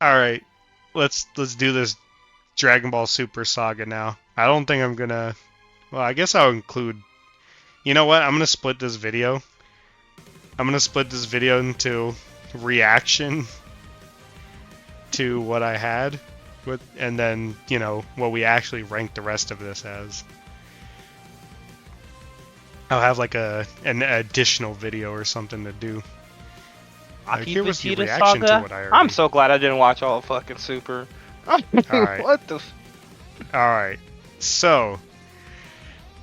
All right, let's do this Dragon Ball Super Saga now. I don't think I'm gonna. Well, I guess I'll include. You know what? I'm gonna split this video into reaction to what I had, with, and then what we actually rank the rest of this as. I'll have like an additional video or something to do. Like, Aki here was the Vegeta reaction to Saga? what I I'm already. so glad I didn't watch all of fucking Super. All right, What the? all right. So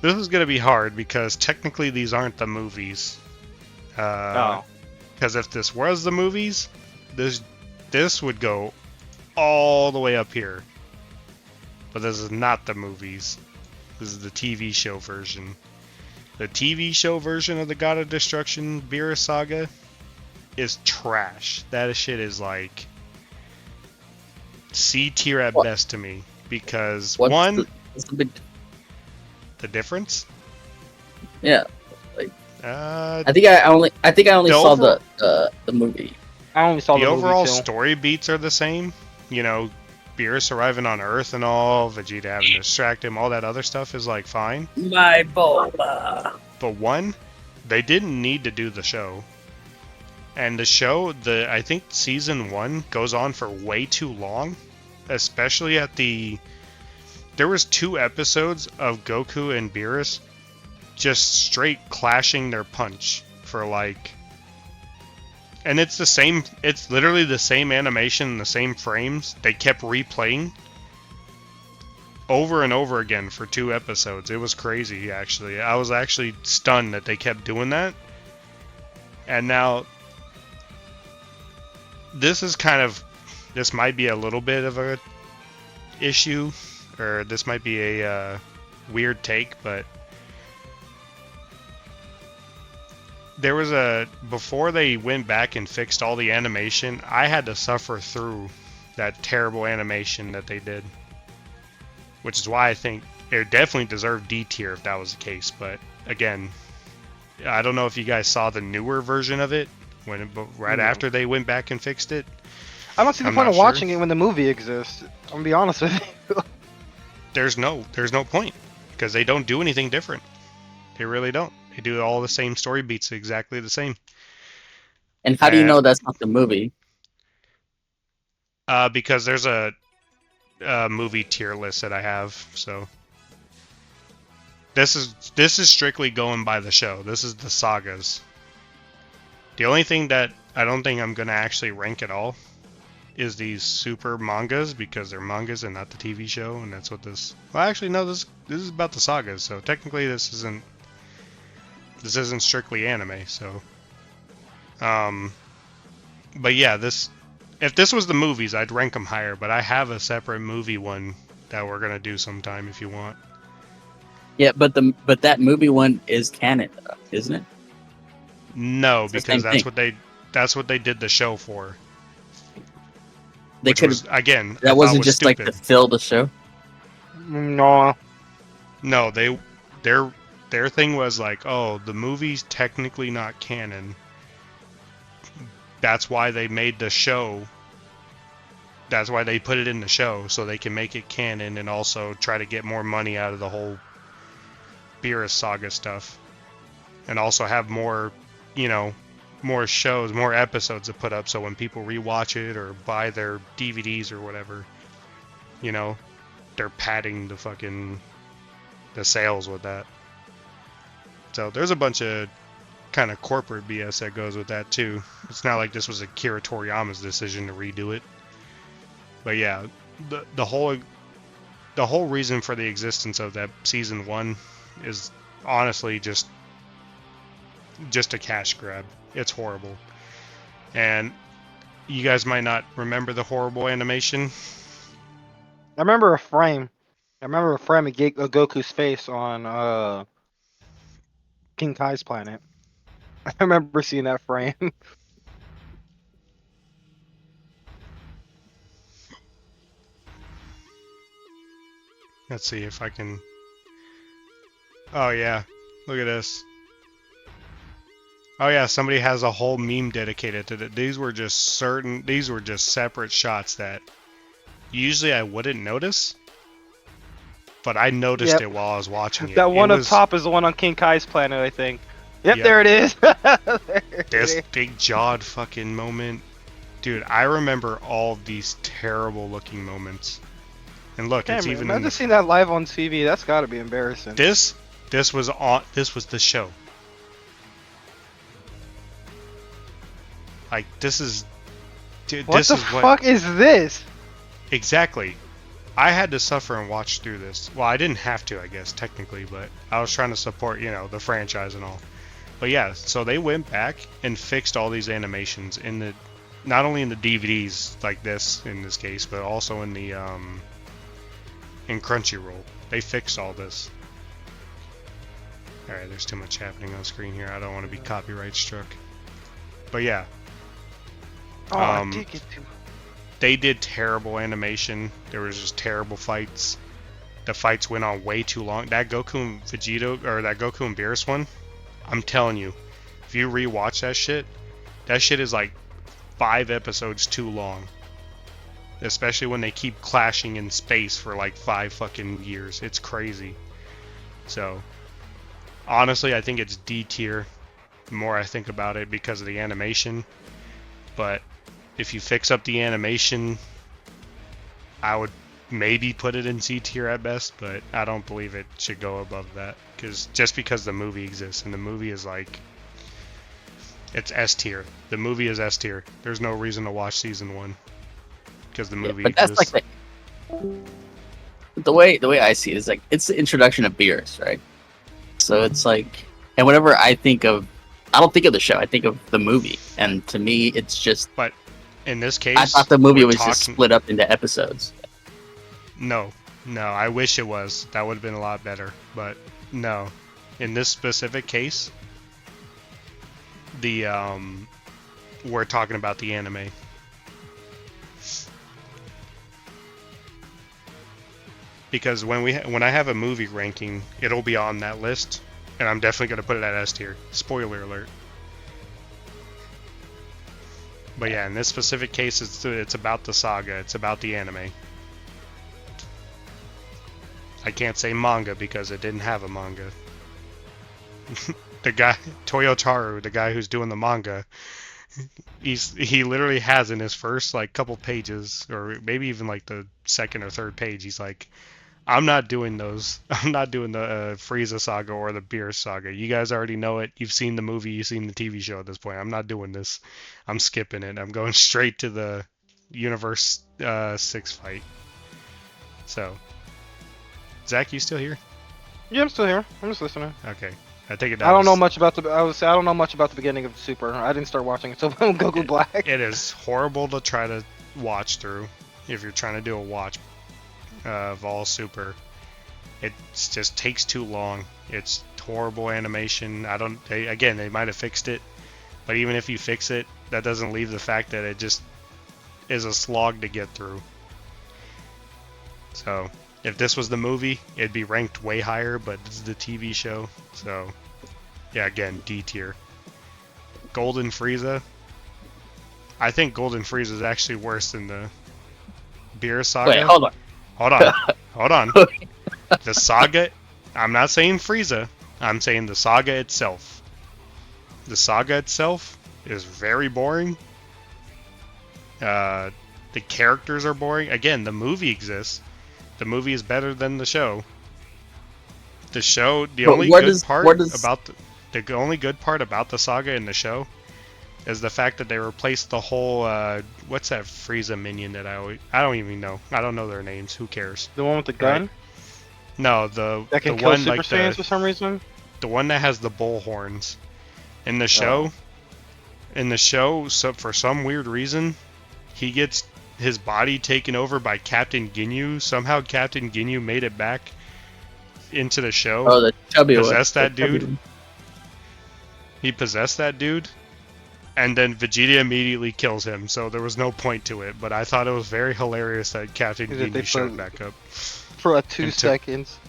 this is gonna be hard because technically these aren't the movies. Oh, Because if this was the movies, this this would go all the way up here. But this is not the movies. This is the TV show version. The TV show version of the God of Destruction Beerus Saga is trash. That shit is like C tier at What? best to me. Because What's one, the big? the difference. Yeah, like Uh, I think I only the saw overall the movie. I only saw the the movie overall too. story beats are the same. You know, Beerus arriving on Earth and all, Vegeta having to distract him, all that other stuff is like fine. My boba. But one, they didn't need to do the show. And the show, I think season one goes on for way too long, especially at the. There was 2 episodes of Goku and Beerus just straight clashing their punch for like. And it's the same. It's literally the same animation, the same frames. They kept replaying over and over again for 2 episodes. It was crazy, actually. I was actually stunned that they kept doing that. And now this is kind of, this might be a little bit of a issue, or this might be a weird take, but there was before they went back and fixed all the animation, I had to suffer through that terrible animation that they did, which is why I think it definitely deserved D tier if that was the case. But again, I don't know if you guys saw the newer version of it right No. after they went back and fixed it. I don't see the I'm point not of sure. watching it when the movie exists. I'm gonna be honest with you. There's no point because they don't do anything different. They really don't. They do all the same story beats exactly the same. And how do you know that's not the movie? Because there's a movie tier list that I have. So this is strictly going by the show. This is the sagas. The only thing that I don't think I'm gonna actually rank at all is these super mangas because they're mangas and not the TV show, and that's what this. Well, actually, no. This is about the sagas, so technically this isn't strictly anime. So, but yeah, if this was the movies, I'd rank them higher. But I have a separate movie one that we're gonna do sometime if you want. Yeah, but that movie one is canon, isn't it? No, It's the because same thing. that's what they did the show for. They Which could. was again, I That thought wasn't was just like stupid. to fill the show. No, No, their thing was like, oh, the movie's technically not canon. That's why they made the show. That's why they put it in the show so they can make it canon and also try to get more money out of the whole Beerus saga stuff, and also have more, more shows, more episodes to put up. So when people rewatch it or buy their DVDs or whatever, you know, they're padding the sales with that. So there's a bunch of kind of corporate BS that goes with that too. It's not like this was Akira Toriyama's decision to redo it. But yeah, the whole reason for the existence of that season 1 is honestly just a cash grab. It's horrible. And you guys might not remember the horrible animation. I remember a frame. I remember a frame of Goku's face on King Kai's planet. I remember seeing that frame. Let's see if I can. Oh yeah, look at this. Oh yeah, somebody has a whole meme dedicated to it. These were just separate shots that usually I wouldn't notice, but I noticed Yep. it while I was watching it. That It one up was top is the one on King Kai's planet, I think. Yep, Yep, there it is. There it this is. big jawed fucking moment. Dude, I remember all of these terrible looking moments. And look, it's Cameron, even in imagine the seeing that live on TV. That's got to be embarrassing. this this was the show. Like this is dude, What this the is what fuck is this? exactly. I had to suffer and watch through this. Well, I didn't have to, I guess, technically, but I was trying to support, the franchise and all. But yeah, so they went back and fixed all these animations in the, not only in the DVDs like this in this case, but also in the in Crunchyroll. They fixed all this. All right, there's too much happening on screen here. I don't want to be copyright struck. But yeah, Oh, I did get to. they did terrible animation. There was just terrible fights. The fights went on way too long. That Goku and Vegeta, or that Goku and Beerus one, I'm telling you, if you rewatch that shit is like 5 episodes too long. Especially when they keep clashing in space for like 5 fucking years. It's crazy. So, honestly, I think it's D tier. The more I think about it because of the animation. But if you fix up the animation, I would maybe put it in C tier at best, but I don't believe it should go above that. Just because the movie exists, and the movie is like, it's S tier. The movie is S tier. There's no reason to watch season 1 because the movie but that's exists. like the way I see it is like it's the introduction of Beerus, right? So it's like, and whenever I don't think of the show. I think of the movie, and to me, it's just. But in this case, I thought the movie we're was just talking- split up into episodes. No, I wish it was. That would have been a lot better. But no, in this specific case, the we're talking about the anime. Because when I have a movie ranking, it'll be on that list, and I'm definitely gonna put it at S tier. Spoiler alert. But yeah, in this specific case, it's about the saga. It's about the anime. I can't say manga because it didn't have a manga. The guy Toyotaru, the guy who's doing the manga, he literally has in his first like couple pages, or maybe even like the second or third page, he's like, I'm not doing those. I'm not doing the Frieza saga or the Beerus saga. You guys already know it. You've seen the movie. You've seen the TV show at this point. I'm not doing this. I'm skipping it. I'm going straight to the Universe 6 fight. So, Zach, you still here? Yeah, I'm still here. I'm just listening. Okay. I take it. I don't know much about the. I don't know much about the beginning of Super. I didn't start watching until Goku Black. It is horrible to try to watch through if you're trying to do a watch of all Super. It just takes too long. It's horrible animation. They might have fixed it, but even if you fix it, that doesn't leave the fact that it just is a slog to get through. So, if this was the movie, it'd be ranked way higher, but this is the TV show, so yeah, again, D tier. Golden Frieza. I think Golden Frieza is actually worse than the Beerus saga. Wait, hold on. Hold on. The saga, I'm not saying Frieza, I'm saying the saga itself. The saga itself is very boring. The characters are boring. Again, the movie exists. The movie is better than the show. The show, the only good part about the saga in the show is the fact that they replaced the whole what's that Frieza minion that I don't even know. I don't know their names. Who cares? The one with the gun? Right. No, the kill one Super like Saiyans for some reason? The one that has the bull horns. In the show, so for some weird reason, he gets his body taken over by Captain Ginyu. Somehow Captain Ginyu made it back into the show. Oh, the chubby one. Possessed that dude. He possessed that dude. And then Vegeta immediately kills him, so there was no point to it. But I thought it was very hilarious that Captain Ginyu showed back up. For 2 seconds.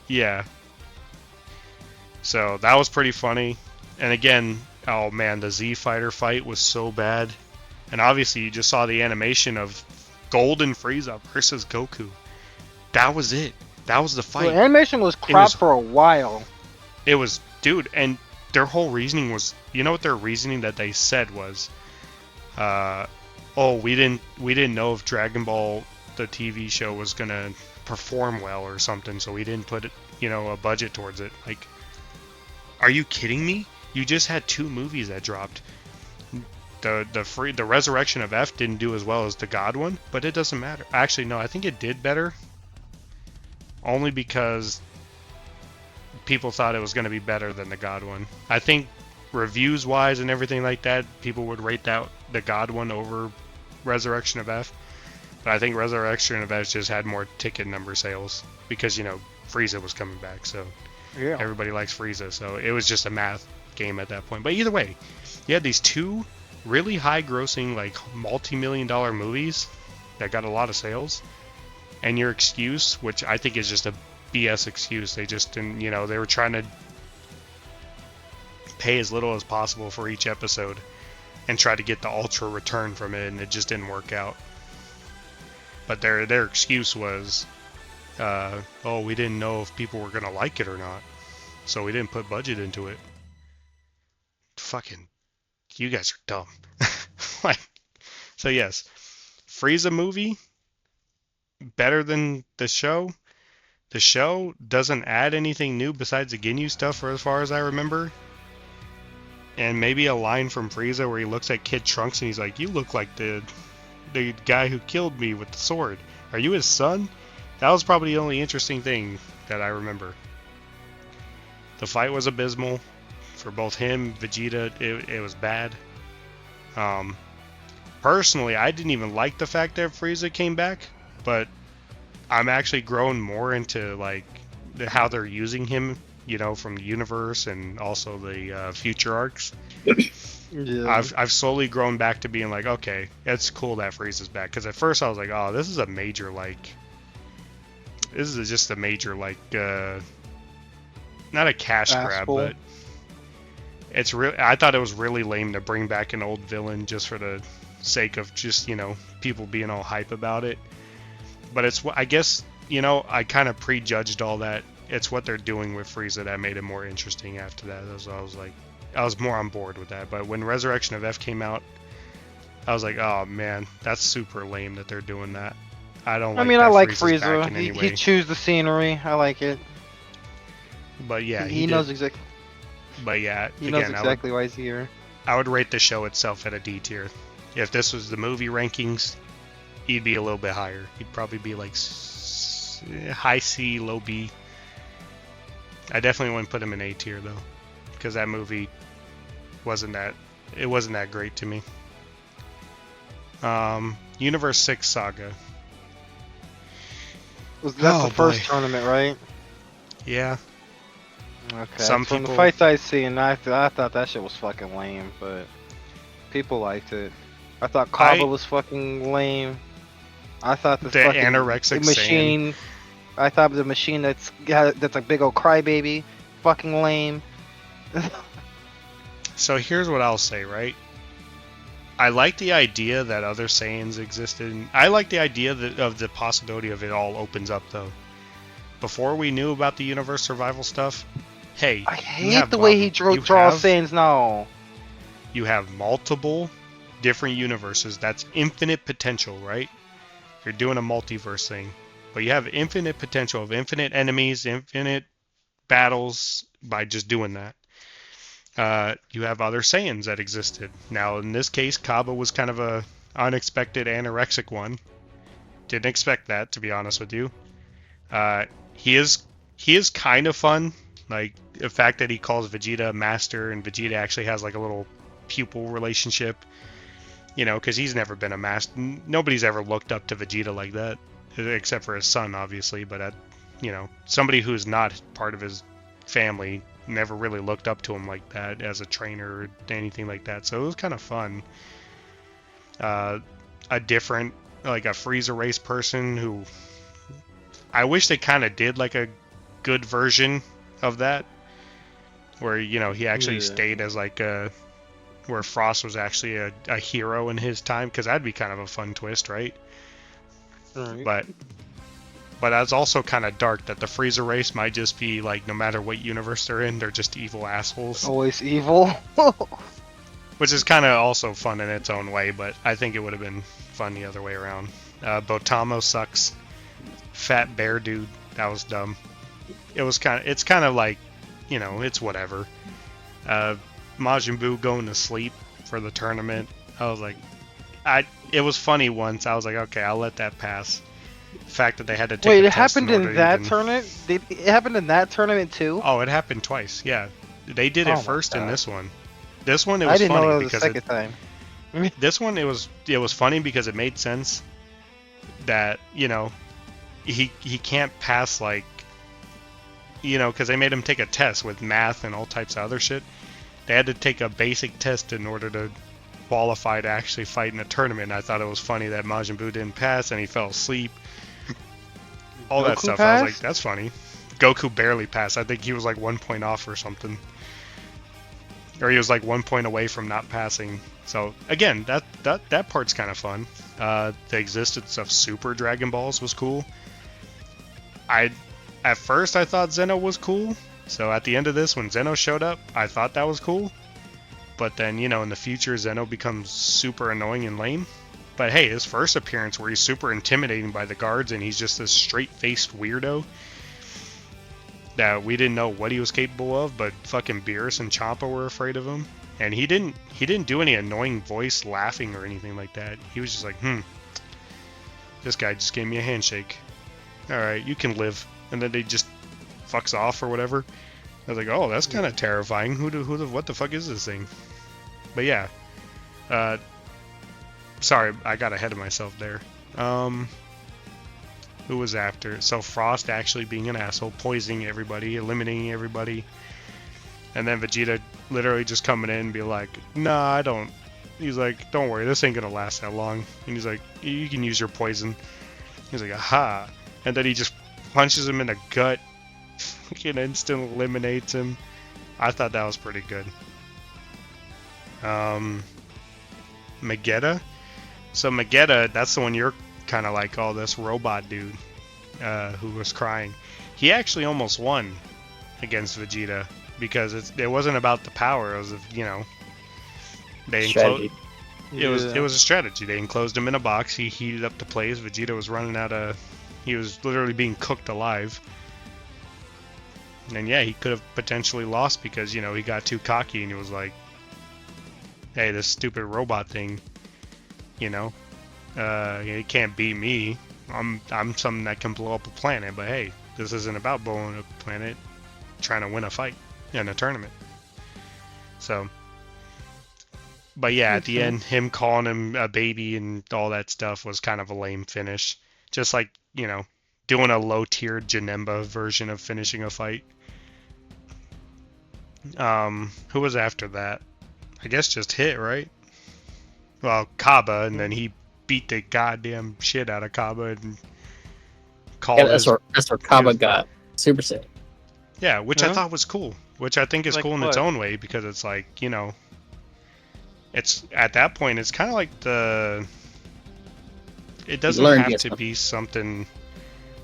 Yeah. So that was pretty funny. And again, Oh man, the Z Fighter fight was so bad. And obviously you just saw the animation of Golden Frieza versus Goku. That was it. That was the Well, fight. animation was It crap was for a while. dude, and their whole reasoning was, you know what their reasoning that they said was, oh, we didn't know if Dragon Ball the TV show was gonna perform well or something, so we didn't put a budget towards it. Like, are you kidding me? You just had 2 movies that dropped. The Resurrection of F didn't do as well as the God one, but it doesn't matter. Actually, no, I think it did better, only because people thought it was going to be better than the God one. I think reviews wise and everything like that, people would rate that the God one over Resurrection of F. But I think Resurrection of F just had more ticket number sales because Frieza was coming back, so Yeah. everybody likes Frieza, so it was just a math game at that point. But either way, you had these 2 really high grossing, like multi-million-dollar movies that got a lot of sales, and your excuse, which I think is just a BS excuse, they just didn't, they were trying to pay as little as possible for each episode and try to get the ultra return from it, and it just didn't work out. But their excuse was, oh, we didn't know if people were gonna like it or not, so we didn't put budget into it. Fucking, you guys are dumb. Like, so yes, Frieza movie better than the show. The show doesn't add anything new besides the Ginyu stuff, for as far as I remember. And maybe a line from Frieza where he looks at Kid Trunks and he's like, "You look like the guy who killed me with the sword. Are you his son?" That was probably the only interesting thing that I remember. The fight was abysmal for both him, Vegeta. It was bad. Personally, I didn't even like the fact that Frieza came back, but I'm actually growing more into like how they're using him, from the universe and also the future arcs. Yeah. I've slowly grown back to being like, okay, it's cool that Frieza's back. Because at first I was like, oh, this is just a major not a cash grab, Asshole. but it's real. I thought it was really lame to bring back an old villain just for the sake of just people being all hype about it. But it's, I guess, I kind of prejudged all that. It's what they're doing with Frieza that made it more interesting after that. I was more on board with that. But when Resurrection of F came out, I was like, oh man, that's super lame that they're doing that. I don't. I Like mean, that I like Frieza's back Frieza. in any He way. chews the scenery. I like it. But yeah, he knows exactly. But yeah, He again, knows exactly why he's here. I would rate the show itself at a D tier. If this was the movie rankings, he'd be a little bit higher. He'd probably be like high C, low B. I definitely wouldn't put him in A tier though, because that movie wasn't that great to me. Universe 6 Saga. That's Oh, the first boy. tournament, right? Yeah. Okay. Some From the people- fights I seen, I thought that shit was fucking lame, but people liked it. I thought Kaba was fucking lame. I thought The fucking anorexic machine. I thought the machine that's a big old crybaby, fucking lame. So here's what I'll say, right? I like the idea that other Saiyans existed. I like the idea of the possibility of it all opens up, though. Before we knew about the universe survival stuff, hey, I hate the way he draws Saiyans now. You have multiple different universes. That's infinite potential, right? You're doing a multiverse thing. But you have infinite potential of infinite enemies, infinite battles by just doing that. You have other Saiyans that existed. Now, in this case, Kaba was kind of a unexpected anorexic one. Didn't expect that, to be honest with you. He is kind of fun. Like, the fact that he calls Vegeta master, and Vegeta actually has like a little pupil relationship. Because he's never been a master. Nobody's ever looked up to Vegeta like that, except for his son, obviously. But somebody who's not part of his family never really looked up to him like that as a trainer or anything like that. So it was kind of fun. A different, like a Frieza race person who I wish they kind of did like a good version of that, where he actually stayed as like a where Frost was actually a hero in his time, because that'd be kind of a fun twist, right? Right. But that's also kind of dark that the Frieza race might just be like, no matter what universe they're in, they're just evil assholes. Always evil. Which is kind of also fun in its own way, but I think it would have been fun the other way around. Botamo sucks. Fat bear dude, that was dumb. It's kind of like, it's whatever. Majin Buu going to sleep for the tournament. I was like, it was funny once. I was like, okay, I'll let that pass. The fact that they had to take Wait, a it test happened order in to that even- tournament? It happened in that tournament too? Oh, it happened twice. Yeah, they did Oh it my first in God. this one. This one it I was didn't funny know that was the because second time. this one it was funny because it made sense that he can't pass, like, because they made him take a test with math and all types of other shit. They had to take a basic test in order to qualify to actually fight in a tournament. I thought it was funny that Majin Buu didn't pass and he fell asleep. All that Goku stuff. I was like, passed? that's funny. Goku barely passed. I think he was like 1 point off or something. Or he was like 1 point away from not passing. So again, that part's kind of fun. The existence of Super Dragon Balls was cool. At first I thought Zeno was cool. So at the end of this, when Zeno showed up, I thought that was cool. But then, in the future, Zeno becomes super annoying and lame. But hey, his first appearance where he's super intimidating by the guards and he's just this straight-faced weirdo that we didn't know what he was capable of, but fucking Beerus and Champa were afraid of him. And he didn't do any annoying voice laughing or anything like that. He was just like, this guy just gave me a handshake. Alright, you can live. And then they just fucks off or whatever. I was like, oh, that's kind of terrifying. What the fuck is this thing? But yeah. Sorry, I got ahead of myself there. Who was after? So Frost actually being an asshole, poisoning everybody, eliminating everybody. And then Vegeta literally just coming in and be like, nah, I don't. He's like, don't worry, this ain't gonna last that long. And he's like, you can use your poison. He's like, aha. And then he just punches him in the gut. Fucking instant eliminates him. I thought that was pretty good. Magetta. So Magetta, that's the one you're kind of like, oh, this robot dude who was crying. He actually almost won against Vegeta because it wasn't about the power. It was, they Strategy. it was a strategy. They enclosed him in a box. He heated up the place. Vegeta was running out of. He was literally being cooked alive. And yeah, he could have potentially lost because he got too cocky and he was like, "Hey, this stupid robot thing, it can't beat me. I'm something that can blow up a planet. But hey, this isn't about blowing up a planet. Trying to win a fight in a tournament." So, but yeah, at the end, him calling him a baby and all that stuff was kind of a lame finish. Just like doing a low-tier Janemba version of finishing a fight. Who was after that? I guess just Hit, right? Well, Kaba, and then he beat the goddamn shit out of Kaba and called Yeah, that's where Kaba got Super Saiyan. Yeah, which I Huh? thought was cool. Which I think is Like cool in its what? own way because it's like, it's at that point it's kind of like it doesn't learned have yet to something. be something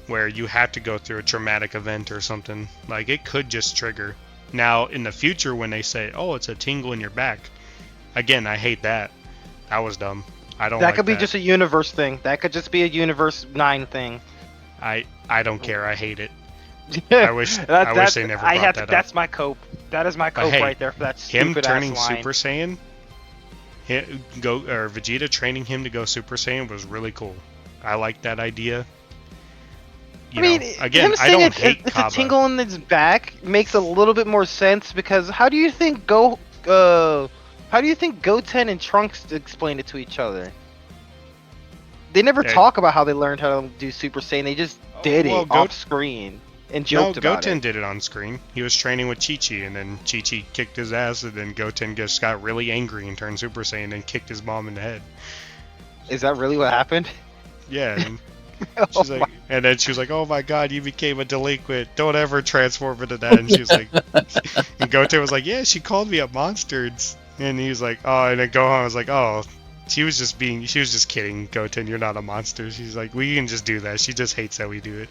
where you have to go through a traumatic event or something. Like it could just trigger. Now in the future when they say, "Oh, it's a tingle in your back," again, I hate that. That was dumb. I don't. That like could be that. just a universe thing. That could just be a universe 9 thing. I don't care. I hate it. I wish they never brought that up. That's my cope. That is my But cope hey, right there for that Him stupid turning ass line. Super Saiyan, Vegeta training him to go Super Saiyan was really cool. I like that idea. Again, him I saying don't it's hate a Kaba. tingle in his back makes a little bit more sense because how do you think Goten and Trunks explained it to each other? They never Yeah. talk about how they learned how to do Super Saiyan. They just did well, it off screen and joked about Goten it. did it on screen. He was training with Chi-Chi, and then Chi-Chi kicked his ass, and then Goten just got really angry and turned Super Saiyan and kicked his mom in the head. Is that really what happened? Yeah, and She's like, and then she was like, "Oh my God, you became a delinquent. Don't ever transform into that." And she was like, and Goten was like, "Yeah, she called me a monster." And he was like, "Oh," and then Gohan was like, "Oh, she was just kidding, Goten. You're not a monster." She's like, "We can just do that. She just hates that we do it."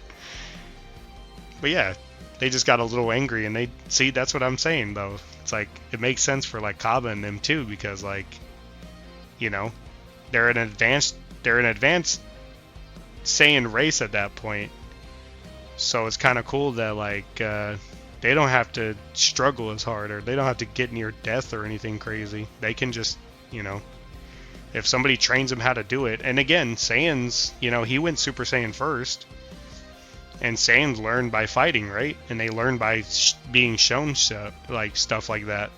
But yeah, they just got a little angry, and they see that's what I'm saying though. It's like it makes sense for like Kaba and them too, because like, you know, they're an advanced Saiyan race at that point. So it's kind of cool that like they don't have to struggle as hard, or they don't have to get near death or anything crazy. They can just, you know, if somebody trains them how to do it. And again, Saiyans, you know, he went Super Saiyan first. And Saiyans learn by fighting, right? And they learn by being shown stuff like that.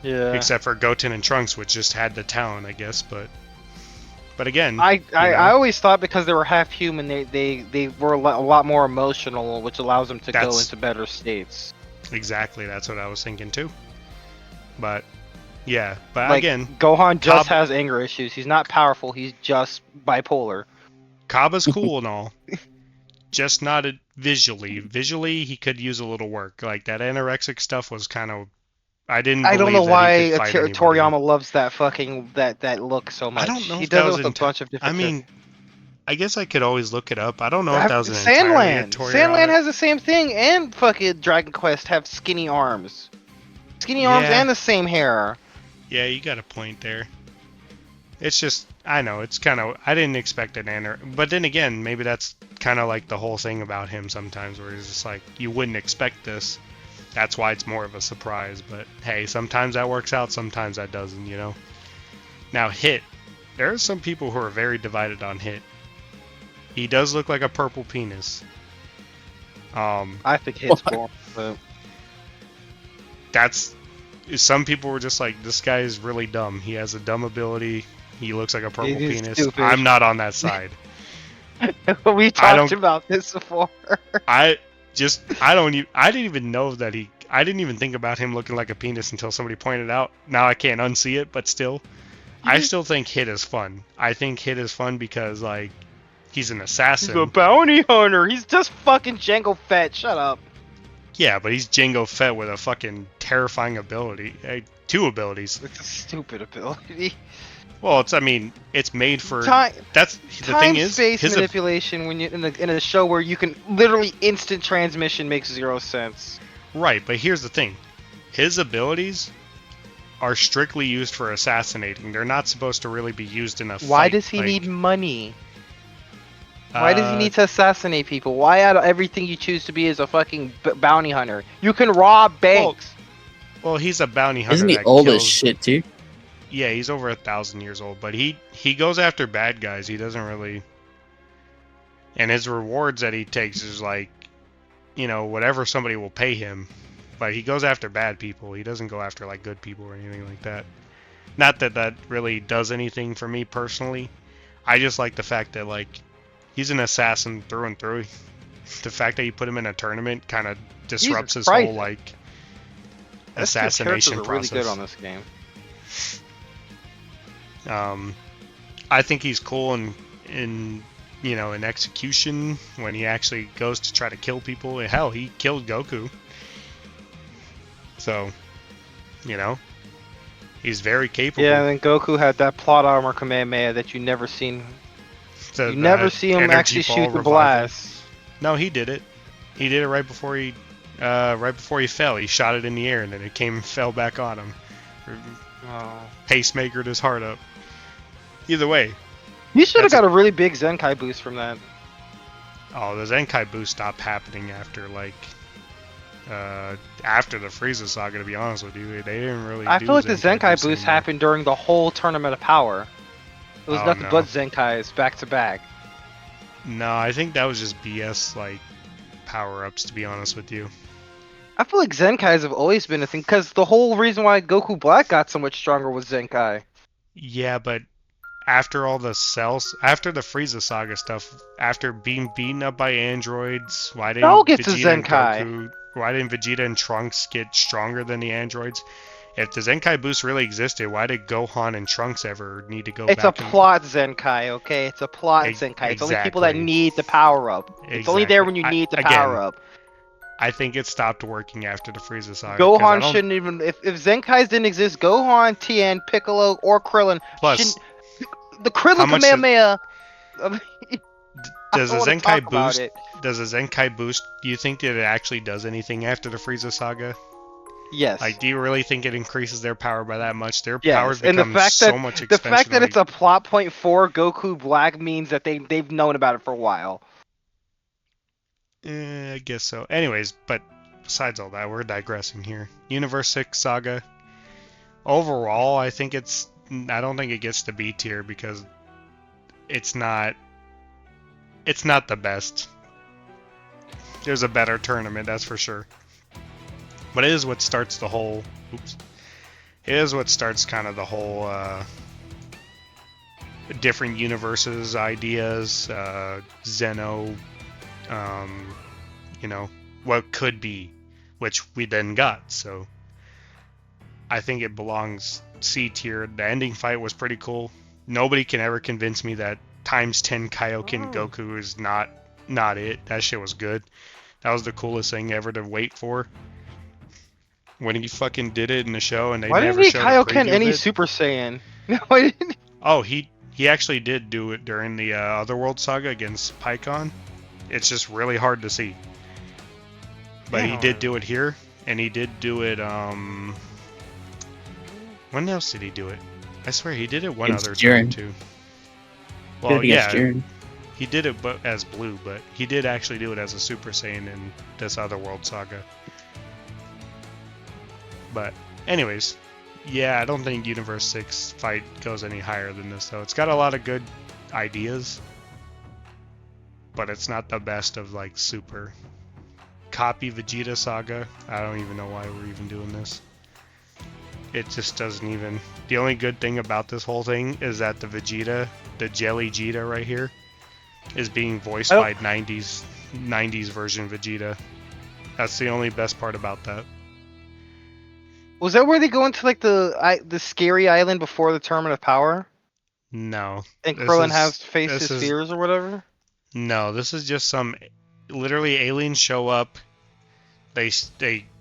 Yeah. Except for Goten and Trunks, which just had the talent, I guess. But again, I always thought because they were half human, they were a lot more emotional, which allows them to go into better states. Exactly, that's what I was thinking too. But yeah, but like, again, Gohan just has anger issues. He's not powerful. He's just bipolar. Kaba's cool and all, just not visually. Visually, he could use a little work. Like that anorexic stuff was kind of. I don't know why Toriyama loves that fucking that look so much. I don't know he if does that it was with a bunch of different. I mean, I guess I could always look it up. I don't know if that was an Sandland. Toriyama. Sandland has the same thing, and fucking Dragon Quest have skinny arms, arms, and the same hair. Yeah, you got a point there. It's just, I know, it's kind of, I didn't expect an but then again, maybe that's kind of like the whole thing about him sometimes, where he's just like, you wouldn't expect this. That's why it's more of a surprise. But hey, sometimes that works out, sometimes that doesn't, you know. Now, Hit. There are some people who are very divided on Hit. He does look like a purple penis. I think Hit's cool, but that's, some people were just like, this guy is really dumb. He has a dumb ability. He looks like a purple penis. Stupid. I'm not on that side. We talked about this before. I didn't even know that I didn't even think about him looking like a penis until somebody pointed out. Now I can't unsee it, but still. I still think Hit is fun. I think Hit is fun because, like, he's an assassin. He's a bounty hunter. He's just fucking Jango Fett. Shut up. Yeah, but he's Jango Fett with a fucking terrifying ability. 2 abilities. It's a stupid ability. Well, it's made for that's the thing is space manipulation when you in a show where you can literally instant transmission makes 0 sense. Right, but here's the thing. His abilities are strictly used for assassinating. They're not supposed to really be used in a fight. Why does he need money? Why does he need to assassinate people? Why out of everything you choose to be as a fucking bounty hunter? You can rob banks. Well, he's a bounty hunter. Isn't he old as shit too? Yeah, he's over 1,000 years old, but he goes after bad guys. He doesn't really, and his rewards that he takes is like, you know, whatever somebody will pay him. But he goes after bad people. He doesn't go after like good people or anything like that. Not that that really does anything for me personally. I just like the fact that like he's an assassin through and through. The fact that you put him in a tournament kind of disrupts his whole like assassination process. Really good on this game. I think he's cool in you know, in execution when he actually goes to try to kill people. Hell, he killed Goku. So, you know, he's very capable. Yeah, and then Goku had that plot armor Kamehameha that you never seen. You never see him actually shoot the blast. No, he did it. He did it right before he fell. He shot it in the air and then it came and fell back on him. Pacemakered his heart up. Either way. You should have got a really big Zenkai boost from that. Oh, the Zenkai boost stopped happening after like after the Frieza saga, to be honest with you. They didn't really I feel like the Zenkai boost happened during the whole Tournament of Power. It was nothing but Zenkais back to back. No, I think that was just BS like power-ups, to be honest with you. I feel like Zenkais have always been a thing, because the whole reason why Goku Black got so much stronger was Zenkai. Yeah, but after all the cells, after the Frieza saga stuff, after being beaten up by androids, why didn't Vegeta and Trunks get stronger than the androids? If the Zenkai boost really existed, why did Gohan and Trunks ever need to go It's a back? plot Zenkai, okay? It's a plot Zenkai. It's only people that Exactly. need the power up. It's only there Exactly. when you need the Again, power up. I think it stopped working after the Frieza saga. 'Cause I Gohan don't. shouldn't even. If Zenkais didn't exist, Gohan, Tien, Piccolo, or Krillin Plus, shouldn't. The how Krillin much does, Kamehameha. I mean, I does a don't want to talk Zenkai about boost? it. Does a Zenkai boost? Do you think that it actually does anything after the Frieza saga? Yes. Like, do you really think it increases their power by that much? Their powers Yes, and the become fact so that much the expansion. fact that Like, it's a plot point for Goku Black means that they've known about it for a while. I guess so. Anyways, but besides all that, we're digressing here. Universe 6 Saga. Overall, I think it's. I don't think it gets to B tier because it's not. It's not the best. There's a better tournament, that's for sure. But it is what starts the whole. Oops. It is what starts kind of the whole. Different universes, ideas, Zeno, you know, what could be, which we then got. So I think it belongs C tier. The ending fight was pretty cool. Nobody can ever convince me that times 10 Kaioken Goku is not it. That shit was good. That was the coolest thing ever to wait for. When he fucking did it in the show and they Why never didn't he showed a Kaioken preview any of it. Super Saiyan? Why didn't Oh, he actually did do it during the Otherworld saga against Pycon. It's just really hard to see. But he did do it here, and he did do it, when else did he do it? I swear he did it one Against other time, Jiren. too. Well, Against yeah, Jiren. he did it as Blue, but he did actually do it as a Super Saiyan in this Otherworld saga. But, anyways, yeah, I don't think Universe 6 fight goes any higher than this, though. It's got a lot of good ideas, but it's not the best of, like, Super. Copy Vegeta Saga. I don't even know why we're even doing this. It just doesn't even... The only good thing about this whole thing is that the Vegeta, the Jelly Jita right here, is being voiced by 90s version Vegeta. That's the only best part about that. Was that where they go into like the scary island before the Tournament of Power? No. And Krillin has faced his is, fears or whatever? No, this is just some... Literally, aliens show up. They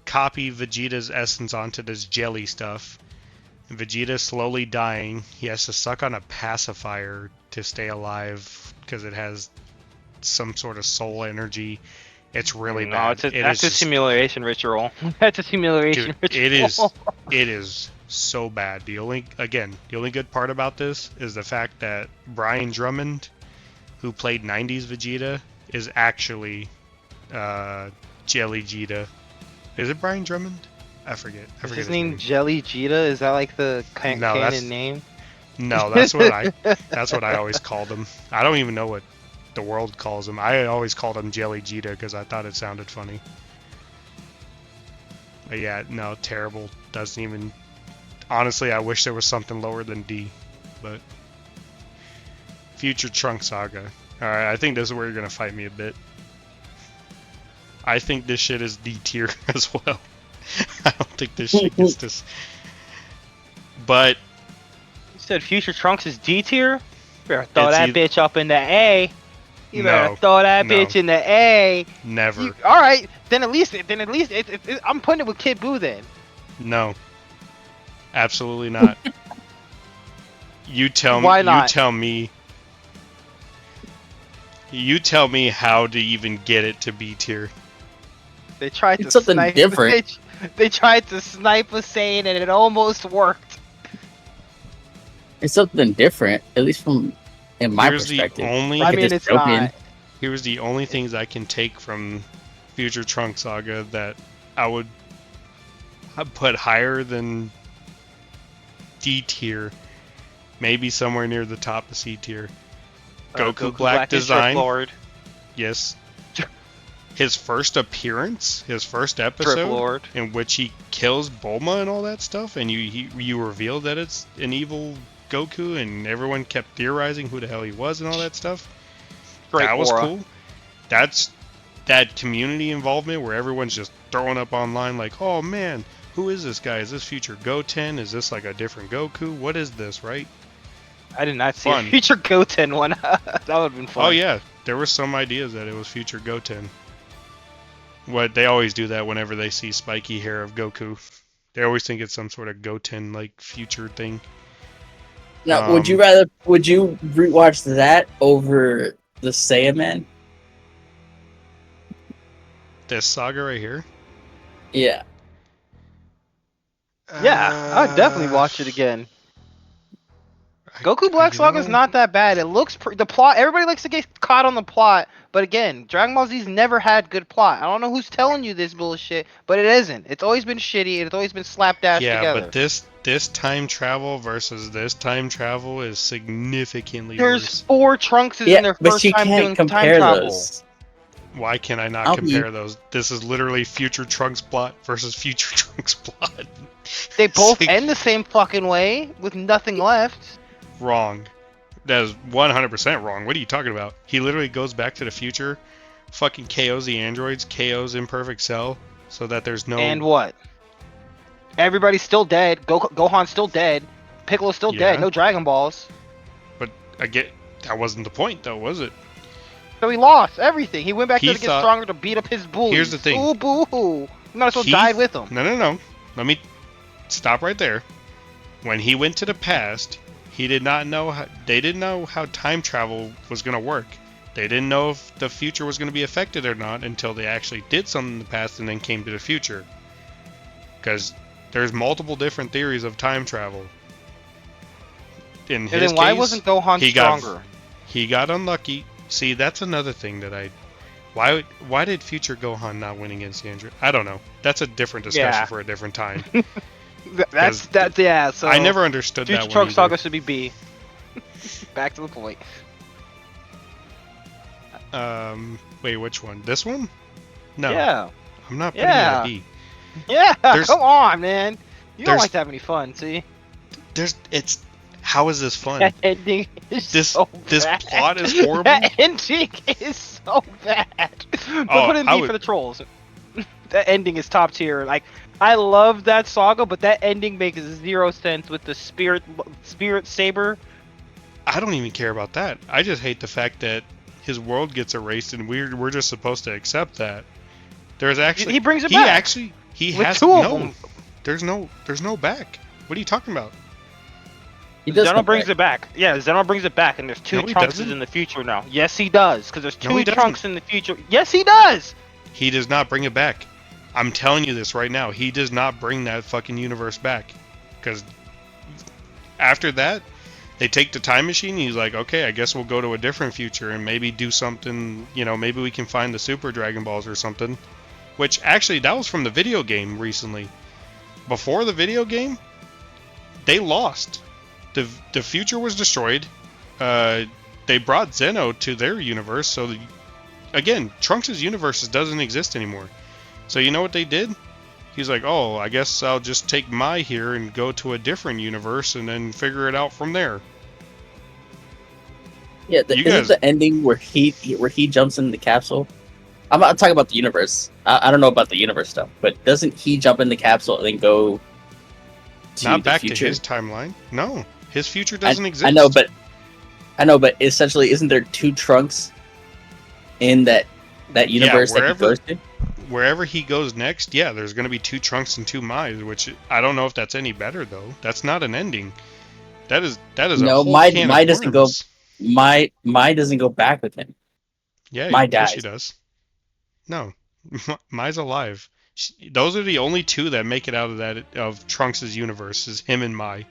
copy Vegeta's essence onto this jelly stuff. And Vegeta's slowly dying. He has to suck on a pacifier to stay alive because it has some sort of soul energy. It's really bad. That's a simulation ritual. That's a simulation ritual. It is so bad. The only good part about this is the fact that Brian Drummond, who played 90s Vegeta, is actually Jelly Jita. Is it Brian Drummond? I forget. Is his name Jelly Jita? Is that like the canon name? No, that's what I always called him. I don't even know what the world calls him. I always called him Jelly Jita because I thought it sounded funny. But yeah, no, terrible. Doesn't even... Honestly, I wish there was something lower than D. But... Future Trunks Saga. Alright, I think this is where you're going to fight me a bit. I think this shit is D tier as well. I don't think this shit gets this. But... You said Future Trunks is D tier? You better throw that bitch up in the A. You better throw that bitch in the A. Never. Alright, then at least I'm putting it with Kid Buu then. No. Absolutely not. You tell me. Why not? You tell me how to even get it to B tier. They tried to snipe different. They tried to snipe a Saiyan and it almost worked. It's something different, at least from in my perspective. It's not. Here's the only things I can take from Future Trunks Saga that I would put higher than D tier, maybe somewhere near the top of C tier. Goku Black design. Lord. Yes. His first appearance, his first episode, in which he kills Bulma and all that stuff, and you reveal that it's an evil Goku, and everyone kept theorizing who the hell he was and all that stuff. That was cool. That's that community involvement where everyone's just throwing up online like, oh man, Who is this guy? Is this future Goten? Is this like a different Goku? What is this, right? I did not see Fun. a future Goten one. That would have been fun. Oh yeah, there were some ideas that it was future Goten. What they always do that whenever they see spiky hair of Goku. They always think it's some sort of Goten like future thing. Now, would you rewatch that over the Saiyaman? This saga right here? Yeah. Yeah, I'd definitely watch it again. Goku Black Saga is not that bad. It looks the plot. Everybody likes to get caught on the plot, but again, Dragon Ball Z's never had good plot. I don't know who's telling you this bullshit, but it isn't. It's always been shitty. It's always been slapdash together. Yeah, but this time travel versus this time travel is significantly There's worse. 4 Trunkses in their but first you time can't doing compare time travel. those. Why can I not compare those? This is literally future Trunks plot versus future Trunks plot. They both end the same fucking way with nothing left. Wrong. That is 100% wrong. What are you talking about? He literally goes back to the future, fucking KOs the androids, KOs Imperfect Cell, so that there's no... And what? Everybody's still dead. Gohan's still dead. Piccolo's still dead. No Dragon Balls. But I get... That wasn't the point, though, was it? So he lost everything. He went back there to get stronger to beat up his bullies. Here's the thing. Ooh, boo-hoo. You might as well die with him. No. Let me stop right there. When he went to the past... He did not know how, they didn't know how time travel was going to work. They didn't know if the future was going to be affected or not until they actually did something in the past and then came to the future. Because there's multiple different theories of time travel. In his then why case, wasn't Gohan stronger? He got unlucky. See, that's another thing that I... Why did future Gohan not win against Andrew? I don't know. That's a different discussion for a different time. Yeah, so I never understood that one. Future Trunks Saga should be B. Back to the point. Wait, which one? This one? No. Yeah. I'm not putting it at B. Yeah, come on, man. You don't like to have any fun, see? How is this fun? That ending is so bad. This plot is horrible. That ending is so bad. But put in B for the trolls. That ending is top tier. Like, I love that saga, but that ending makes 0 sense with the spirit saber. I don't even care about that. I just hate the fact that his world gets erased, and we're just supposed to accept that. There's actually he brings it back. He with has 2 of them. There's no back. What are you talking about? Zeno brings it back. Yeah, Zeno brings it back, and there's 2 Trunkses in the future now. Yes, he does, because there's 2 Trunks in the future. Yes, he does. He does not bring it back. I'm telling you this right now. He does not bring that fucking universe back. Because after that, they take the time machine. And he's like, okay, I guess we'll go to a different future and maybe do something. You know, maybe we can find the Super Dragon Balls or something. Which, actually, that was from the video game recently. Before the video game, they lost. The future was destroyed. They brought Zeno to their universe. So, again, Trunks' universe doesn't exist anymore. So you know what they did? He's like, oh, I guess I'll just take my here and go to a different universe and then figure it out from there. Yeah, isn't the ending where he jumps in the capsule? I'm not talking about the universe. I don't know about the universe stuff, but doesn't he jump in the capsule and then go to not the back future? To his timeline? No, his future doesn't exist. I know, but essentially, isn't there 2 Trunks in that universe that he goes to? Wherever he goes next, yeah, there's going to be 2 Trunks and 2 Mai, which I don't know if that's any better though. That's not an ending. That is no, a whole Mai doesn't go. Mai doesn't go back with him. Yeah, Mai yes, dies. she does. No, Mai's alive. Those are the only 2 that make it out of Trunks' universe. Is him and Mai.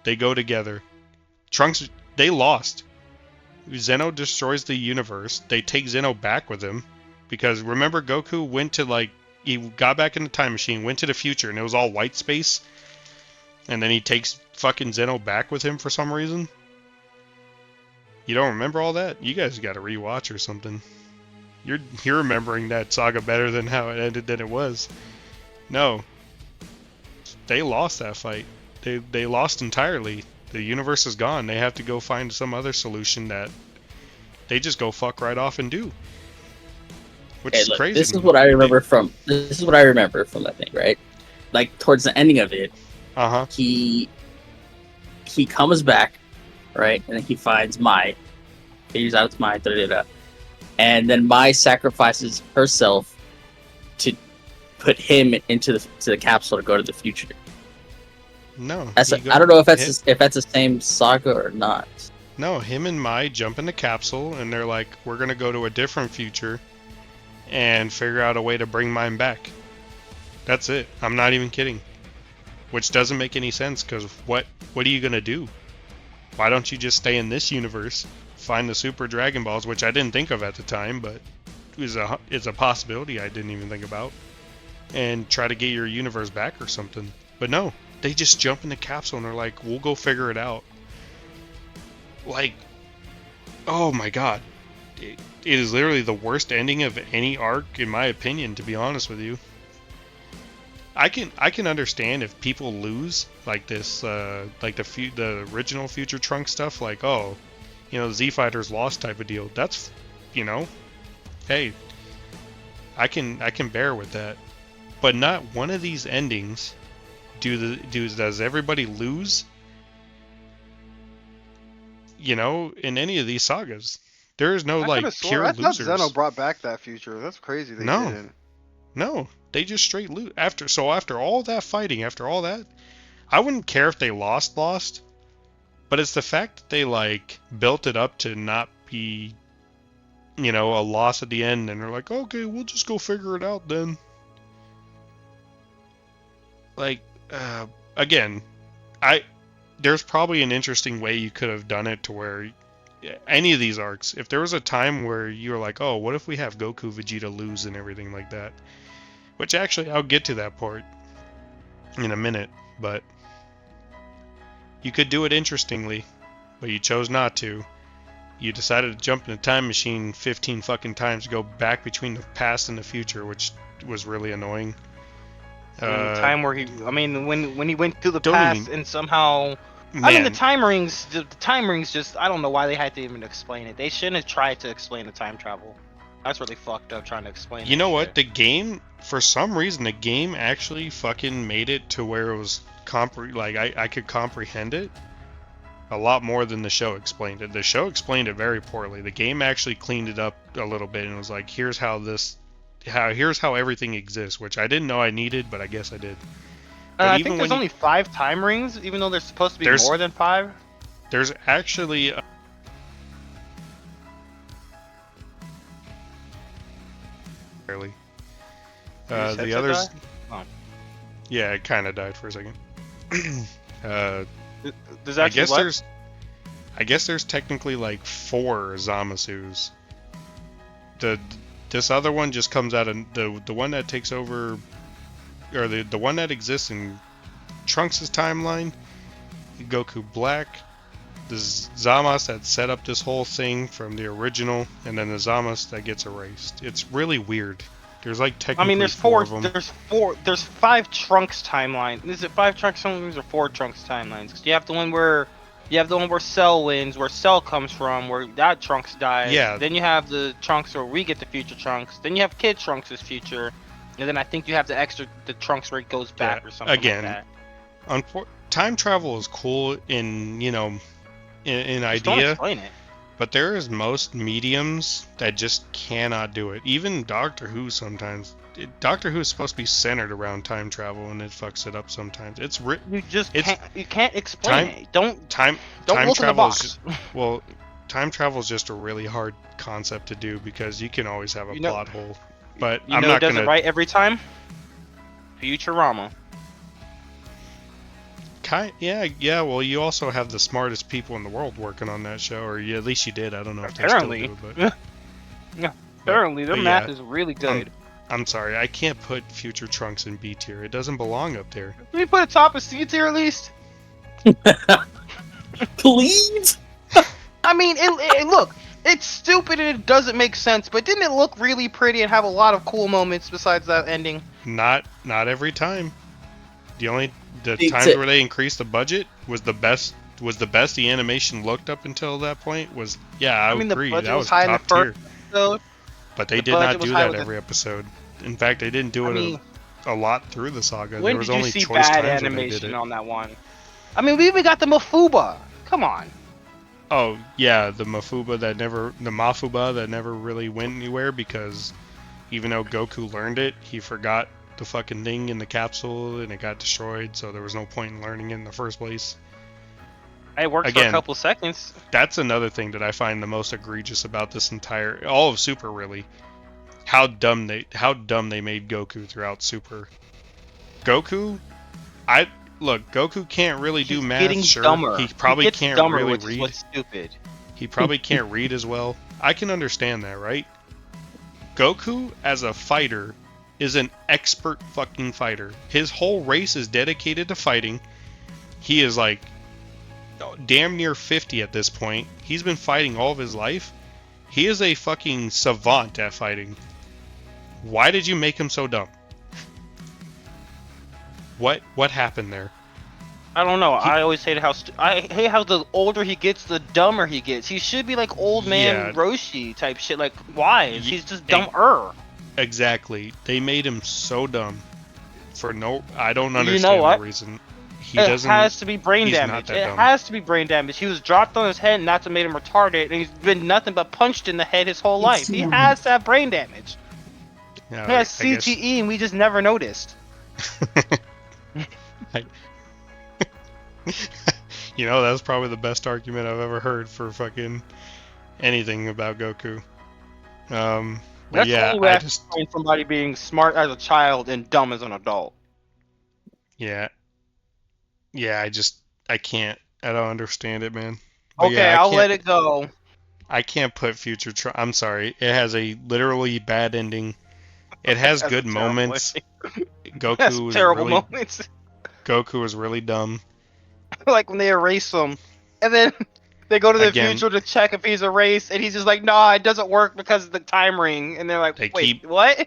They go together. Trunks, they lost. Zeno destroys the universe. They take Zeno back with him. Because remember, Goku went to he got back in the time machine, went to the future, and it was all white space. And then he takes fucking Zeno back with him for some reason. You don't remember all that? You guys got to rewatch or something. You're remembering that saga better than how it ended than it was. No. They lost that fight. They lost entirely. The universe is gone. They have to go find some other solution that they just go fuck right off and do. Which is crazy. This is what I remember from that thing, right? like towards the ending of it, Uh-huh. he comes back, right, and then he finds Mai, figures out it's Mai, and then Mai sacrifices herself to put him into the capsule to go to the future. No. I don't know if that's the same saga or not. No, him and Mai jump in the capsule, and they're like, we're going to go to a different future and figure out a way to bring mine back. That's it. I'm not even kidding. Which doesn't make any sense, because what are you going to do? Why don't you just stay in this universe, find the Super Dragon Balls, which I didn't think of at the time, but it's a possibility I didn't even think about, and try to get your universe back or something. But no, they just jump in the capsule and they're like, we'll go figure it out. Like, oh my god. It is literally the worst ending of any arc, in my opinion, to be honest with you. I can understand if people lose, like this, like the original Future Trunks stuff, like, oh, you know, Z Fighters lost type of deal. That's, you know, hey, I can bear with that. But not one of these endings does everybody lose? You know, in any of these sagas, there is no like pure I thought losers. Zeno brought back that future. That's crazy. They didn't. No, they just straight lose. After all that fighting, after all that, I wouldn't care if they lost, but it's the fact that they like built it up to not be, you know, a loss at the end, and they're like, okay, we'll just go figure it out then. Like, again, there's probably an interesting way you could have done it to where any of these arcs, if there was a time where you were like, oh, what if we have Goku, Vegeta lose and everything like that? Which actually, I'll get to that part in a minute, but you could do it interestingly, but you chose not to. You decided to jump in a time machine 15 fucking times to go back between the past and the future, which was really annoying. The time where when he went through the Don't past even- and somehow, Man, I mean, the time rings just, I don't know why they had to even explain it. They shouldn't have tried to explain the time travel. That's really fucked up trying to explain it. you know what? The game, for some reason, the game actually fucking made it to where it was I could comprehend it a lot more than the show explained it. The show explained it very poorly. The game actually cleaned it up a little bit and was like, here's how everything exists, which I didn't know I needed, but I guess I did. I think there's only 5 time rings, even though there's supposed to be more than 5. There's actually barely. The others, oh. Yeah, it kind of died for a second. Does I guess there's technically like 4 Zamasus. This other one just comes out of the one that takes over, or the one that exists in Trunks' timeline, Goku Black, the Zamas that set up this whole thing from the original, and then the Zamas that gets erased. It's really weird. There's like technically there's 4 of them. There's 5 Trunks timelines. Is it 5 Trunks timelines or 4 Trunks timelines? Because you have the one where Cell wins, where Cell comes from, where that Trunks dies. Yeah. Then you have the Trunks where we get the future Trunks. Then you have Kid Trunks' future, and then I think you have the Trunks where it goes back or something again, like that. Time travel is cool in, you know, in Just don't idea, explain it. but there is most mediums that just cannot do it. Even Doctor Who sometimes. Doctor Who is supposed to be centered around time travel, and it fucks it up sometimes. You can't explain it. Don't time look in the travel box. well, time travel is just a really hard concept to do because you can always have a plot hole. But I'm not does gonna. it right every time? Futurama. Yeah. Well, you also have the smartest people in the world working on that show, or at least you did. I don't know if Apparently. they still do, Yeah. Apparently, their but math yeah. is really good. I'm sorry, I can't put Future Trunks in B tier. It doesn't belong up there. Can we put it top of C tier at least? Please. I mean, look, it's stupid and it doesn't make sense, but didn't it look really pretty and have a lot of cool moments besides that ending? Not every time. The It's times it. where they increased the budget was the best. The animation looked up until that point was I mean, agree, the budget that was was high in the top tier. first episode. But they The did not budget was do high that with every episode. In fact, they didn't do I it. mean, a lot through the saga. When There was did you only see choice bad times when they did animation it. on that one? I mean, we even got the Mafuba. Come on. Oh yeah, the Mafuba that never really went anywhere because even though Goku learned it, he forgot the fucking thing in the capsule and it got destroyed, so there was no point in learning it in the first place. It worked for a Again, couple seconds. that's another thing that I find the most egregious about this entire all of Super really. How dumb they made Goku throughout Super. Goku, Goku can't really do He's math, getting sure. dumber. He probably gets can't dumber, really which is read. what's stupid. He probably can't read as well. I can understand that, right? Goku, as a fighter, is an expert fucking fighter. His whole race is dedicated to fighting. He is like damn near 50 at this point. He's been fighting all of his life. He is a fucking savant at fighting. Why did you make him so dumb? What happened there? I don't know. I always hate I hate how the older he gets, the dumber he gets. He should be like old man Yeah. Roshi type shit, like wise. Ye- He's just dumber. Exactly. They made him so dumb for no. I don't You understand know what? the reason. He It doesn't. has to be brain he's not damage. that It dumb. has to be brain damage. He was dropped on his head, and that's what made him retarded. And he's been nothing but punched in the head his whole life. He has to have brain damage. Yeah, He has I guess- CTE, and we just never noticed. You know, that's probably the best argument I've ever heard for fucking anything about Goku. But That's the yeah, only way I I can just explain somebody being smart as a child and dumb as an adult. yeah, I can't. I don't understand it, man. But Okay, yeah, I'll let it go. I can't put Future Trunks. I'm sorry. It has a literally bad ending. It has That's good a terrible moments. That's Goku was terrible really moments. Goku was really dumb. Like when they erase him, and then they go to the Again, future to check if he's erased, and he's just like, "Nah, it doesn't work because of the time ring." And they're like, They "Wait, keep what?"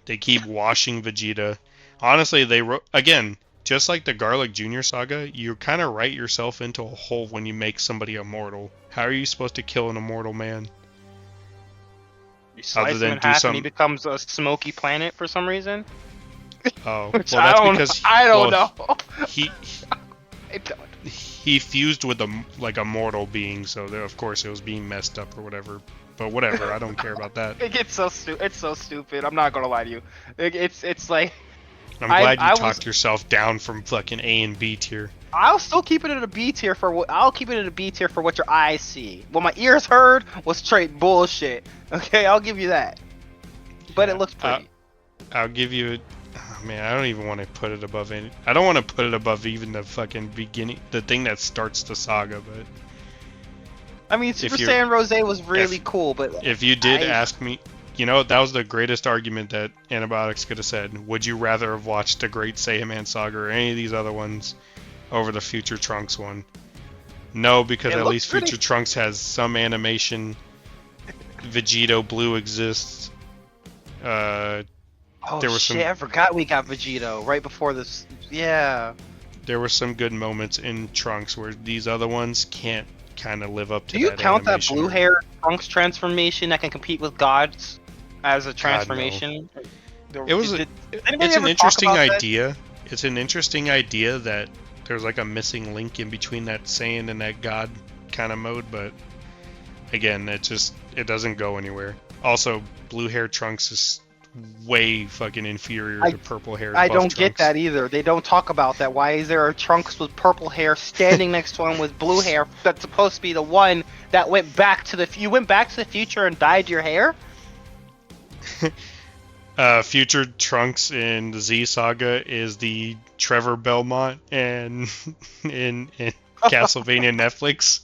they keep washing Vegeta. Honestly, they wrote again, just like the Garlic Jr. saga, you kind of write yourself into a hole when you make somebody immortal. How are you supposed to kill an immortal man? You slice him than in do half, some- and he becomes a smoky planet for some reason. Oh, Which well, that's I don't. because I don't well, know. he I don't. he fused with a mortal being, so of course it was being messed up or whatever. But whatever, I don't care about that. It gets so stupid. It's so stupid. I'm not gonna lie to you. It's like I'm glad you I was- talked yourself down from fucking A and B tier. I'll still keep it at a B tier for what I'll keep it at a B tier for what your eyes see. What my ears heard was straight bullshit. Okay, I'll give you that. But Yeah, it looks pretty. I'll give you. Oh, man, I don't even want to put it above any. I don't want to put it above even the fucking beginning, the thing that starts the saga. But I mean, Super you're- Saiyan Rose was really cool, but if you did I- ask me, you know, that was the greatest argument that Antibiotics could have said. Would you rather have watched the Great Saiyaman saga or any of these other ones over the Future Trunks one? No, because It at looks least pretty. Future Trunks has some animation. Vegito Blue exists. oh there was shit, some- I forgot we got Vegito right before this. Yeah. There were some good moments in Trunks where these other ones can't kind of live up to Do you that count that animation. blue hair Trunks transformation that can compete with gods as a transformation? It was Did anybody It's an ever talk interesting about that? idea. It's an interesting idea that there's like a missing link in between that Saiyan and that God kind of mode, but again, it doesn't go anywhere. Also, blue hair Trunks is way fucking inferior to purple hair. I don't get that either. They don't talk about that. Why is there a Trunks with purple hair standing next to him with blue hair that's supposed to be the one that went back to the you went back to the future and dyed your hair? Future Trunks in the Z Saga is the Trevor Belmont and in Castlevania Netflix.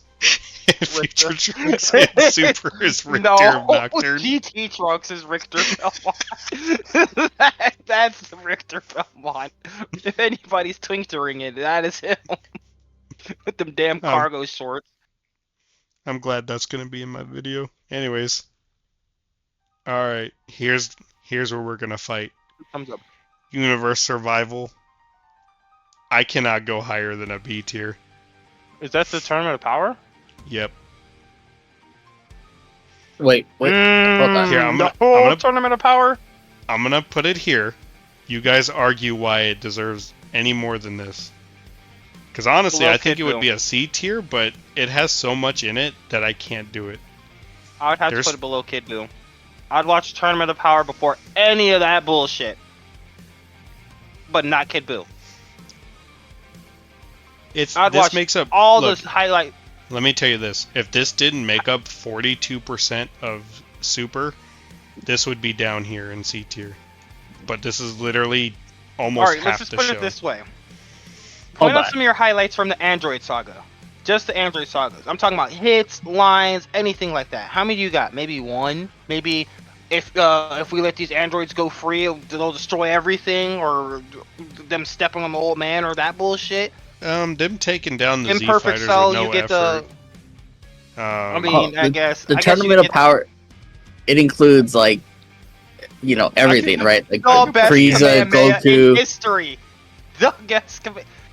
Future Trunks in Super is Richter No, Nocturne. GT Trunks is Richter Belmont. That's Richter Belmont. If anybody's twinkering it, that is him. With them damn cargo shorts. I'm glad that's gonna be in my video. Anyways, all right. Here's where we're gonna fight. Thumbs up. Universe Survival. I cannot go higher than a B tier. Is that the Tournament of Power? Yep. Wait. Hold on. Here, I'm the gonna- whole I'm gonna- Tournament of Power? I'm gonna put it here, You guys argue why it deserves any more than this. Because honestly, Below I think Kid it would Buu. be a C tier, but it has so much in it that I can't do it. I would have There's- to put it below Kid Buu. I'd watch Tournament of Power before any of that bullshit. But not Kid Buu. I'd This watch makes up all look, the highlight. Let me tell you this: if this didn't make up 42% of Super, this would be down here in C tier. But this is literally almost Alright, let's half just the put show. it this way. Hold Point out on. some of your highlights from the Android Saga. Just the Android Sagas. I'm talking about hits, lines, anything like that. How many do you got? Maybe one? Maybe if we let these androids go free, they'll destroy everything, or them stepping on the old man, or that bullshit. Them taking down the Z Imperfect fighters Cell, with no you get effort. I mean, I guess the I guess you Tournament of get Power, it includes like, everything, right? Like the best Frieza, Kamehameha in Goku. history. The best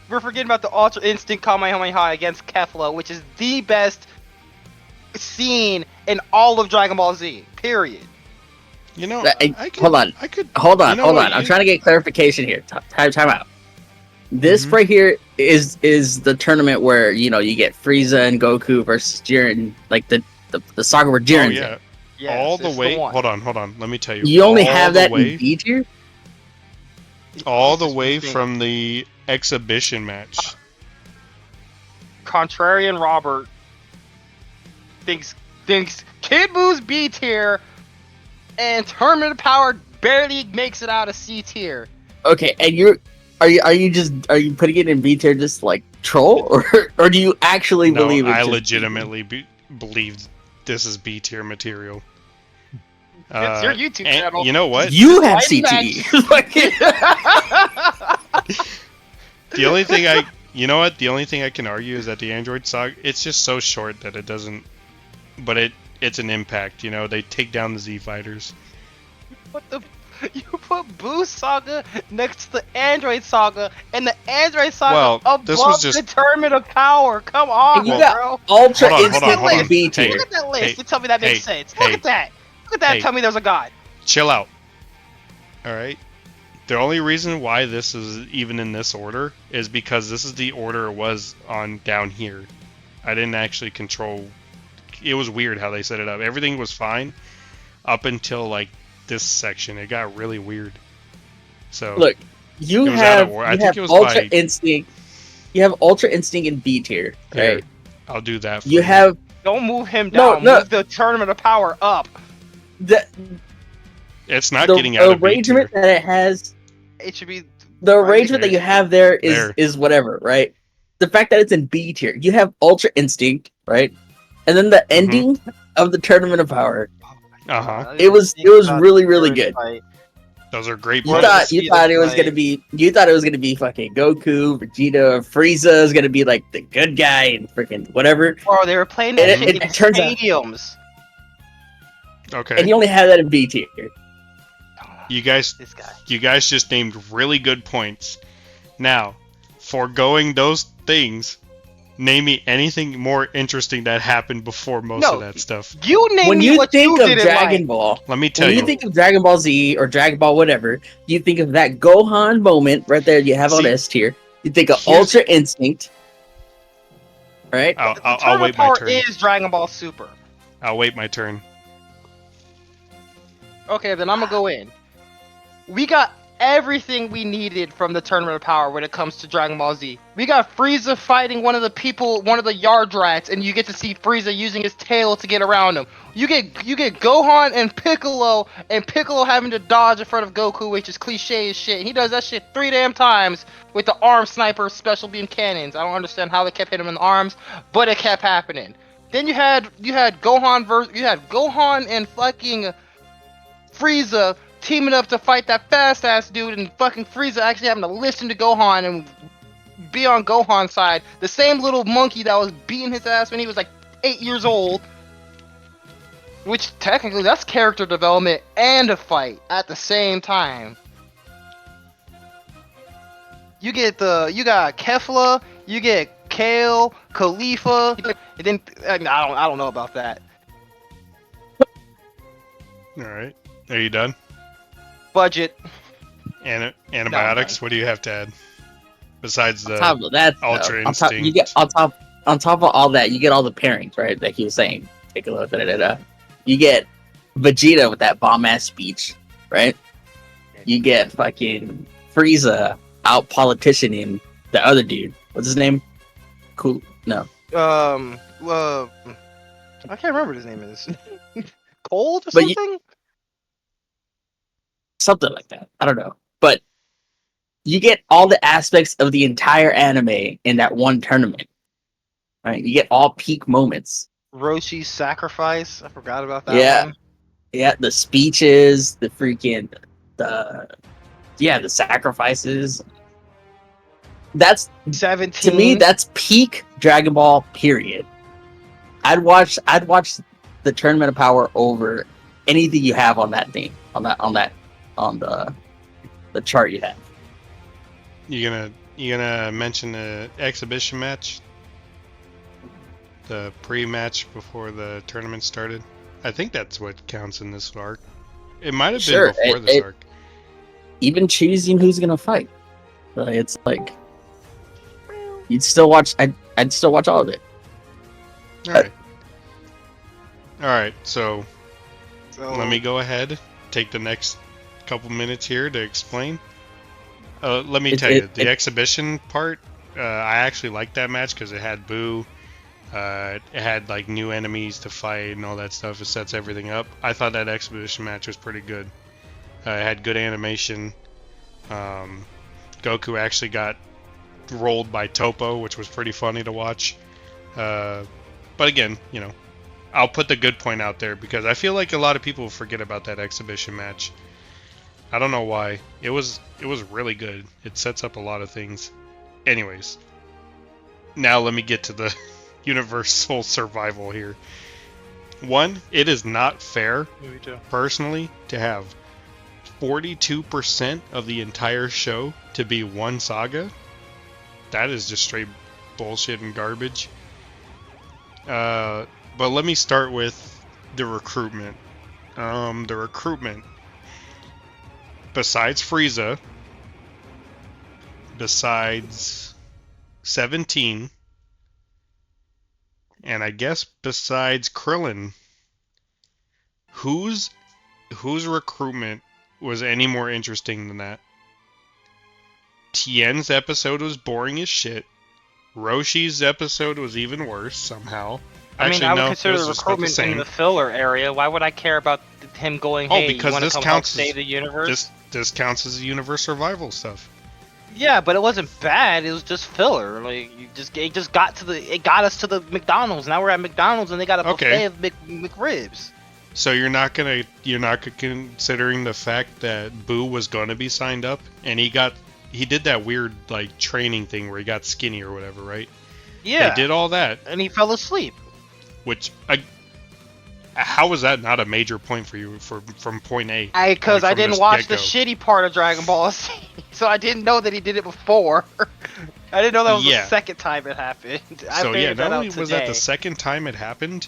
We're forgetting about the Ultra Instinct Kamehameha against Kefla, which is the best scene in all of Dragon Ball Z. Period. You know, I could, Hold on. I could. Hold on, You know hold what, on. I'm you- trying to get clarification here. Time out. This Mhm. right here is the tournament where you get Frieza and Goku versus Jiren, like the saga where Oh Jiren's yeah, in. Yes, all the it's way. one. Hold on. Let me tell you. You only all have the that way, in B tier. all This the is way insane. from the exhibition match. Contrarian Robert thinks Kid Buu's B tier and Tournament of Power barely makes it out of C tier. Okay, and are you putting it in B tier just like troll, or do you actually No, believe it's I just legitimately believe this is B tier material. It's your YouTube and channel. You know what? You have Fighting CTE. The only thing the only thing I can argue is that the Android Saga, it's just so short that it doesn't, but it's an impact, they take down the Z fighters. You put Buu Saga next to the Android Saga, and the Android Saga Well, above this was just- the Tournament of Power. Come on, And you bro. got Ultra Hold on, Instinct hold on. in B Hey, tier. Look at that list. hey, You tell me that makes hey, sense. Look hey, at that. Look at that. hey. Tell me there's a god. Chill out. Alright? The only reason why this is even in this order is because this is the order it was on down here. I didn't actually control. It was weird how they set it up. Everything was fine up until like this section. It got really weird. So Look, you It was out of have order. I you think have it was Ultra by- Instinct. You have Ultra Instinct in B tier, here, right? I'll do that for You have Don't move him No, down. no. Move the Tournament of Power up. the It's not the getting out of B tier. arrangement that it has. It should be The right arrangement that there. you have there is There. is whatever, right? The fact that it's in B tier, you have Ultra Instinct, right? And then the ending of the Tournament of Power. Uh-huh. It was really good. Those are great You Or points. the thought it was fight. gonna be fucking Goku, Vegeta, Frieza is gonna be like the good guy and freaking whatever. Bro, they were playing that And shit it in turns out- stadiums. Okay. And you only have that in B tier. You guys This guy. You guys just named really good points. Now, foregoing those things, name me anything more interesting that happened before most No, of that stuff. You name When me you what think you of didn't Dragon like. Ball, Let me tell when you. you think of Dragon Ball Z or Dragon Ball whatever, you think of that Gohan moment right there you have on See, S tier. You think of here's- Ultra Instinct. Right? I'll Tournament wait my Power turn. is Dragon Ball Super. I'll wait my turn. Okay, then I'm gonna go in. We got everything we needed from the Tournament of Power when it comes to Dragon Ball Z. We got Frieza fighting one of the yard rats, and you get to see Frieza using his tail to get around him. You get Gohan and Piccolo having to dodge in front of Goku, which is cliche as shit. And he does that shit 3 damn times with the arm sniper special beam cannons. I don't understand how they kept hitting him in the arms, but it kept happening. Then you had Gohan and fucking Frieza teaming up to fight that fast ass dude, and fucking Frieza actually having to listen to Gohan and be on Gohan's side. The same little monkey that was beating his ass when he was like 8 years old. Which technically that's character development and a fight at the same time. You got Kefla, you get Kale, Khalifa, and then I don't know about that. All right. Are you done? Budget. Antibiotics. What do you have to add besides On top the of that, Ultra on top, you get Instinct? on top of all that, you get all the pairings, right? Like he was saying, take a look at it. You get Vegeta with that bomb ass speech, right? You get fucking Frieza out politicianing the other dude. What's his name? Cool. No. Well, I can't remember what his name is. Cold or But you, something? something like that. I don't know. But you get all the aspects of the entire anime in that one tournament. Right? You get all peak moments. Roshi's sacrifice. I forgot about that Yeah. one. Yeah, the speeches, the freaking the sacrifices. That's 17. to me, that's peak Dragon Ball, period. I'd watch the Tournament of Power over anything you have on that thing. On the chart you have. You gonna mention the exhibition match? The pre-match before the tournament started? I think that's what counts in this arc. It might have been before this arc. Even choosing who's gonna fight. It's like you'd still watch. I'd still watch all of it. All right. So let me go ahead. Take the next couple minutes here to explain. Let me tell you, the exhibition part. I actually liked that match because it had Boo. It had like new enemies to fight and all that stuff. It sets everything up. I thought that exhibition match was pretty good. It had good animation. Goku actually got rolled by Topo, which was pretty funny to watch. But again, I'll put the good point out there because I feel like a lot of people forget about that exhibition match. I don't know why. It was really good. It sets up a lot of things. Anyways, now let me get to the universal survival here. One, it is not fair, personally, to have 42% of the entire show to be one saga. That is just straight bullshit and garbage. But let me start with the recruitment. The recruitment. Besides Frieza, besides 17, and I guess besides Krillin, whose recruitment was any more interesting than that? Tien's episode was boring as shit. Roshi's episode was even worse somehow. I would consider the recruitment in the filler area. Why would I care about him going, hey, you want to come help save the universe? This counts as universe survival stuff. Yeah, but it wasn't bad. It was just filler. Like it got us to the McDonald's. Now we're at McDonald's and they got a buffet of McRibs. So you're not considering the fact that Boo was gonna be signed up and he did that weird like training thing where he got skinny or whatever, right? Yeah. They did all that and he fell asleep. Which how was that not a major point for you from point A? Because I didn't watch the shitty part of Dragon Ball Z, so I didn't know that he did it before. I didn't know that was the second time it happened. So not only was that the second time it happened,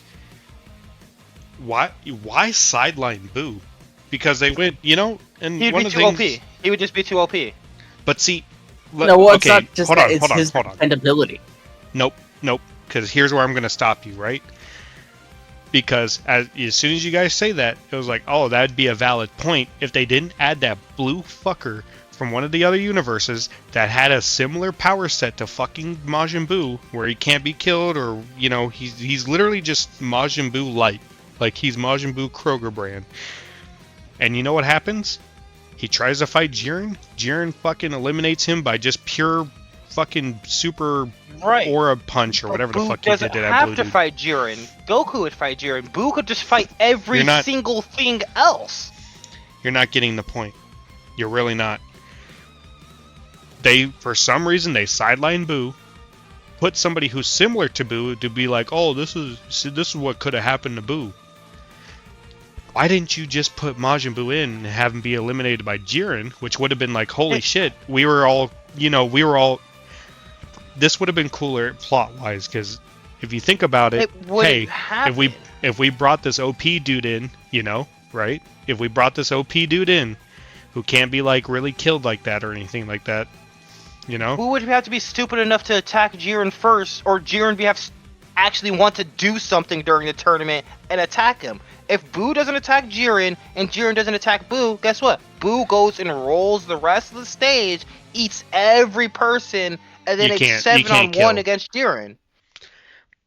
why sideline Boo? Because they went, and he'd be too OP. He would just be too OP. But see, it's not just his dependability. Nope. Because here's where I'm going to stop you, right? Because as soon as you guys say that, it was like, oh, that'd be a valid point if they didn't add that blue fucker from one of the other universes that had a similar power set to fucking Majin Buu, where he can't be killed, or he's literally just Majin Buu light, like he's Majin Buu Kroger brand. And you know what happens? He tries to fight Jiren. Jiren fucking eliminates him by just pure fucking super aura punch or whatever the fuck he did to that blue dude. Buu doesn't have to fight Jiren. Goku would fight Jiren. Buu could just fight every single thing else. You're not getting the point. You're really not. For some reason, they sideline Buu, put somebody who's similar to Buu to be like, oh, this is what could have happened to Buu. Why didn't you just put Majin Buu in and have him be eliminated by Jiren, which would have been like, holy shit, we were all. This would have been cooler plot-wise, because if you think about it, hey, if we brought this OP dude in, right? If we brought this OP dude in, who can't be like really killed like that or anything like that. You know? Who would have to be stupid enough to attack Jiren first, or Jiren actually want to do something during the tournament and attack him? If Boo doesn't attack Jiren and Jiren doesn't attack Boo, guess what? Boo goes and rolls the rest of the stage, eats every person, and then it's 7-on-1 against Jiren.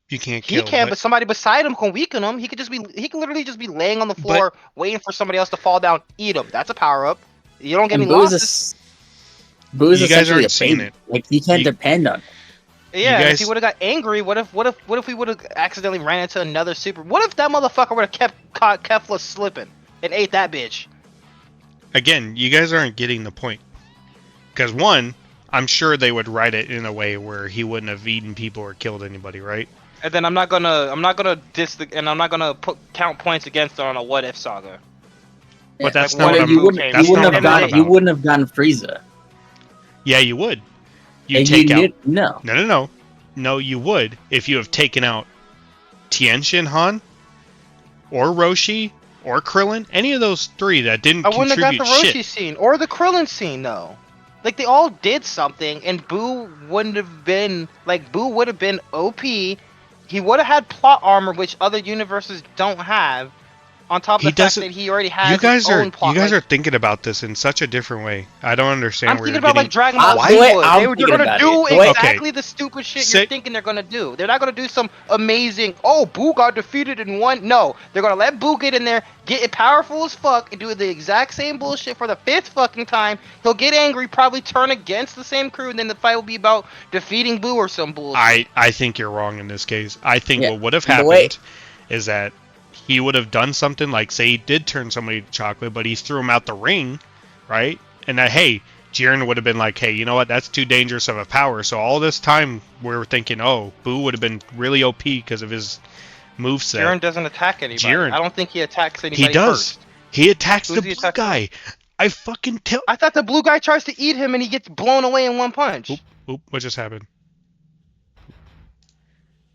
You can't kill. He can, but somebody beside him can weaken him. He can literally just be laying on the floor, waiting for somebody else to fall down, eat him. That's a power up. You don't get any losses. Boo's essentially a baby. Like, you can't depend on it. Yeah, if he would have got angry, what if we would have accidentally ran into another super? What if that motherfucker would have caught Kefla slipping and ate that bitch? Again, you guys aren't getting the point. Because one, I'm sure they would write it in a way where he wouldn't have eaten people or killed anybody, right? And then I'm not gonna count points against it on a what if saga. But that's like, not what you wouldn't have gotten Frieza. Yeah, you would. No, you would if you have taken out Tien Han, or Roshi, or Krillin. Any of those three that didn't contribute shit. I wouldn't have got the Roshi scene or the Krillin scene though. Like, they all did something, and Boo wouldn't have been Boo would have been OP. He would have had plot armor, which other universes don't have. On top of the fact that he already has his own plot. You guys are thinking about this in such a different way. I don't understand. I'm thinking about like Dragon Ball Z. They're gonna do exactly the stupid shit you're thinking they're gonna do. They're not gonna do some amazing, Boo got defeated in one. No, they're gonna let Boo get in there, get it powerful as fuck, and do the exact same bullshit for the 5th fucking time. He'll get angry, probably turn against the same crew, and then the fight will be about defeating Boo or some bullshit. I think you're wrong in this case. I think what would have happened is that he would have done something like, say he did turn somebody to chocolate, but he threw him out the ring, right? And that, hey, Jiren would have been like, hey, you know what? That's too dangerous of a power. So all this time we were thinking, Boo would have been really OP because of his moveset. Jiren doesn't attack anybody. I don't think he attacks anybody. He does. First. He attacks the blue guy. I fucking tell. I thought the blue guy tries to eat him and he gets blown away in one punch. Oop, what just happened?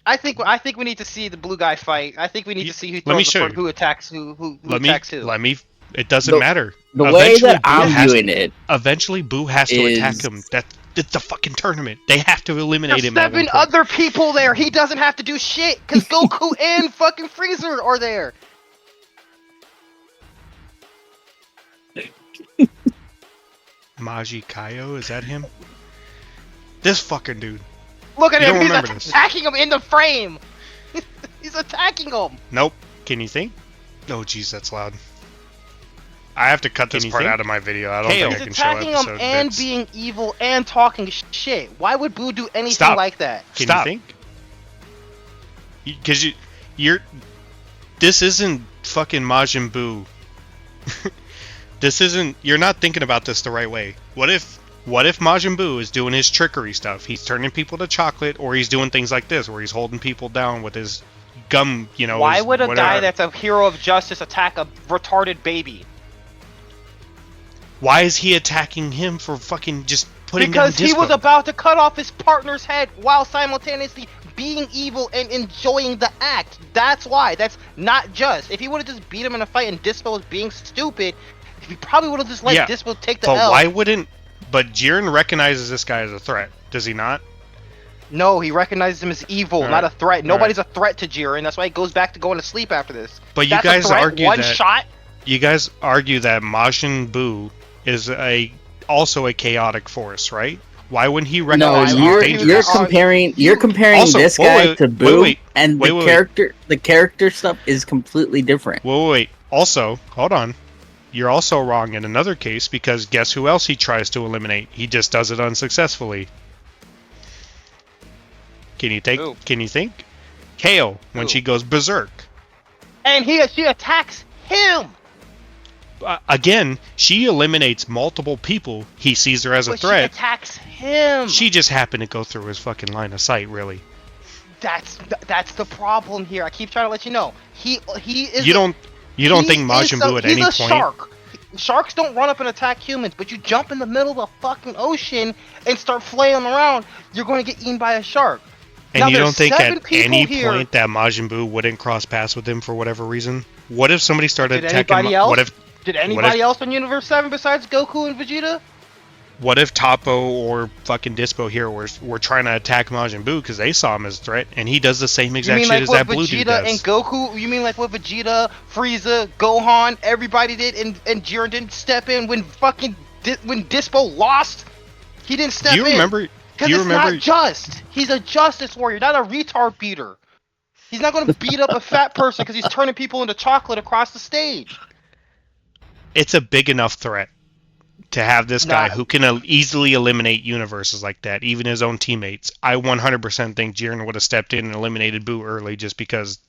I think we need to see the blue guy fight. I think we need to see who attacks who. It doesn't matter. The way that I'm viewing it, eventually Boo has to attack him. It's a fucking tournament. They have to eliminate him. There's 7 other people there. He doesn't have to do shit because Goku and fucking Freezer are there. Maji Kaio, is that him? This fucking dude. Look at him, he's attacking him in the frame! He's attacking him! Nope. Can you think? Oh jeez, that's loud. I have to cut this part out of my video. I don't think I can show episode He's attacking him and being evil and talking shit. Why would Boo do anything like that? Can you think? Because you're... This isn't fucking Majin Buu. This isn't... You're not thinking about this the right way. What if Majin Buu is doing his trickery stuff? He's turning people to chocolate, or he's doing things like this, where he's holding people down with his gum, Why would a guy that's a hero of justice attack a retarded baby? Why is he attacking him for fucking just putting down dispo? Because he was about to cut off his partner's head while simultaneously being evil and enjoying the act. That's why. That's not just. If he would have just beat him in a fight and Dispo was being stupid, he probably would have just let Dispo take the L. But why wouldn't... But Jiren recognizes this guy as a threat, does he not? No, he recognizes him as evil, not a threat. Nobody's a threat to Jiren. That's why he goes back to going to sleep after this. But you guys argue that... You guys argue that Majin Buu is also a chaotic force, right? Why wouldn't he recognize? No, you're comparing also, this guy to Buu, and the character stuff is completely different. Wait. Also, hold on. You're also wrong in another case, because guess who else he tries to eliminate? He just does it unsuccessfully. Can you think? Kale, when she goes berserk. And she attacks him. Again, she eliminates multiple people. He sees her as a threat. She attacks him. She just happened to go through his fucking line of sight, really. That's the problem here. I keep trying to let you know. He is. You don't think Majin Buu at any point? He's a shark. Sharks don't run up and attack humans, but you jump in the middle of the fucking ocean and start flailing around, you're going to get eaten by a shark. And now, you don't think at any point that Majin Buu wouldn't cross paths with him for whatever reason? What if somebody started attacking him? Did anybody else on Universe 7 besides Goku and Vegeta? What if Toppo or fucking Dispo here were trying to attack Majin Buu because they saw him as a threat, and he does the same exact shit as that blue dude does? You mean like what Vegeta and Goku? You mean like what Vegeta, Frieza, Gohan, everybody did, and Jiren didn't step in when when Dispo lost? He didn't step in. Do you remember? Because it's not just. He's a justice warrior, not a retard beater. He's not going to beat up a fat person because he's turning people into chocolate across the stage. It's a big enough threat to have this guy who can easily eliminate universes like that, even his own teammates. I 100% think Jiren would have stepped in and eliminated Buu early just because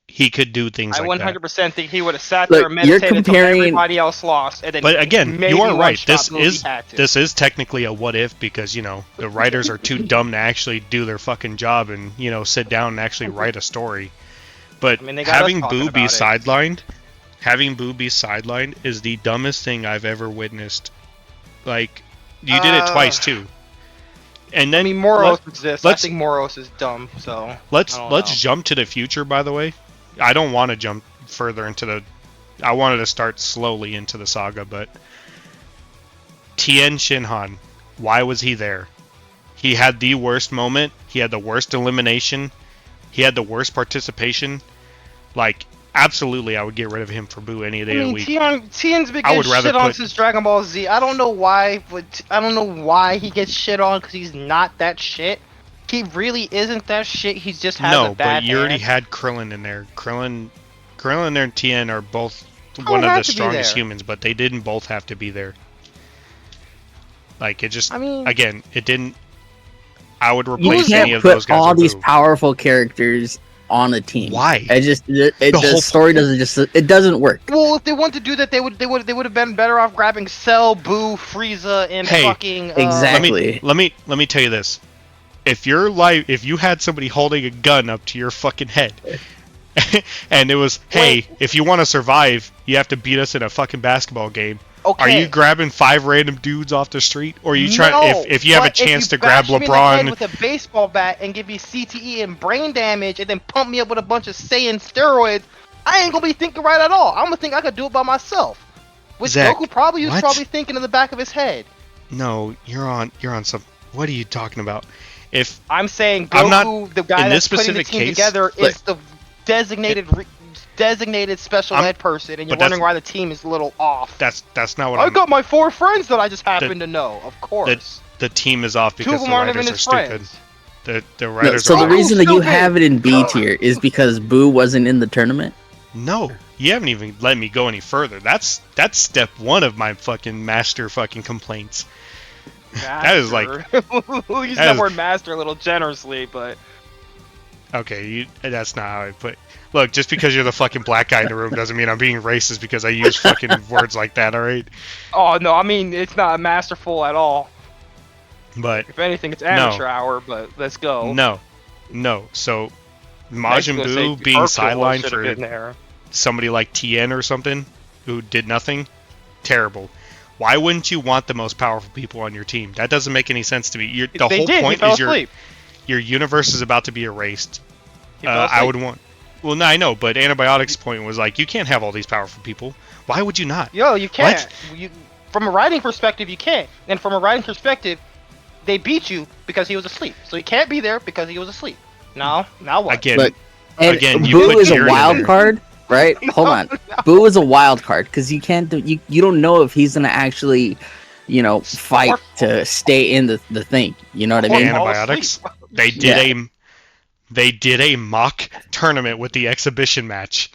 he could do things like that. I 100% think he would have sat there and meditated until everybody else lost. And then but again, you are right. This is technically a what if because, you know, the writers are too dumb to actually do their fucking job and, you know, sit down and actually write a story. But having Buu be sidelined... Having Buu be sidelined is the dumbest thing I've ever witnessed. Like, you did it twice too. And then Moros exists. I think Moros is dumb. So let's jump to the future. By the way, I don't want to jump further into the. I wanted to start slowly into the saga, but Tien Shinhan, why was he there? He had the worst moment. He had the worst elimination. He had the worst participation. Like. Absolutely, I would get rid of him for Buu any day of the week. Tien's been getting shit on since Dragon Ball Z. I don't know why, but I don't know why he gets shit on because he's not that shit. He really isn't that shit. He just has a bad but you already had Krillin in there. Krillin and Tien are both one of the strongest humans, but they didn't both have to be there. Like it just, again, it didn't. I would replace any of those guys. All these powerful characters on a team. Why? The story doesn't work. Well, if they wanted to do that, they would have been better off grabbing Cell, Buu, Frieza, and fucking. Exactly. Let me tell you this: if you had somebody holding a gun up to your fucking head, and it was, hey, if you want to survive, you have to beat us in a fucking basketball game. Okay. Are you grabbing 5 random dudes off the street, or are you trying? If you have a chance to grab LeBron with a baseball bat and give me CTE and brain damage, and then pump me up with a bunch of Saiyan steroids, I ain't gonna be thinking right at all. I'm gonna think I could do it by myself. Which Zach, Goku probably was thinking in the back of his head. No, you're on some. What are you talking about? If I'm saying Goku, the guy that's putting the team together, is the designated special ed person, and you're wondering why the team is a little off. That's not what I got my 4 friends that I just happen to know. Of course, the team is off because the writers are stupid. The writers. So the reason that you have it in B tier is because Buu wasn't in the tournament. No, you haven't even let me go any further. That's step 1 of my fucking master fucking complaints. That is like. We'll use the word master a little generously, but. Okay, that's not how I put. Look, just because you're the fucking black guy in the room doesn't mean I'm being racist because I use fucking words like that, alright? Oh, no, I mean, it's not masterful at all. But... If anything, it's amateur hour, but let's go. No. So, Majin Buu being sidelined for somebody like Tien or something, who did nothing, terrible. Why wouldn't you want the most powerful people on your team? That doesn't make any sense to me. The whole point is your universe is about to be erased. I would want... Well, no, I know, but Antibiotics' point was like, you can't have all these powerful people. Why would you not? Yo, you can't. From a writing perspective, you can't. And from a writing perspective, they beat you because he was asleep. So he can't be there because he was asleep. Now what? Again, Buu is a wild card, right? Hold on. Buu is a wild card because you can't do. You don't know if he's gonna actually, fight to stay in the thing. You know what I mean? Antibiotics. They did a mock tournament with the exhibition match.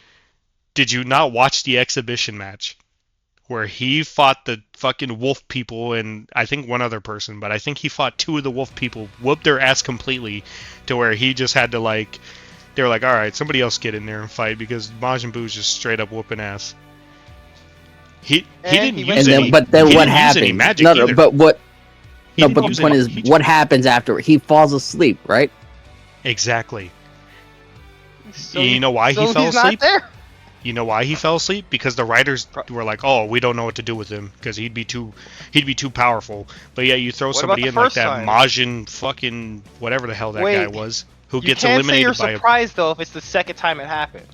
Did you not watch the exhibition match? Where he fought the fucking wolf people and I think one other person, but I think he fought 2 of the wolf people, whooped their ass completely to where he just had to they were like, alright, somebody else get in there and fight because Majin Buu's just straight up whooping ass. He didn't use any magic either. But the point is, what happens after he falls asleep, right? Exactly. So you know why he fell asleep? You know why he fell asleep? Because the writers were like, "Oh, we don't know what to do with him because he'd be too powerful." But yeah, you throw somebody in like that Majin fucking whatever the hell that guy was, who gets eliminated by. You can't say you're surprised though if it's the second time it happened.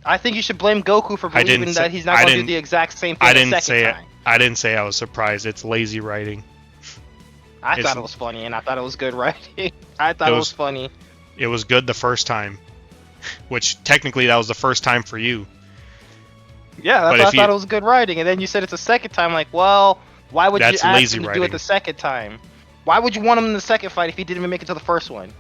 I think you should blame Goku for I didn't believing say- that he's not I going to do didn't- the exact same I thing the didn't second say it. time. I didn't say I was surprised. It's lazy writing. I It's- thought it was funny, and I thought it was good writing. I thought It it was- was funny. It was good the first time, which technically that was the first time for you. Yeah, But that's why I if you- thought it was good writing. And then you said it's a second time. Like, well, why would you That's ask lazy him to do writing. it the second time? Why would you want him in the second fight if he didn't even make it to the first one?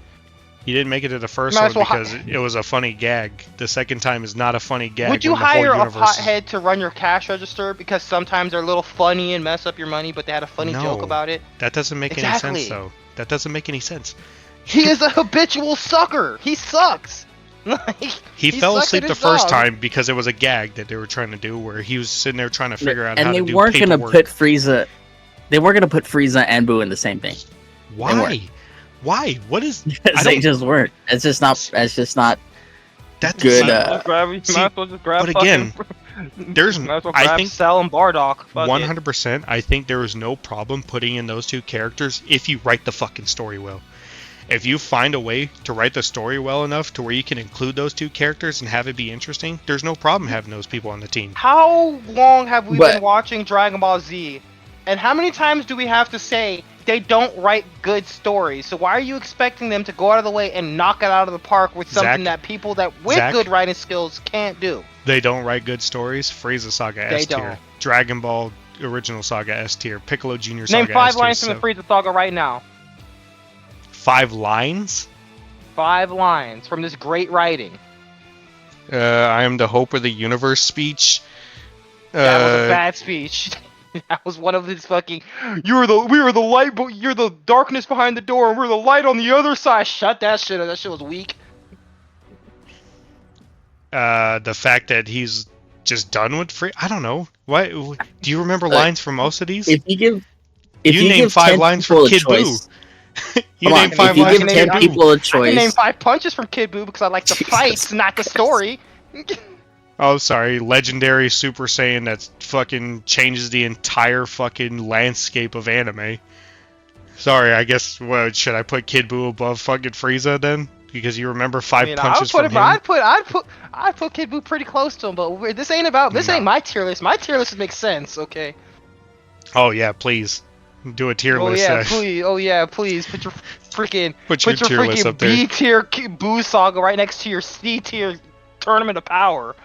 He didn't make it to the first Might one as well because it was a funny gag. The second time is not a funny gag. Would you when the whole hire a universe is- pothead to run your cash register because sometimes they're a little funny and mess up your money, but they had a funny joke No. about it? That doesn't make any Exactly. sense, though. That doesn't make any sense. He is a habitual sucker. He sucks. Like, He fell sucks asleep at the his first job. time because it was a gag that they were trying to do, where he was sitting there trying to figure out how And to they do weren't gonna paperwork. put Frieza. They weren't gonna put Frieza and Boo in the same thing. Why? weren't. Why? What is? Because they just weren't. It's just not. It's just not. That's Good, Just grab, you see, might as well just grab but again, there's- might as well I grab think Cell and Bardock. Fuck it. 100%. I think there was no problem putting in those two characters if you write the fucking story well. If you find a way to write the story well enough to where you can include those two characters and have it be interesting, there's no problem having those people on the team. How long have we But- been watching Dragon Ball Z? And how many times do we have to say they don't write good stories? So why are you expecting them to go out of the way and knock it out of the park with something Zach? that people that with Zach? good writing skills can't do? They don't write good stories. Frieza Saga They S tier. don't. Dragon Ball Original Saga S tier. Piccolo Junior Saga Name S tier. 5 lines from the Frieza Saga right now. 5 lines? 5 lines from this great writing. I am the hope of the universe speech. That was a bad speech. That was one of his fucking. We are the light, but you're the darkness behind the door, and we're the light on the other side. Shut that shit up. That shit was weak. The fact that he's just done with free. I don't know. Why? Do you remember lines from most of these? If you give. You name 5 lines from Kid Buu. You Come on, name 5 if you lines give from 10 Kid Buu. people a I can name choice. 5 punches from Kid Buu because I like the Jesus fights, not the story. Oh, sorry. Legendary Super Saiyan that fucking changes the entire fucking landscape of anime. Sorry, I guess, what, should I put Kid Buu above fucking Frieza then? Because you remember 5 punches from him? I'd put Kid Buu pretty close to him, but this ain't my tier list. My tier list makes sense, okay? Oh, yeah, please. Do a tier Oh list. yeah, please. Oh yeah, please put your freaking Put your tier list up there. B tier Buu Saga right next to your C tier Tournament of Power.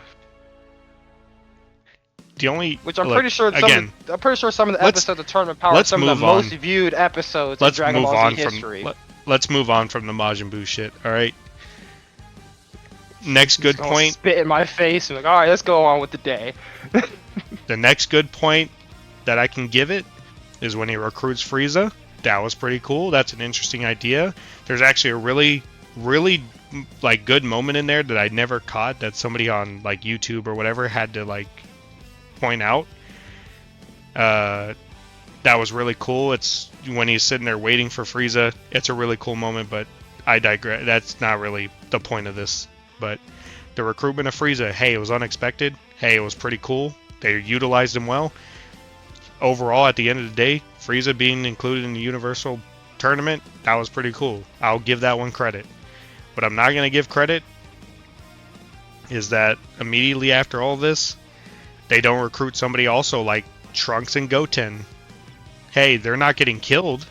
The only... Which I'm look, pretty sure again, some of the let's- episodes of Tournament of Power are let's some of the move on. most viewed episodes let's in Dragon move Ball on Z from history. let's move on from the Majin Buu shit. All right. Next good Gonna point. Spit in my face and like, all right, let's go on with the day. The next good point that I can give it is when he recruits Frieza. That was pretty cool. That's an interesting idea. There's actually a really, really like good moment in there that I never caught that somebody on like YouTube or whatever had to like point out. That was really cool. It's when he's sitting there waiting for Frieza. It's a really cool moment, but I digress. That's not really the point of this. But the recruitment of Frieza, hey, it was unexpected. Hey, it was pretty cool. They utilized him well. Overall, at the end of the day, Frieza being included in the Universal Tournament, that was pretty cool. I'll give that one credit. What I'm not going to give credit is that immediately after all this, they don't recruit somebody also like Trunks and Goten. Hey, they're not getting killed,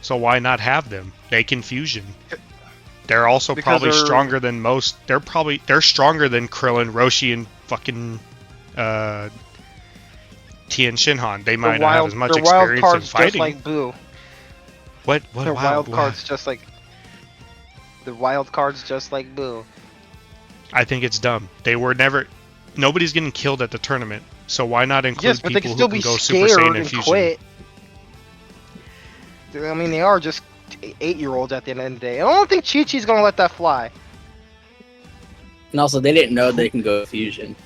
so why not have them? They can fusion. They're also Because probably they're- stronger than most. They're stronger than Krillin, Roshi, and fucking Tien Shinhan. They might not have as much They're wild experience in cards just fighting. like Boo. What They're wild cards just like. They're wild cards just like Boo. I think it's dumb. They were never. Nobody's getting killed at the tournament, so why not include Yes, but they people can still who be can go Super scared Saiyan and and fusion? quit. I mean, they are just 8-year-olds at the end of the day. I don't think Chi-Chi's gonna let that fly. And also, they didn't know they can go fusion.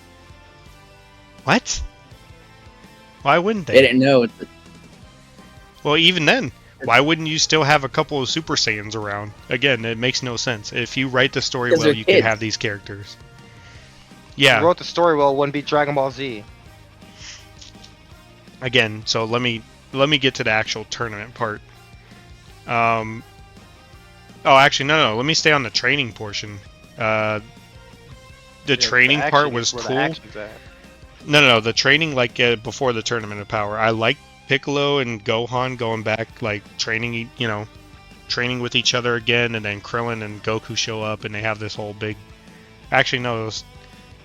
What? Why wouldn't They they? didn't know. Well, even then, why wouldn't you still have a couple of Super Saiyans around? Again, it makes no sense. If you write the story 'Cause well, they're you can kids. have these characters. If Yeah. you wrote the story well, it wouldn't be Dragon Ball Z. Again, so let me get to the actual tournament part. Oh, actually, no. Let me stay on the training portion. the training part was where the cool. action's at. No, the training like before the Tournament of Power. I like Piccolo and Gohan going back, like training, training with each other again, and then Krillin and Goku show up, and they have this whole big. Actually, no, it was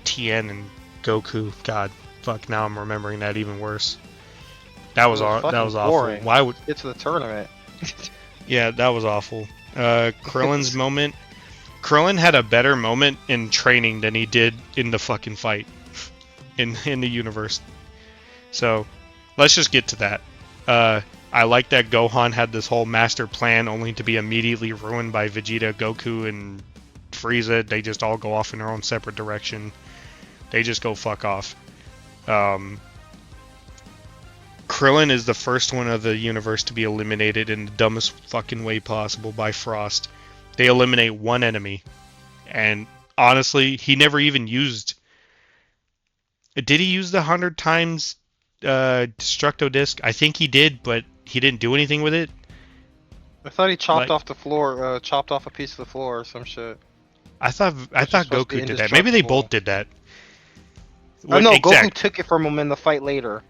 Tien and Goku. God, fuck! Now I'm remembering that even worse. That was that was awful. Boring. Why would Get to the tournament? Yeah, that was awful. Krillin's moment. Krillin had a better moment in training than he did in the fucking fight in the universe. So, let's just get to that. I like that Gohan had this whole master plan only to be immediately ruined by Vegeta, Goku, and Frieza. They just all go off in their own separate direction. They just go fuck off. Krillin is the first one of the universe to be eliminated in the dumbest fucking way possible by Frost. They eliminate one enemy. And honestly, he never even used... Did he use the 100 times Destructo Disc? I think he did, but he didn't do anything with it. I thought he chopped off the floor, chopped off a piece of the floor or some shit. I thought Goku did that. Maybe they both did that. Oh no, Goku took it from him in the fight later.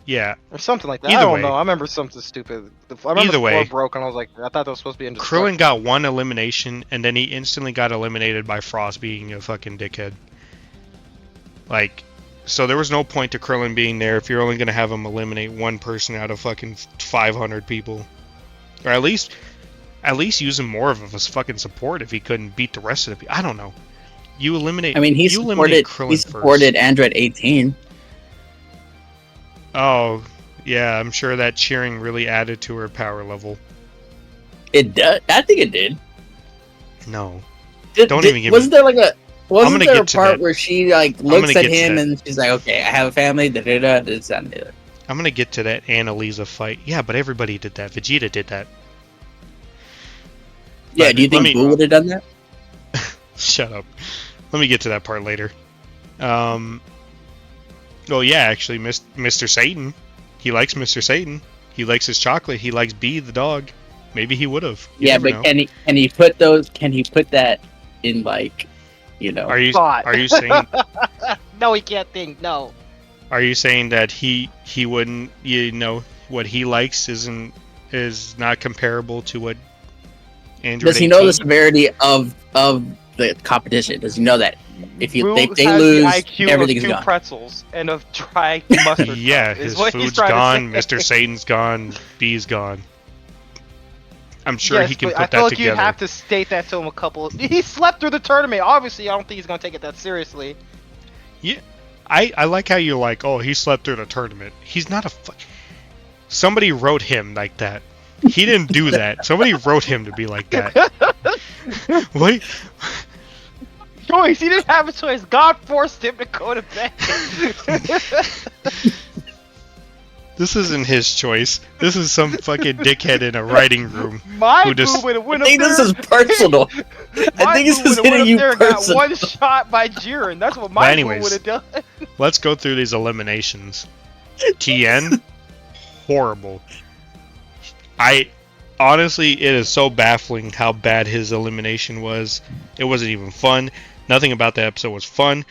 Yeah. Or something like that. Either I don't way. know. I remember something stupid. I remember Either the way. floor broke and I was like, I thought that was supposed to be indestructible. Krillin got one elimination, and then he instantly got eliminated by Frost being a fucking dickhead. Like, so there was no point to Krillin being there if you're only going to have him eliminate one person out of fucking 500 people. Or at least use him more of a fucking support if he couldn't beat the rest of the people. I don't know. You eliminate. I mean, he supported Android 18. Oh, yeah, I'm sure that cheering really added to her power level. It does. I think it did. No. Don't even give wasn't me... there like a... Wasn't there a to part that. where she like looks at him and she's like, okay, I have a family, da-da-da, this, that, and the other. I'm gonna get to that Annalisa fight. Yeah, but everybody did that. Vegeta did that. Yeah, But do you think Boo would have done that? Shut up. Let me get to that part later. Well, yeah, actually, Mr. Satan. He likes Mr. Satan. He likes his chocolate. He likes Bee, the dog. Maybe he would have. Yeah, but know. Can he put that in, like, you know? Are you saying? No, he can't think. No. Are you saying that he wouldn't? What he likes is not comparable to what Android? Does he know the severity of the competition? Does he know that if they lose, the IQ everything's of 2 gone? pretzels and of dry mustard. Yeah, his food's gone. Mr. Satan's gone. B's gone. I'm sure he can put that together. I feel like you have to state that to him He slept through the tournament. Obviously, I don't think he's gonna take it that seriously. Yeah, I like how you're like, oh, he slept through the tournament. He's not a. Somebody wrote him like that. He didn't do that. Somebody wrote him to be like that. What? Choice. He didn't have a choice. God forced him to go to bed. This isn't his choice. This is some fucking dickhead in a writing room. My boo would have went up there. I think this is personal. I think this is hitting you personal. Got one shot by Jiren. That's what my boo would have done. Let's go through these eliminations. Tien, horrible. Honestly, it is so baffling how bad his elimination was. It wasn't even fun. Nothing about the episode was fun.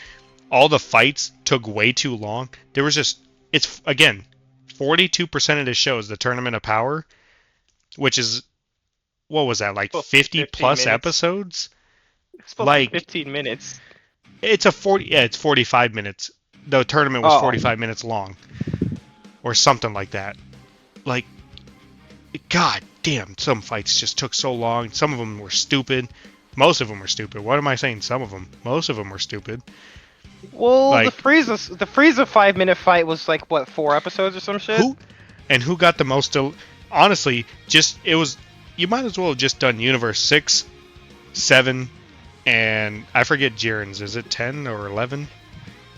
All the fights took way too long. There was just... It's, again, 42% of the show is the Tournament of Power, which is... What was that, like 50 plus episodes? It's like 15 minutes. It's 45 minutes. The tournament was 45 minutes long. Or something like that. Like... God damn, some fights just took so long. Some of them were stupid. Most of them were stupid. What am I saying? Some of them. Most of them were stupid. Well, the Frieza 5-minute fight was like, what, 4 episodes or some shit? Who got the most... Honestly, it was... You might as well have just done Universe 6, 7, and I forget Jiren's. Is it 10 or 11?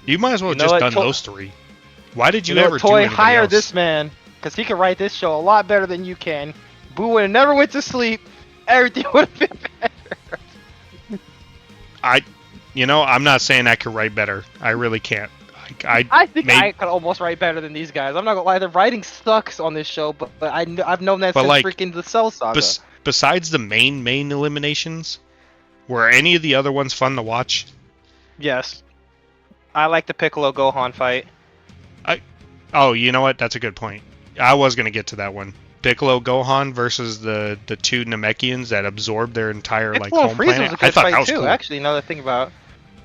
You might as well have just done those 3. Why did you ever do anything hire else? This man. Because he can write this show a lot better than you can. Boo would have never went to sleep. Everything would have been better. I'm not saying I could write better. I really can't. I think I could almost write better than these guys. I'm not gonna lie. The writing sucks on this show, but I've known that since freaking the Cell Saga. Besides the main eliminations, were any of the other ones fun to watch? Yes. I like the Piccolo Gohan fight. Oh, you know what? That's a good point. I was gonna get to that one. Piccolo Gohan versus the two Namekians that absorbed their entire like Piccolo and home Frieza planet. was a I good thought fight that was too. cool. Actually, now that I think about it.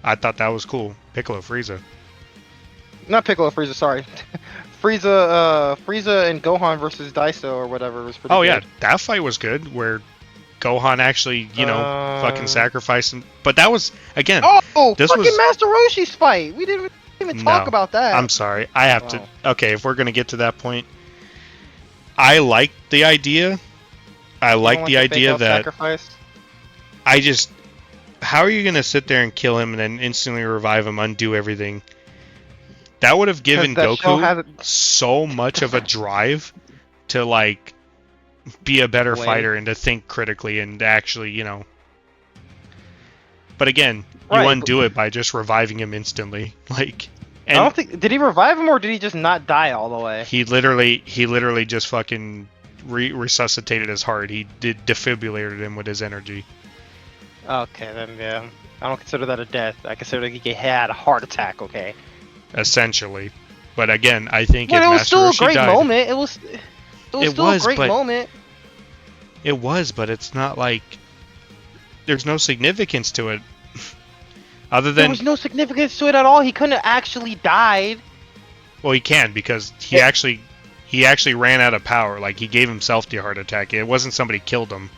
I thought that was cool. Piccolo Frieza. Not Piccolo Frieza, sorry. Frieza and Gohan versus Daiso or whatever was pretty Oh good. yeah, that fight was good. Where Gohan actually, fucking sacrificed him. But that was again. Oh, this fucking was Master Roshi's fight. We didn't even talk No. about that. I'm sorry. I have to. Oh. Okay, if we're gonna get to that point, I like the idea. I like the idea that sacrifice. I just. How are you gonna sit there and kill him and then instantly revive him, undo everything? That would have given that show Goku so much of a drive to like be a better Win. fighter and to think critically and actually, But again, you Right, undo it by just reviving him instantly, like. I don't think did he revive him or did he just not die all the way? He literally just fucking resuscitated his heart. He defibrillated him with his energy. Okay, then yeah. I don't consider that a death. I consider he had a heart attack. Okay. Essentially, but again, I think But if it was Master still a Roshi great died, moment. It was still a great but moment. it was, but it's not like there's no significance to it, other There than was no significance to it at all. He couldn't have actually died. well, he can because he actually ran out of power. Like he gave himself the heart attack. It wasn't somebody killed him.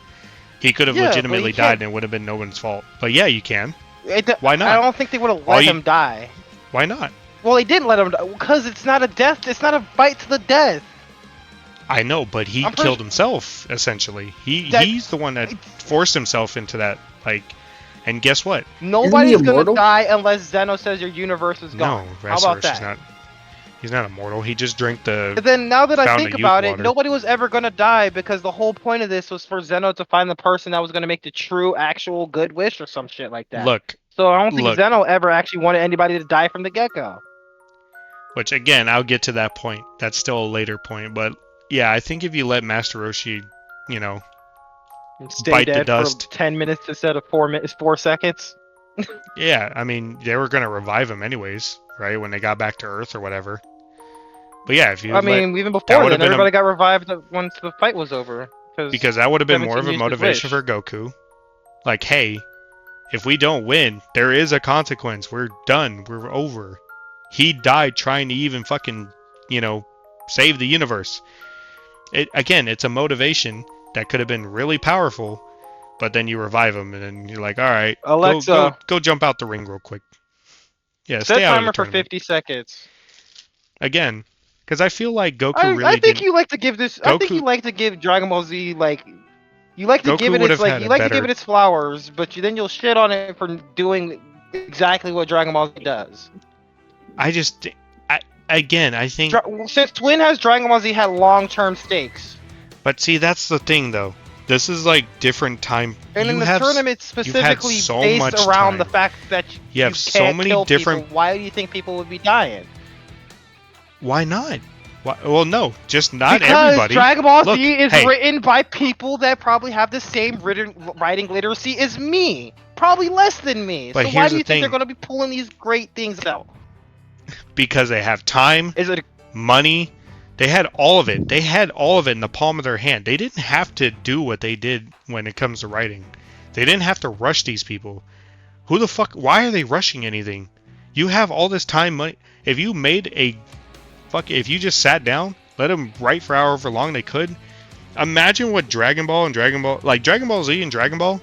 He could have Yeah, but legitimately you can't- died, and it would have been no one's fault. But yeah, you can. Why not? I don't think they would have All let you- him die. Why not? Well, they didn't let him die because it's not a death. It's not a fight to the death. I know, but he I'm pretty- killed himself essentially. That- He's the one that forced himself into that. Like, and guess what? Nobody's gonna immortal? die unless Zeno says your universe is No, gone. How Master about Roshi's that? not. He's not immortal. He just drank the. But then now that I Fountain think of about youth it, water. nobody was ever gonna die because the whole point of this was for Zeno to find the person that was gonna make the true, actual good wish or some shit like that. Look, So I don't think look. Zeno ever actually wanted anybody to die from the get-go. which again, I'll get to that point. That's still a later point, but yeah, I think if you let Master Roshi, And stay Bite the dead dust. for 10 minutes instead of 4 seconds. yeah, I mean, they were gonna revive him anyways, right? When they got back to Earth or whatever. But yeah, if you I mean, even that before would've then, been a- everybody got revived once the fight was over. because that would have been more of 17 a used his motivation wish. for Goku. Like, hey, if we don't win, there is a consequence. We're done. We're over. He died trying to even fucking, save the universe. It's a motivation that could have been really powerful, but then you revive him and then you're like, all right, Alexa, go jump out the ring real quick. Yeah, set stay out of timer the for tournament. 50 seconds. Again, because I feel like Goku I really think didn't. you like to give this. I think Goku- you like to give Dragon Ball Z like. You like to Goku give it would its have like had you a like to better- give it its flowers, but then you'll shit on it for doing exactly what Dragon Ball Z does. I think. Since Twin has Dragon Ball Z had long-term stakes, But see, that's the thing, though. This is like different time. and you in the have, tournament specifically so based much around time. the fact that You have can't so many kill different- People, why do you think people would be dying? Why not? Well, no, just not Because everybody. Dragon Ball Look, Z is hey. written by people that probably have the same writing literacy as me. Probably less than me. But So why here's do the you think they're thing. going to be pulling these great things out? Because they have time, Is it money. They had all of it. They had all of it in the palm of their hand. They didn't have to do what they did when it comes to writing. They didn't have to rush these people. Who the fuck? Why are they rushing anything? You have all this time, money. If you made if you just sat down, let them write for however long they could. Imagine what Dragon Ball and Dragon Ball Z and Dragon Ball.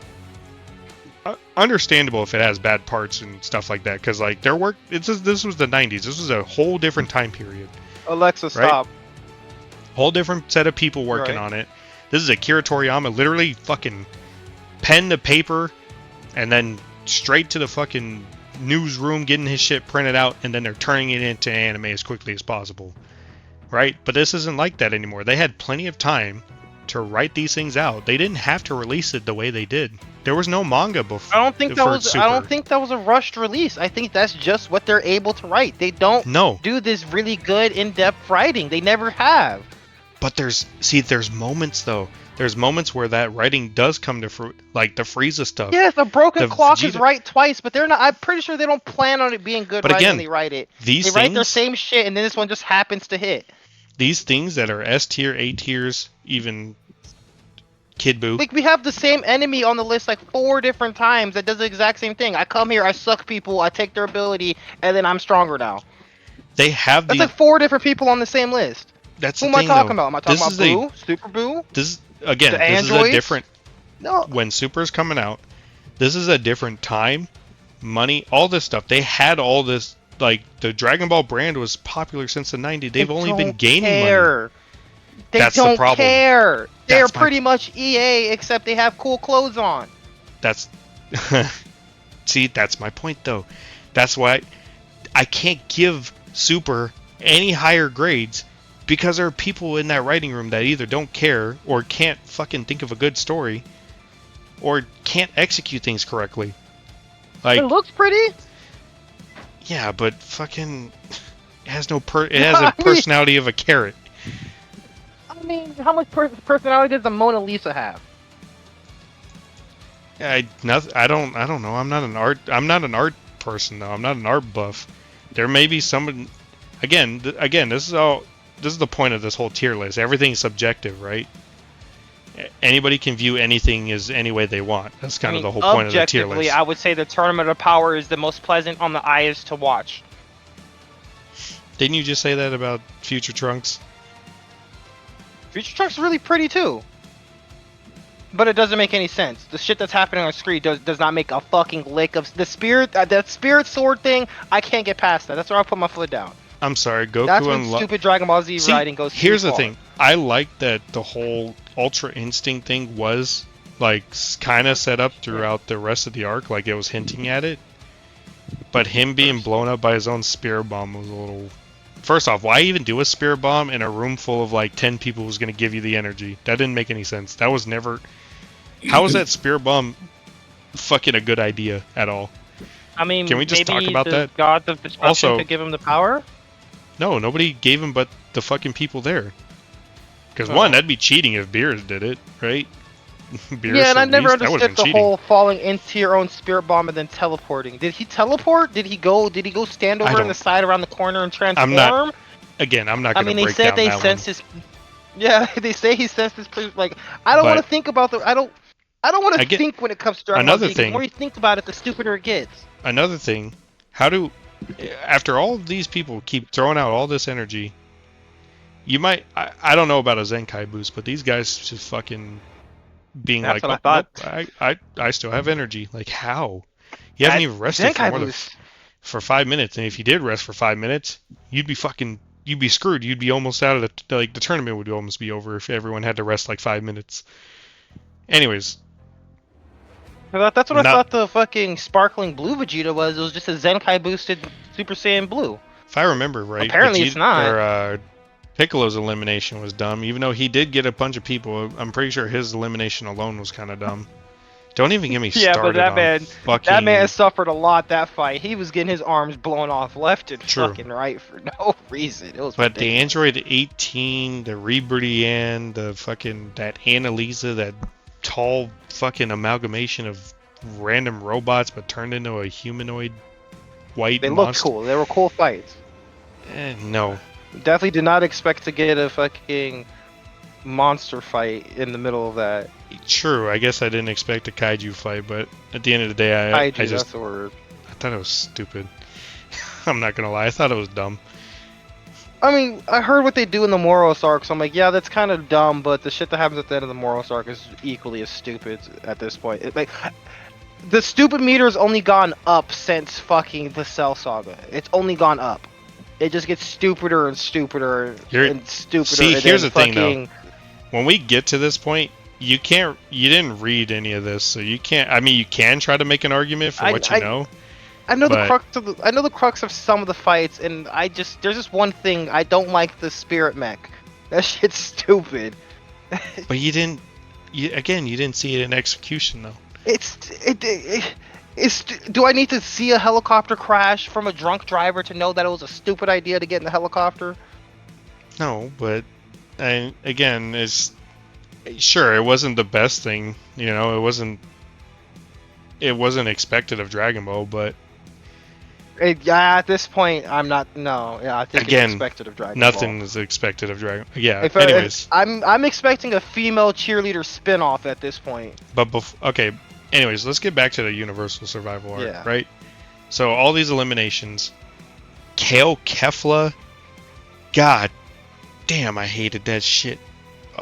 Understandable if it has bad parts and stuff like that, because like their work. This was the 90s. This was a whole different time period. Alexa, stop. Whole different set of people working Right. on it. This is Akira Toriyama literally fucking pen to paper and then straight to the fucking newsroom getting his shit printed out, and then they're turning it into anime as quickly as possible. Right? But this isn't like that anymore. They had plenty of time to write these things out. They didn't have to release it the way they did. There was no manga before. I don't think that was a rushed release. I think that's just what they're able to write. They don't No. do this really good in-depth writing. They never have. But there's moments though. There's moments where that writing does come to fruit, like the Frieza stuff. Yes, a broken The clock is Vegeta- right twice, but they're not. I'm pretty sure they don't plan on it being good But writing when again, they write it. these They write their things, same shit, and then this one just happens to hit. these things that are S tier, A tiers, even Kid Buu, Like we have the same enemy on the list like 4 different times that does the exact same thing. I come here, I suck people, I take their ability, and then I'm stronger now. they have That's the. like 4 different people on the same list. That's Who the am I thing talking though. about? Am I talking This about is Boo? Super Boo? this The again. This is a androids? different. No. When Super's coming out, this is a different time, money, all this stuff. They had all this. Like the Dragon Ball brand was popular since the '90s. They've only been gaining money. They That's the don't problem. care. They're That's my- pretty much EA, except they have cool clothes on. That's see, that's my point though. That's why I can't give Super any higher grades because there are people in that writing room that either don't care or can't fucking think of a good story or can't execute things correctly. Like, It looks pretty. yeah, but fucking it has no it has a personality of a carrot. I mean, how much personality does the Mona Lisa have? I don't know. I'm not an art person though. I'm not an art buff. There may be someone again, this is the point of this whole tier list. Everything's subjective, right? Anybody can view anything as any way they want. That's kind of the whole point of the tier Objectively, list. I would say the Tournament of Power is the most pleasant on the eyes to watch. Didn't you just say that about Future Trunks? Future Trunks is really pretty too. But it doesn't make any sense. The shit that's happening on screen does not make a fucking lick of the spirit. That spirit sword thing, I can't get past that. That's where I put my foot down. I'm sorry, Goku That's when and stupid Dragon Ball Z writing goes too here's the far. thing. I like that the whole Ultra Instinct thing was like kind of set up throughout the rest of the arc, like it was hinting at it. But him being blown up by his own spirit bomb was a little. First off, why even do a spirit bomb in a room full of like 10 people who's going to give you the energy? That didn't make any sense. That was never. How was that spirit bomb fucking a good idea at all? I mean, Can we just maybe talk about the that? gods of destruction Also- could give him the power. No, nobody gave him but the fucking people there. Because Oh. one, that'd be cheating if Beerus did it, right? Beerus Yeah, and or I never Whis, that would've understood been the cheating. whole falling into your own spirit bomb and then teleporting. Did he teleport? Did he go stand I over in don't- the side around the corner and transform? I'm not Again, I'm not I going to mean, they break said down they that sensed one. his. Yeah, they say he sensed his. Like, I don't want to But- think about the. I don't want I to get- think when it comes to Dragon Ball Another Z. 'Cause thing- The more you think about it, the stupider it gets. Another thing, after all of these people keep throwing out all this energy, you might, I don't know about a Zenkai boost, but these guys just fucking being That's like, what I "Oh, nope, I still have energy." Like, how? You haven't even rested for Zenkai more than boost. for 5 minutes, and if you did rest for 5 minutes, you'd be screwed. You'd be almost out of the tournament would almost be over if everyone had to rest like 5 minutes. Anyways, That's what I Not- thought the fucking sparkling blue Vegeta was. It was just a Zenkai boosted Super Saiyan Blue. if I remember right, Apparently it's not. Piccolo's elimination was dumb, even though he did get a bunch of people. I'm pretty sure his elimination alone was kind of dumb. Don't even get me Yeah, started but that on man- fucking... That man suffered a lot that fight. He was getting his arms blown off left and True. fucking right for no reason. It was But the ridiculous. Android 18, the Rebirdian, the fucking... that Annalisa, that tall fucking amalgamation of random robots but turned into a humanoid white They looked monster. cool. They were cool fights. No. Definitely did not expect to get a fucking monster fight in the middle of that. True, I guess I didn't expect a kaiju fight, but at the end of the day, I Kaiju, just... that's the word. I thought it was stupid. I'm not gonna lie, I thought it was dumb. I mean, I heard what they do in the Moros arc, so I'm like, yeah, that's kind of dumb, but the shit that happens at the end of the Moros arc is equally as stupid at this point. Like, the stupid meter's only gone up since fucking the Cell Saga. It's only gone up. It just gets stupider and stupider and stupider. See, and here's then the thing, though. fucking- When we get to this point, you didn't read any of this, so you can't, I mean, you can try to make an argument for what you know. I know but- I know the crux of some of the fights, and there's just one thing I don't like: the spirit mech. That shit's stupid. But you didn't see it in execution, though. Do I need to see a helicopter crash from a drunk driver to know that it was a stupid idea to get in the helicopter? No, but And again, it's sure it wasn't the best thing. You know, it wasn't expected of Dragon Ball, but Yeah, at this point, I'm not. No, yeah, I think it's again, expected of Dragon Ball. nothing is expected of Dragon. Yeah. If Anyways, I'm expecting a female cheerleader spin-off at this point. but okay. Anyways, let's get back to the Universal Survival arc, Yeah. right? So all these eliminations, Kale Kefla, God damn, I hated that shit.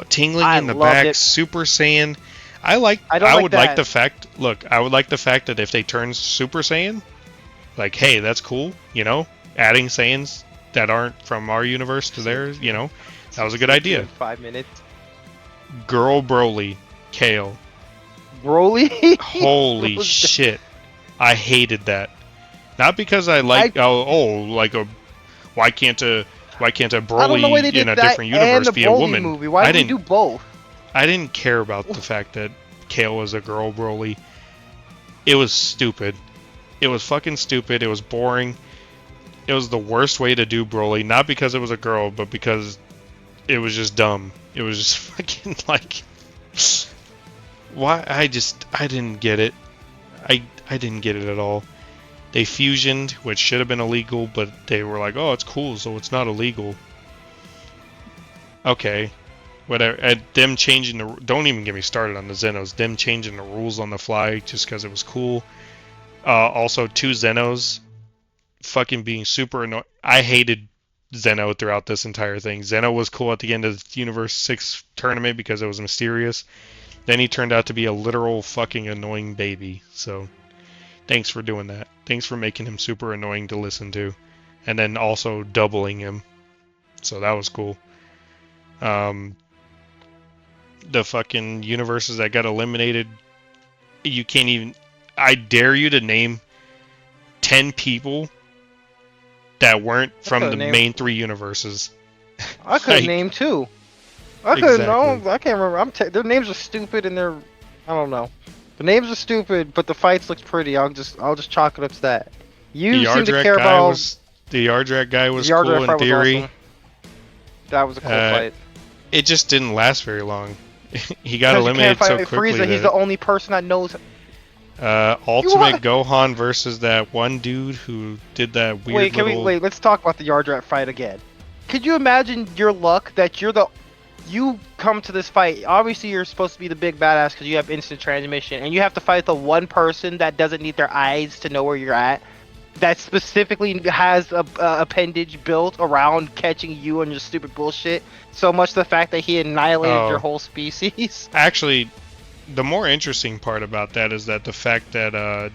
Tingling I in the loved back, it. Super Saiyan. I don't like would like that. the fact. Look, I would like the fact that if they turn Super Saiyan, like, hey, that's cool. You know, adding Saiyans that aren't from our universe to theirs. You know, that was a good idea. 5 minutes. Girl Broly, Kale. Broly. Holy shit, I hated that. Not because I like why can't a I don't know why they Broly did in a that different and universe the be a Broly woman? movie. Why did we do both? I didn't care about the fact that Kale was a girl Broly. It was stupid. It was fucking stupid. It was boring. It was the worst way to do Broly, not because it was a girl, but because it was just dumb. It was just fucking like why I didn't get it. I didn't get it at all. They fusioned, which should have been illegal, but they were like, "Oh, it's cool, so it's not illegal." Okay, whatever. Them changing the don't even get me started on the Zenos. Them changing the rules on the fly just because it was cool. Also, two Zenos fucking being super annoying. I hated Zeno throughout this entire thing. Zeno was cool at the end of the Universe 6 tournament because it was mysterious. Then he turned out to be a literal fucking annoying baby. So, thanks for doing that. Thanks for making him super annoying to listen to. And then also doubling him. So that was cool. The fucking universes that got eliminated, you can't even... I dare you to name 10 people that weren't from the main 3 universes. I could Like, name 2. I couldn't exactly. know. I can't remember. Their names are stupid and they're... I don't know. The names are stupid, but the fights look pretty. I'll just chalk it up to that. You seem to care about... The Yardrat guy was the Yardrat cool in fight was theory. awesome. That was a cool fight. It just didn't last very long. He got Because eliminated so you can't fight quickly. Frieza. He's the only person that knows... Ultimate Gohan versus that one dude who did that weird Wait, let's talk about the Yardrat fight again. Could you imagine your luck that you come to this fight, obviously you're supposed to be the big badass because you have instant transmission, and you have to fight the one person that doesn't need their eyes to know where you're at, that specifically has a appendage built around catching you on your stupid bullshit, so much the fact that he annihilated your whole species. Actually, the more interesting part about that is that the fact that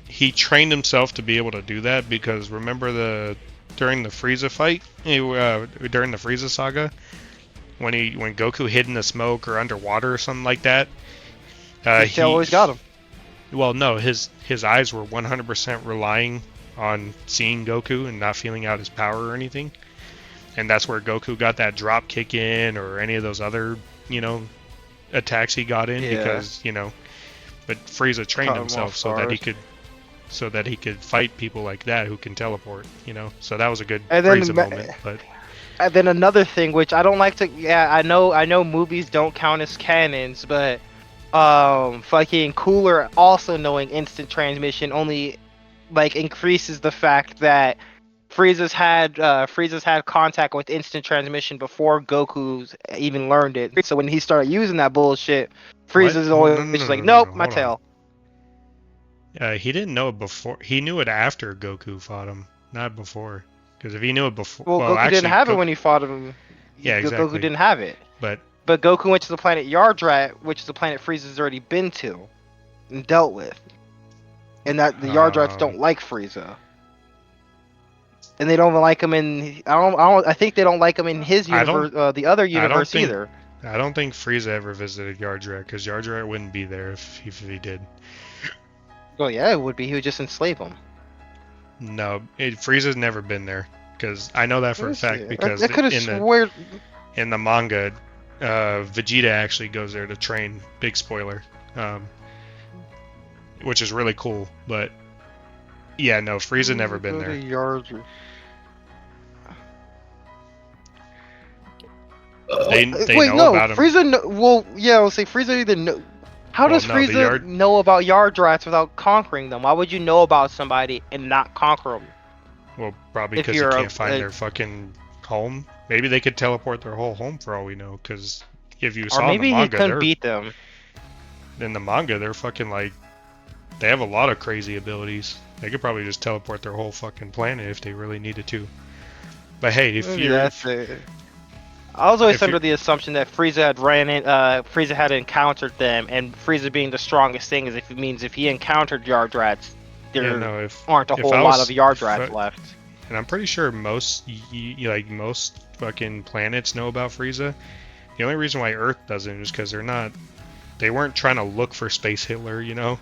he trained himself to be able to do that, because remember during the Frieza fight, during the Frieza saga, when Goku hid in the smoke or underwater or something like that, he always got him. Well, no, his eyes were 100% relying on seeing Goku and not feeling out his power or anything, and that's where Goku got that drop kick in or any of those other attacks he got in, because but Frieza trained himself so that he could fight people like that who can teleport, so that was a good Frieza moment. But and then another thing, which I don't like to, I know movies don't count as canons, but fucking Cooler also knowing instant transmission only increases the fact that Frieza's had contact with instant transmission before Goku's even learned it. So when he started using that bullshit, Frieza's always nope, my tail. He didn't know it before. He knew it after Goku fought him, not before. Because if he knew it before, Goku actually, didn't have it when he fought him. Yeah, exactly. Goku didn't have it. But Goku went to the planet Yardrat, which is the planet Frieza's already been to and dealt with, and that the Yardrats don't like Frieza. And they don't even like him in. I think they don't like him in his universe, the other universe either. I don't think Frieza ever visited Yardrat, because Yardrat wouldn't be there if he did. Well, yeah, it would be. He would just enslave him. No, Frieza's never been there, because I know that for a fact. Because I could have sworn in the manga, Vegeta actually goes there to train. Big spoiler, which is really cool. But yeah, no, Frieza never been there. They wait, know no. about him. Frieza. Well, yeah, I'll say Frieza either know. How Well, does no, the Frieza know about Yard Rats without conquering them? Why would you know about somebody and not conquer them? Well, probably If because he you're can't find their fucking home. Maybe they could teleport their whole home for all we know. Because if you or saw in the maybe he manga, couldn't beat them. they're fucking like, they have a lot of crazy abilities. They could probably just teleport their whole fucking planet if they really needed to. But hey, if Maybe you're that's it. I was always if you're under the assumption that Frieza had encountered them, and Frieza being the strongest thing is if he encountered Yard Rats, yeah, there no, aren't a if whole I lot of was Yard if I, Rats left. and I'm pretty sure most like most fucking planets know about Frieza. The only reason why Earth doesn't is because they weren't trying to look for Space Hitler, you know?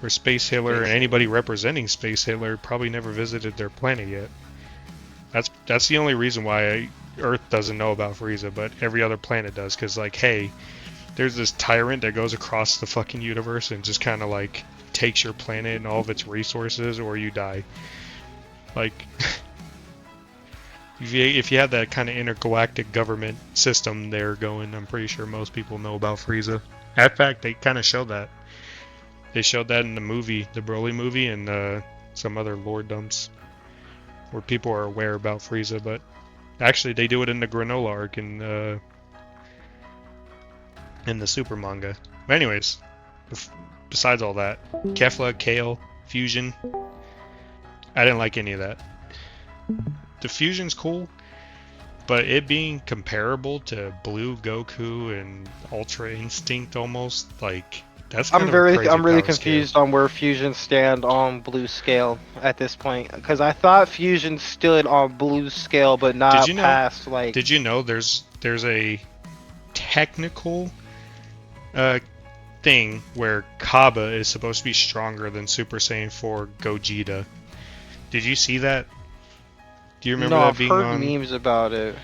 Or Space Hitler and anybody representing Space Hitler probably never visited their planet yet. That's the only reason why Earth doesn't know about Frieza, but every other planet does. Because, like, hey, there's this tyrant that goes across the fucking universe and just kind of, like, takes your planet and all of its resources, or you die. Like, if you have that kind of intergalactic government system there going, I'm pretty sure most people know about Frieza. In fact, they kind of showed that. They showed that in the movie, the Broly movie, and some other lore dumps where people are aware about Frieza. But actually, they do it in the Granola arc in the Super manga. But anyways, besides all that, Kefla, Kale, Fusion, I didn't like any of that. The Fusion's cool, but it being comparable to Blue Goku and Ultra Instinct almost, like, that's kind of a crazy I'm really power confused scale. on where Fusion stand on Blue scale at this point, because I thought Fusion stood on Blue scale, but Did not you know? past like. Did you know there's a technical thing where Kaba is supposed to be stronger than Super Saiyan 4 Gogeta? Did you see that? Do you remember No, that I've being heard on? memes about it,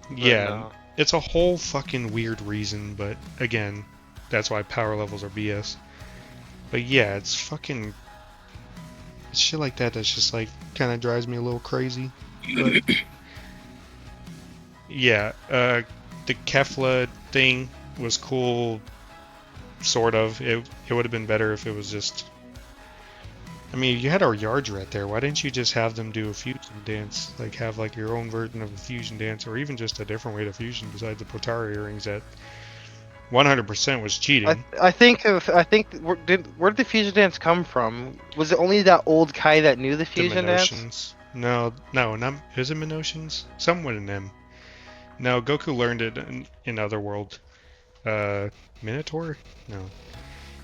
but Yeah, no. it's a whole fucking weird reason, but again, that's why power levels are BS. But yeah, it's fucking shit like that that's just like kind of drives me a little crazy. But yeah, the Kefla thing was cool, sort of. It would have been better if it was just. I mean, you had our Yards right there. Why didn't you just have them do a fusion dance? Like, have like your own version of a fusion dance, or even just a different way to fusion besides the Potara earrings that 100% was cheating. I think where did the fusion dance come from? Was it only that old Kai that knew the The fusion dance? Minotians. No, not. Is it Minotians? Someone in them. No, Goku learned it in Otherworld. Minotaur? No.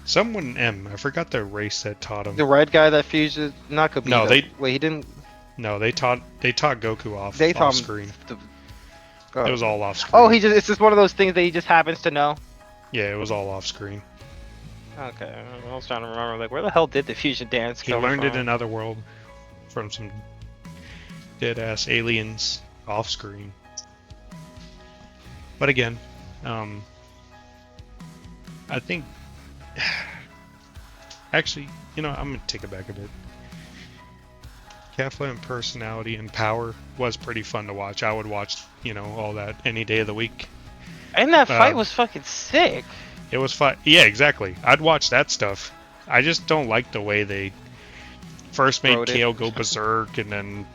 Someone in M. I forgot the race that taught him. The red guy that fuses, not No, Kobita. Wait, he didn't. they taught Goku They off taught him. screen. Oh. It was all off Oh, screen. it's just one of those things that he just happens to know. Yeah, it was all off screen. Okay, I was trying to remember, like, where the hell did the fusion dance He come learned from? it in Otherworld from some dead ass aliens off screen. But again, I think actually, I'm gonna take it back a bit. Kefla and personality and power was pretty fun to watch. I would watch, all that any day of the week. And that fight was fucking sick. It was fun. Yeah, exactly. I'd watch that stuff. I just don't like the way they first made Kale go berserk, and then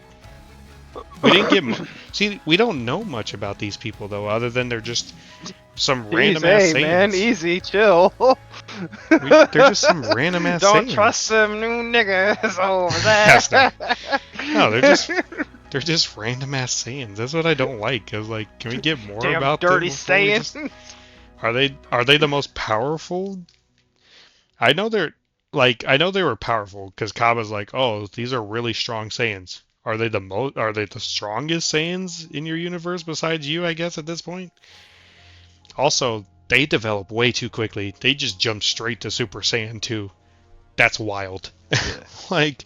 we didn't get. See, we don't know much about these people though, other than they're just some random ass Saiyans. Man, easy, chill. They're just some random ass Saiyans. Don't trust them new niggas over there. No, they're just random ass Saiyans. That's what I don't like. I was like, can we get more Damn about dirty them? Saiyans. Are they the most powerful? I know they were powerful because Kaba's like, oh, these are really strong Saiyans. Are they the strongest Saiyans in your universe besides you, I guess, at this point? Also, they develop way too quickly. They just jump straight to Super Saiyan 2. That's wild. Yeah. Like,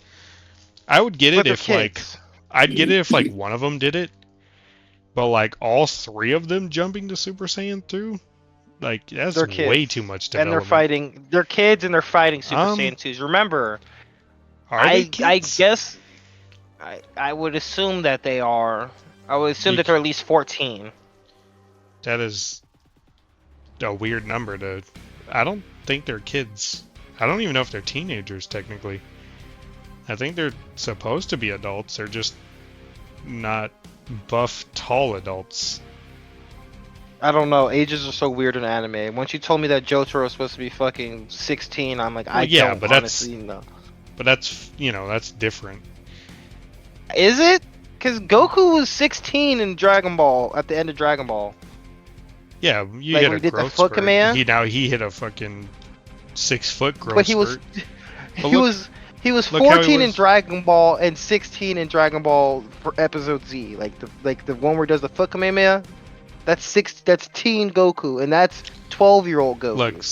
I would get it if like one of them did it, but like all three of them jumping to Super Saiyan 2, like that's way too much development. They're kids and they're fighting Super Saiyan 2s. Remember, I guess I would assume that they are. I would assume that they're at least 14. That is a weird number to. I don't think they're kids. I don't even know if they're teenagers technically. I think they're supposed to be adults. They're just not buff, tall adults. I don't know. Ages are so weird in anime. Once you told me that Jotaro was supposed to be fucking 16, I'm like, I yeah, don't but honestly know. But that's, that's different. Is it? Because Goku was 16 in Dragon Ball at the end of Dragon Ball. Yeah, you Like, hit when a he did the growth foot spurt. command? He hit a fucking 6-foot growth But he was, spurt. he was look how he 14 in was. Dragon Ball and 16 in Dragon Ball for Episode Z. Like the one where he does the foot Kamehameha. That's teen Goku, and that's 12-year-old Goku. Look,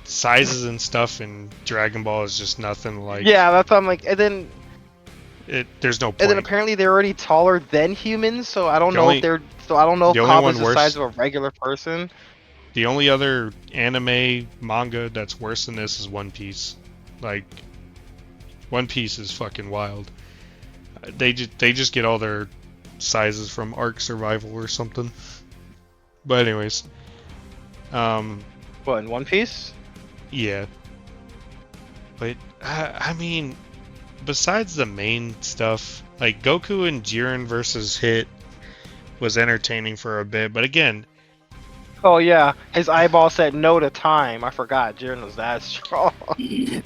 sizes and stuff in Dragon Ball is just nothing like. Yeah, that's what I'm like. And then there's no point. And then apparently they're already taller than humans, so I don't know if the only one Cabba's the size of a regular person. The only other anime manga that's worse than this is One Piece. Like, One Piece is fucking wild. They just get all their sizes from Arc Survival or something. But anyways, What, in One Piece? Yeah. But I mean, besides the main stuff, like Goku and Jiren versus Hit was entertaining for a bit, but again. Oh yeah, his eyeball said no to time. I forgot Jiren was that strong.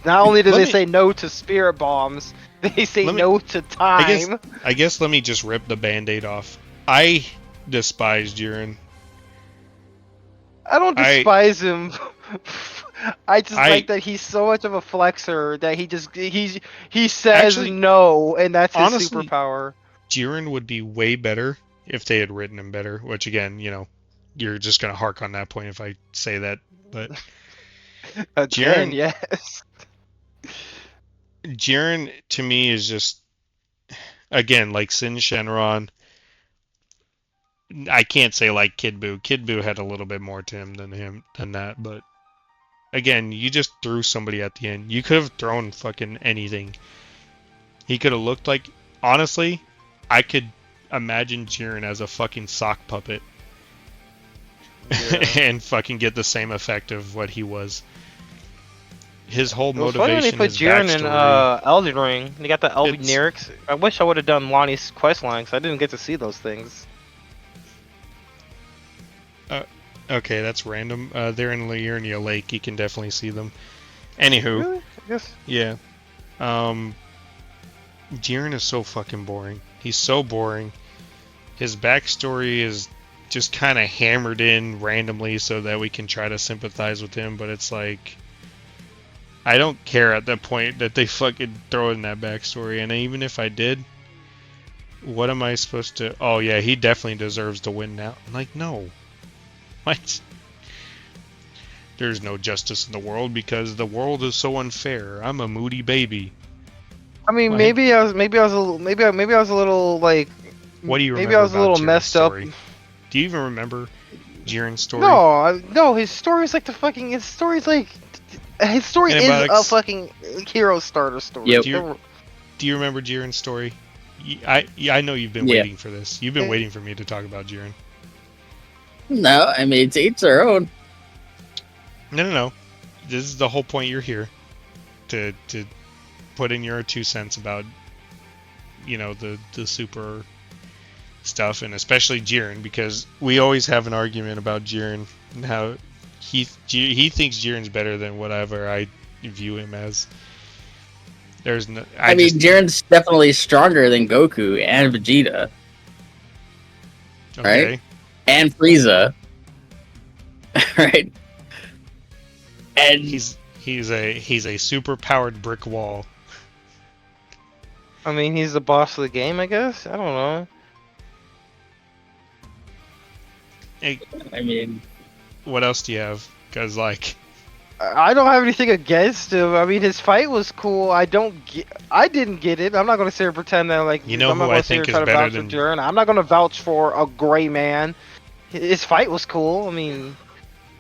Not only do they say no to spirit bombs, they say no to time. I guess let me just rip the band-aid off. I despise Jiren. I don't despise him. I just like that he's so much of a flexer that he says actually, no, and that's his honestly, superpower. Jiren would be way better if they had written him better, which again, you're just gonna hark on that point if I say that, but Jiren, yes. Jiren to me is just, again, like Sin Shenron. I can't say like Kid Buu. Kid Buu had a little bit more to him than that, but again, you just threw somebody at the end. You could have thrown fucking anything. He could have looked like, honestly, I could imagine Jiren as a fucking sock puppet. Yeah. And fucking get the same effect of what he was. His whole motivation. Funny when they put Jiren in Elden Ring. They got the Elven lyrics. I wish I would have done Lonnie's quest line because I didn't get to see those things. Okay, that's random. They're in Liurnia Lake. You can definitely see them. Anywho. Really? Yes. Yeah. Jiren is so fucking boring. He's so boring. His backstory is just kind of hammered in randomly so that we can try to sympathize with him, but it's like, I don't care at that point that they fucking throw in that backstory, and even if I did, what am I supposed to... Oh yeah, he definitely deserves to win now. I'm like, no. What? There's no justice in the world because the world is so unfair. I'm a moody baby. I mean, what? maybe I was a little like... What do you remember? Maybe I was a little messed story? up. Do you even remember Jiren's story? No, his story's like his story is a fucking hero starter story. Yep. Do you remember Jiren's story? I know you've been waiting for this. You've been waiting for me to talk about Jiren. No, I mean, it's each their own. No. This is the whole point. You're here to put in your 2 cents about, the super stuff, and especially Jiren, because we always have an argument about Jiren and how he thinks Jiren's better than whatever I view him as. There's no. I mean, Jiren's definitely stronger than Goku and Vegeta. Okay. Right? And Frieza. Right? And he's a super powered brick wall. I mean, he's the boss of the game, I guess. I don't know. I mean, what else do you have? Because I don't have anything against him. I mean, his fight was cool. I didn't get it. I'm not gonna sit here and pretend that I'm not who I think is better than Jiren. I'm not gonna vouch for a gray man. His fight was cool. I mean,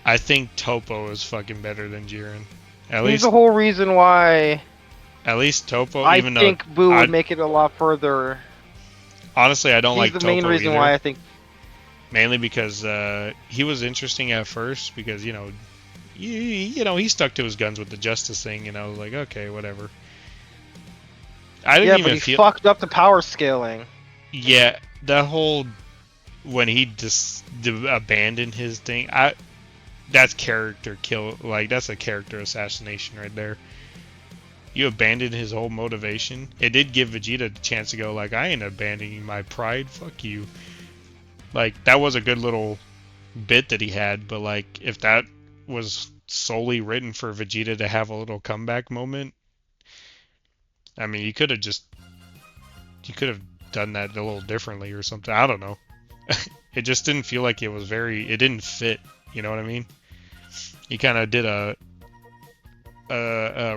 I think Topo is fucking better than Jiren. He's the whole reason why. At least Topo. I think Buu would make it a lot further. Honestly, I don't like Topo. Topo He's the main reason either. why I think. Mainly because he was interesting at first because, he stuck to his guns with the Justice thing, and I was like, okay, whatever. I didn't Yeah, even but he feel. fucked up the power scaling. Yeah, the whole when he just abandoned his thing, that's character kill. Like that's a character assassination right there. You abandoned his whole motivation. It did give Vegeta the chance to go like, I ain't abandoning my pride. Fuck you. Like that was a good little bit that he had, but like if that was solely written for Vegeta to have a little comeback moment, I mean, you could have done that a little differently or something. I don't know. It just didn't feel like it didn't fit. You know what I mean? He kind of did a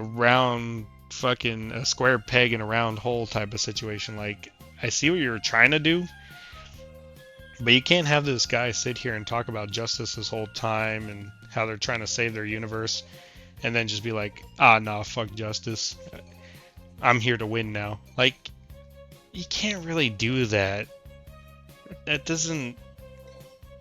round fucking a square peg in a round hole type of situation. Like, I see what you were trying to do, but you can't have this guy sit here and talk about justice this whole time and how they're trying to save their universe, and then just be like, nah, fuck justice. I'm here to win now. Like, you can't really do that. That doesn't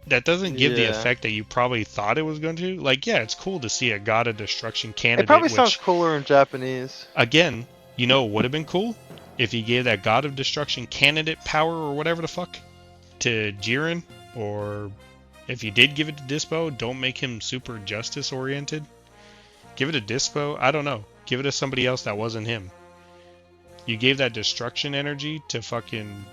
give the effect that you probably thought it was going to. Like, yeah, it's cool to see a God of Destruction candidate. It probably which, sounds cooler in Japanese. Again, what would have been cool? If he gave that God of Destruction candidate power or whatever the fuck to Jiren, or if you did give it to Dispo, don't make him super justice oriented. Give it to Dispo, I don't know. Give it to somebody else that wasn't him. You gave that destruction energy to fucking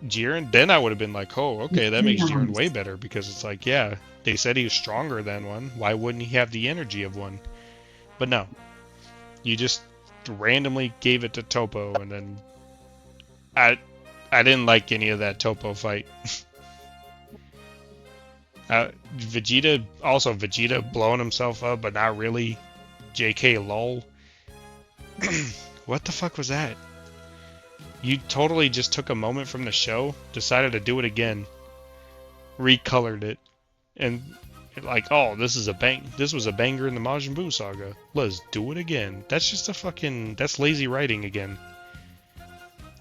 Jiren, then I would have been like, oh, okay, that makes Jiren way better, because it's like, yeah, they said he was stronger than one. Why wouldn't he have the energy of one? But no. You just randomly gave it to Toppo, and then I didn't like any of that Toppo fight. Vegeta blowing himself up, but not really. JK lol. What the fuck was that? You totally just took a moment from the show, decided to do it again, recolored it, and like, oh, this was a banger in the Majin Buu saga. Let's do it again. That's just that's lazy writing again.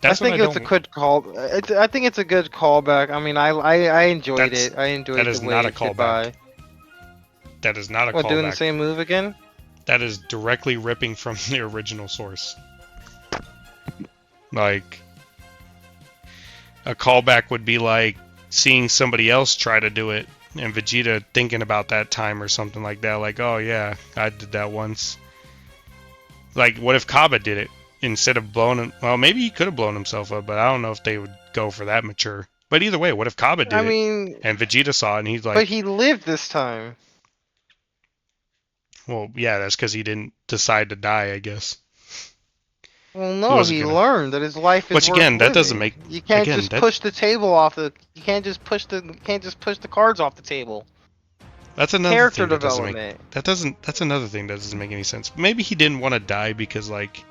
I think it's a good call. I think it's a good callback. I mean, I enjoyed it. I enjoyed that is the way not a it fit callback. by. That is not a What, callback. doing the same move again? That is directly ripping from the original source. Like, a callback would be like seeing somebody else try to do it and Vegeta thinking about that time or something like that. Like, oh yeah, I did that once. Like, what if Kaba did it instead of blowing him? Well, maybe he could have blown himself up, but I don't know if they would go for that mature. But either way, what if Kaba did it and Vegeta saw it and he's like... But he lived this time. Well, yeah, that's because he didn't decide to die, I guess. Well, no, he learned that his life is Which again, worth that living. doesn't make... You can't just push the table off the... You can't just push the cards off the table. That's another character thing that development. That's another thing that doesn't make any sense. Maybe he didn't want to die because, like,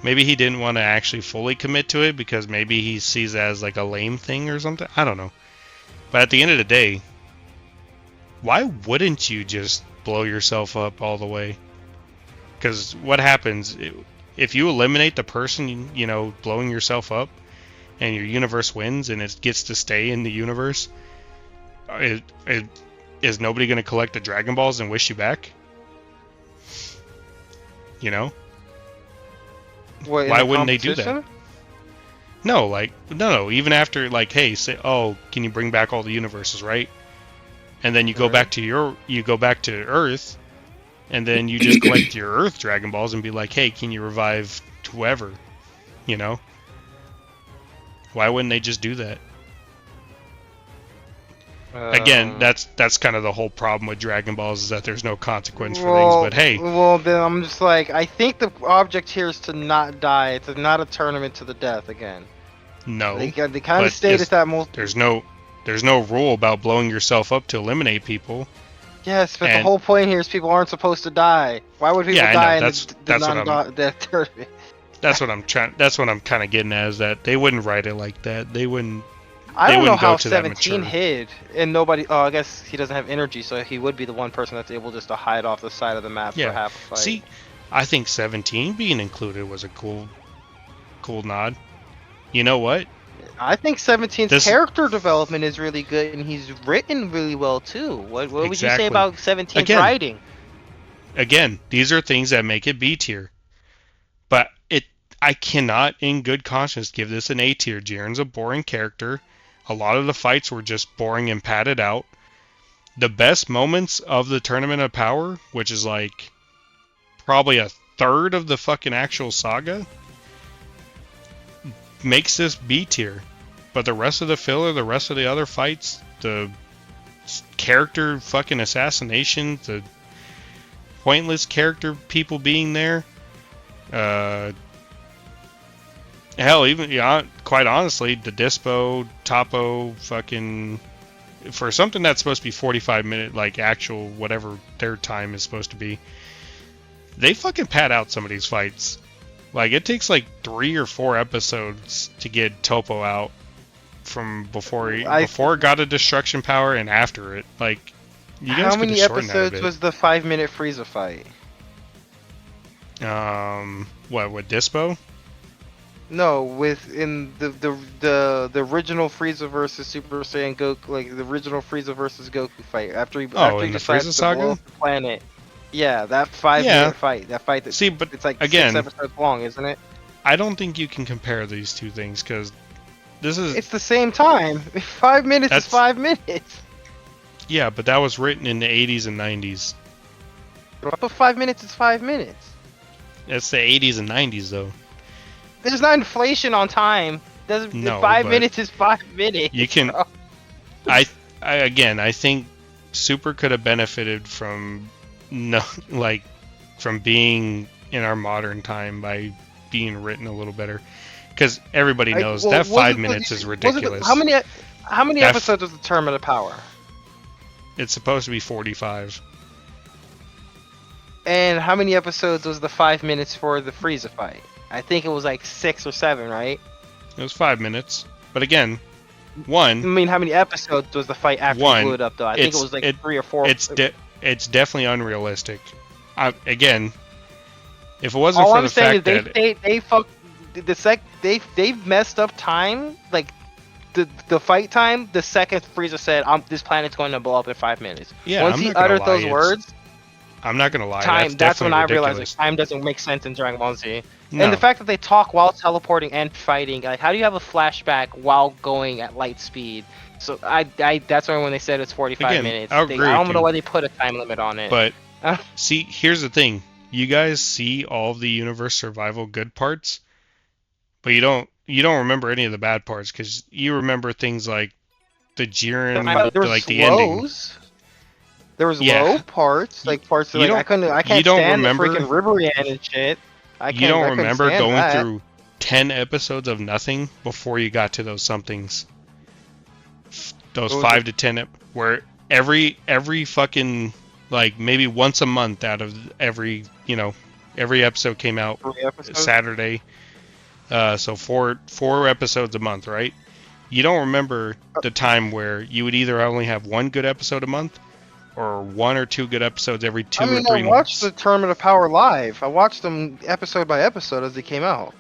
maybe he didn't want to actually fully commit to it because maybe he sees it as like a lame thing or something. I don't know. But at the end of the day, why wouldn't you just blow yourself up all the way? Because what happens if you eliminate the person, blowing yourself up, and your universe wins and it gets to stay in the universe? Is nobody going to collect the Dragon Balls and wish you back? What, why wouldn't they do that? No, even after, like, hey, say, oh, can you bring back all the universes, right? And then you go back to Earth, and then you just collect your Earth Dragon Balls and be like, hey, can you revive whoever? Why wouldn't they just do that? Again, that's kind of the whole problem with Dragon Balls, is that there's no consequence for things, but hey. Well, then I'm just like, I think the object here is to not die. It's not a tournament to the death again. No. They kind of stated that There's no rule about blowing yourself up to eliminate people. Yes, but the whole point here is people aren't supposed to die. Why would people die in the non-death tournament? That's what I'm kind of getting at, is that they wouldn't write it like that. They wouldn't. I don't know how 17 hid, and nobody... Oh, I guess he doesn't have energy, so he would be the one person that's able just to hide off the side of the map for half a fight. See, I think 17 being included was a cool nod. You know what? I think 17's This character development is really good, and he's written really well too. What would you say exactly. about 17's Again, writing? these are things that make it B tier. But I cannot, in good conscience, give this an A tier. Jiren's a boring character. A lot of the fights were just boring and padded out. The best moments of the Tournament of Power, which is like probably a third of the fucking actual saga, makes this B tier. But the rest of the filler, the rest of the other fights, the character fucking assassination, the pointless character people being there, hell, even quite honestly, the Dispo, Topo, fucking for something that's supposed to be 45-minute, like actual whatever their time is supposed to be, they fucking pad out some of these fights. Like it takes like 3 or 4 episodes to get Topo out from before it got a destruction power and after it. Like you guys How many shorten that a episodes bit. was the 5-minute Frieza fight? With Dispo? No, within the original Frieza versus Super Saiyan Goku, like the original Frieza versus Goku fight after he decides Frieza to blow saga? up the planet. Yeah, that 5-minute fight. That fight that but it's like again, 6 episodes long, isn't it? I don't think you can compare these two things because this is. It's the same time. 5 minutes is 5 minutes. Yeah, but that was written in the 80s and 90s. But 5 minutes is 5 minutes. That's the 80s and 90s though. There's not inflation on time. Doesn't No, 5 but minutes is 5 minutes. You can. Bro. I think Super could have benefited from from being in our modern time by being written a little better, because everybody knows that 5 minutes is ridiculous. How many episodes was the Tournament of Power? It's supposed to be 45. And how many episodes was the 5 minutes for the Frieza fight? I think it was like 6 or 7, right? It was 5 minutes, but again, I mean, how many episodes was the fight after he blew it up, though? I think it was like 3 or 4. It's definitely unrealistic. Again, if it wasn't all for I'm the saying fact that they messed up time, like the fight time. The second Frieza said, "This planet's going to blow up in 5 minutes." Yeah, once I'm he not gonna uttered lie, those words, I'm not gonna lie. time. That's when I realized ridiculous. time doesn't make sense in Dragon Ball Z. No. And the fact that they talk while teleporting and fighting, like how do you have a flashback while going at light speed? So that's why when they said it's 45 minutes, I don't know why they put a time limit on it. But see, here's the thing: you guys see all of the universe survival good parts, but you don't remember any of the bad parts because you remember things like the Jiren, like the ending. There was low parts, like parts that I can't stand the freaking Ribrian and shit. You don't remember going through 10 episodes of nothing before you got to those somethings. Those 5 to 10 where every fucking like maybe once a month out of every episode came out Saturday. So four episodes a month, right? You don't remember the time where you would either only have one good episode a month or 1 or 2 good episodes every 2 or 3 months. I watched the Tournament of Power live. I watched them episode by episode as they came out.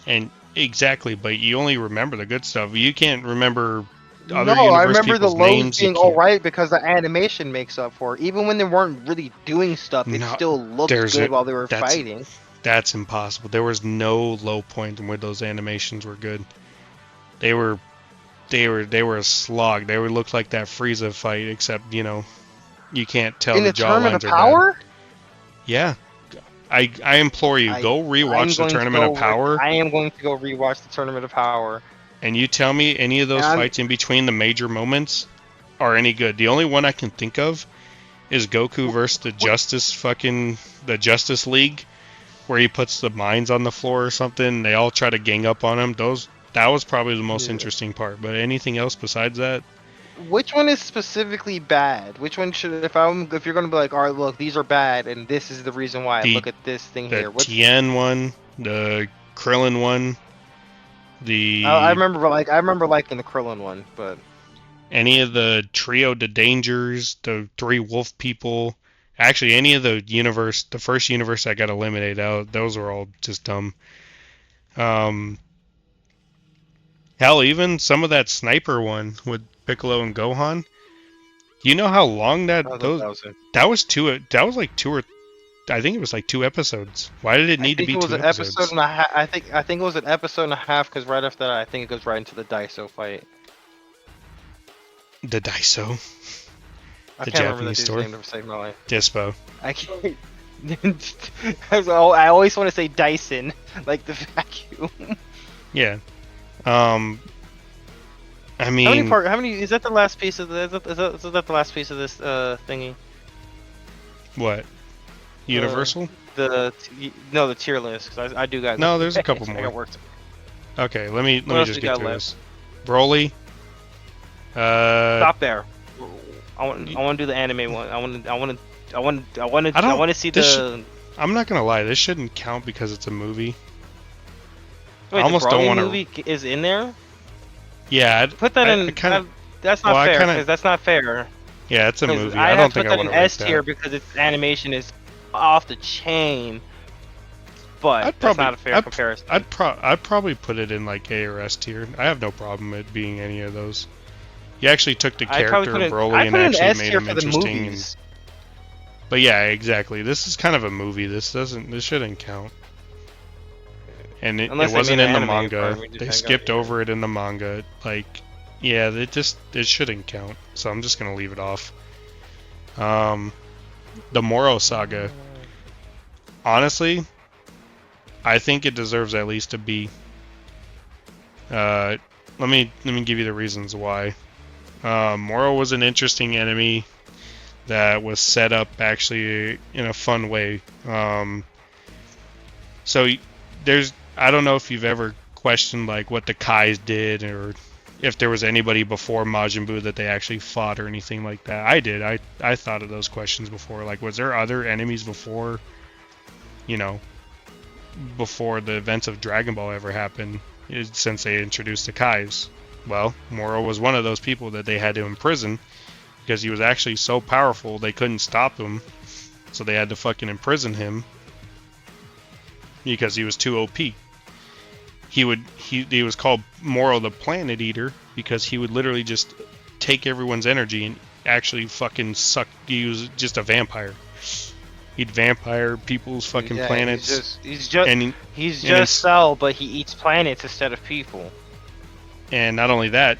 And exactly, but you only remember the good stuff. You can't remember other I universe remember the people's lows names. being alright because the animation makes up for it. Even when they weren't really doing stuff, it still looked good while they were fighting. That's impossible. There was no low point where those animations were good. They were a slog. They would look like that Frieza fight, except you can't tell in the Tournament of jawlines are Power? bad. Yeah. I implore you, go rewatch the Tournament of Power. I am going to go rewatch the Tournament of Power. And you tell me any of those fights in between the major moments are any good. The only one I can think of is Goku versus the Justice League, where he puts the mines on the floor or something. They all try to gang up on him. That was probably the most interesting part. But anything else besides that? Which one is specifically bad? Which one should, if you're gonna be like, all right, look, these are bad, and this is the reason why. Look at this thing here. The Tien one, the Krillin one, I remember liking the Krillin one, but any of the trio, the Dangers, the 3 Wolf people, actually any of the first universe that got eliminated out, those were all just dumb. Hell, even some of that sniper one with Piccolo and Gohan. You know how long I that thought those that was it. that was two. That was like two or I think it was like 2 episodes. Why did it I need to think be it was two an episode episodes? and a half. I think it was an episode and a half because right after that, I think it goes right into the Daiso fight. The Daiso, I the can't remember that Japanese dude's store, name to save my life. Dispo. I can't. I always want to say Dyson, like the vacuum. Yeah. I mean, How many? Is that the last piece of the? Is that the last piece of this thingy? what? Universal? No, the tier list. Cause I do got. No, there's a couple I more. got work. Okay, let me What else just we get got through left? this. Broly. Stop there. I want y- to do the anime one. I want I don't- to see this the. I'm not gonna lie, this shouldn't count because it's a movie. Wait, I almost the don't Broly want to. movie is in there. Yeah, Put that in. I kind of. That's Well, not I fair. kinda- Because that's not fair. Yeah, it's a 'Cause movie. I'd I have don't to think put I that want in to rank S tier that. because its animation is off the chain. But I'd that's probably, not a fair I'd, comparison. I'd probably put it in like A or S tier. I have no problem it being any of those. You actually took the I'd probably character put of it. Broly I and put it in actually S made tier him for the interesting. movies. But yeah, exactly. This is kind of a movie. This shouldn't count. And it Unless they wasn't made in the an anime for it, manga. we just They ain't got skipped it yet. over it in the manga. Like, yeah, it shouldn't count. So I'm just gonna leave it off. The Moro saga. Honestly, I think it deserves at least a B. Let me give you the reasons why. Moro was an interesting enemy that was set up actually in a fun way. So there's I don't know if you've ever questioned like what the Kais did or if there was anybody before Majin Buu that they actually fought or anything like that. I did. I thought of those questions before. Like, was there other enemies before, you know, before the events of Dragon Ball ever happened? Since they introduced the Kais. Well, Moro was one of those people that they had to imprison because he was actually so powerful they couldn't stop him, so they had to fucking imprison him because he was too OP. He was called Moro the Planet Eater because he would literally just take everyone's energy and actually fucking suck. He was just a vampire. He'd vampire people's fucking planets. He's And just Cell, but he eats planets instead of people. and not only that,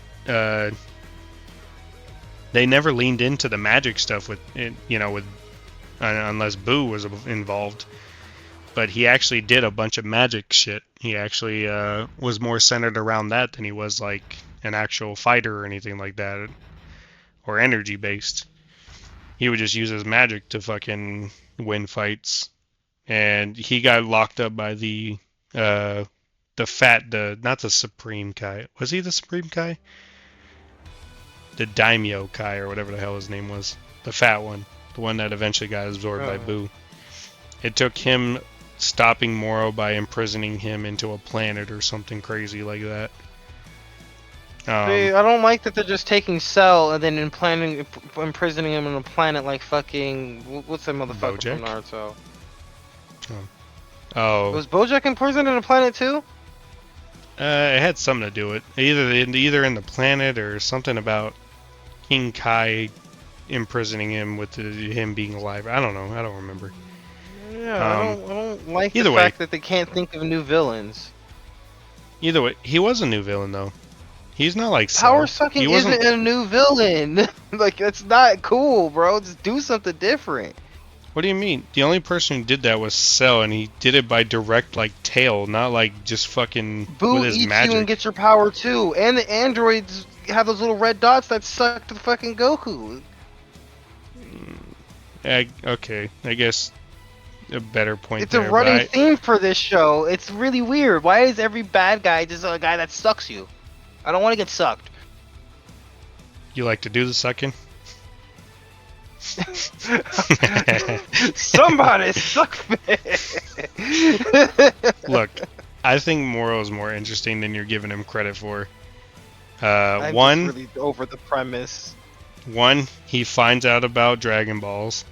they never leaned into the magic stuff with unless Boo was involved. But he actually did a bunch of magic shit. He actually was more centered around that than he was like an actual fighter or anything like that, or energy based. He would just use his magic to fucking win fights. And he got locked up by not the Supreme Kai. Was he the Supreme Kai? The Daimyo Kai or whatever the hell his name was. The fat one. The one that eventually got absorbed by Boo. It took him stopping Moro by imprisoning him into a planet or something crazy like that. See, I don't like that they're just taking Cell and then imprisoning him on a planet like fucking what's that motherfucker Bojack? from Naruto? Oh, Was Bojack imprisoned in a planet too? it had something to do with it. Either in the planet or something about King Kai imprisoning him with him being alive. I don't know. I don't remember. Yeah, I don't like the either way. fact that they can't think of new villains. Either way, he was a new villain though. He's not like Power Cell. sucking He wasn't. isn't a new villain. Like that's not cool, bro. Just do something different. What do you mean? The only person who did that was Cell, and he did it by direct like tail, not like just fucking Boo with his eats magic. you and gets your power too. And the androids have those little red dots that suck to the fucking Goku. Okay, I guess a better point It's there. a running but theme for this show. It's really weird. Why is every bad guy just a guy that sucks you? I don't want to get sucked. you like to do the sucking? Somebody suck me. Look, I think Moro's more interesting than you're giving him credit for. I'm One, just really over the premise. he finds out about Dragon Balls.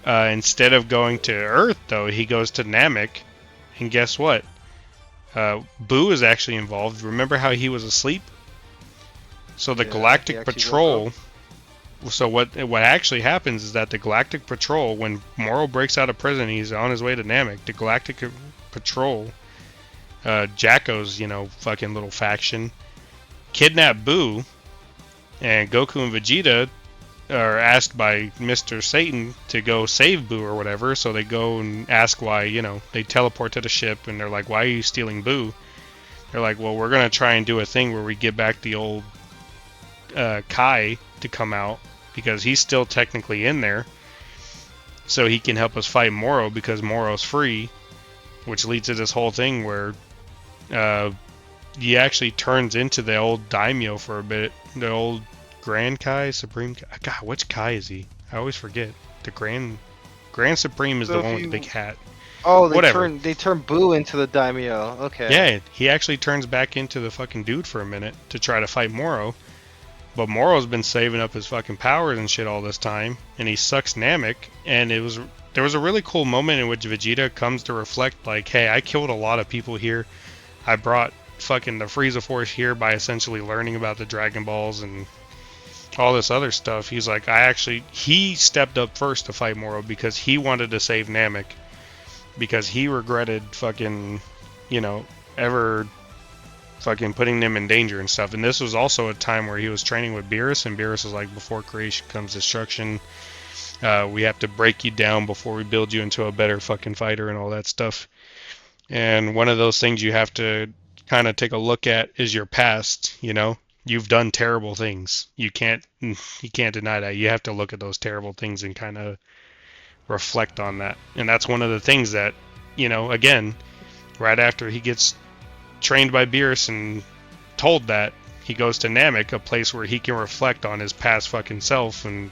Instead of going to Earth, though, he goes to Namek, and guess what? Boo is actually involved. Remember how he was asleep? So the Yeah, he Galactic actually Patrol. woke So what actually happens is that the Galactic Patrol, when Moro breaks out of prison, he's on his way to Namek. The Galactic Patrol, Jacko's fucking little faction, kidnap Boo, and Goku and Vegeta are asked by Mr. Satan to go save Boo or whatever. So they go and ask why. They teleport to the ship and they're like, "Why are you stealing Boo?" They're like, "Well, we're gonna try and do a thing where we get back the old Kai to come out." Because he's still technically in there, so he can help us fight Moro because Moro's free, which leads to this whole thing where he actually turns into the old daimyo for a bit, the old Grand Kai, Supreme Kai. God, which Kai is he? I always forget. The Grand Supreme is So the if one with the you- big hat. Oh, they Whatever. turn Boo into the daimyo. Okay. Yeah, he actually turns back into the fucking dude for a minute to try to fight Moro. But Moro's been saving up his fucking powers and shit all this time, and he sucks Namek. And there was a really cool moment in which Vegeta comes to reflect, like, hey, I killed a lot of people here. I brought fucking the Frieza Force here by essentially learning about the Dragon Balls and all this other stuff. He's like, he stepped up first to fight Moro because he wanted to save Namek, because he regretted fucking, ever fucking putting them in danger and stuff. And this was also a time where he was training with Beerus, and Beerus was like, before creation comes destruction. We have to break you down before we build you into a better fucking fighter and all that stuff. And one of those things you have to kind of take a look at is your past. You've done terrible things. You can't deny that. You have to look at those terrible things and kind of reflect on that. And that's one of the things that, again, right after he gets trained by Beerus and told that, he goes to Namek, a place where he can reflect on his past fucking self and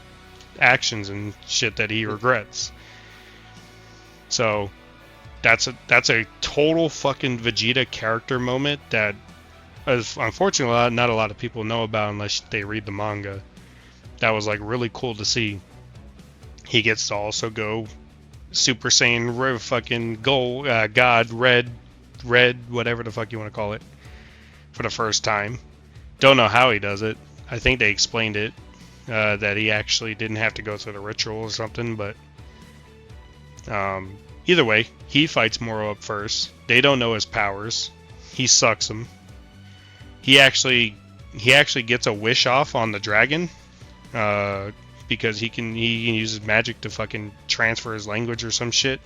actions and shit that he regrets. So that's a total fucking Vegeta character moment that, as unfortunately not a lot of people know about unless they read the manga. That was like really cool to see. He gets to also go Super Saiyan fucking God red, whatever the fuck you want to call it, for the first time. Don't know how he does it. I think they explained it, that he actually didn't have to go through the ritual or something, but either way, he fights Moro up first. They don't know his powers. He sucks them. He actually gets a wish off on the dragon, because he can use his magic to fucking transfer his language or some shit.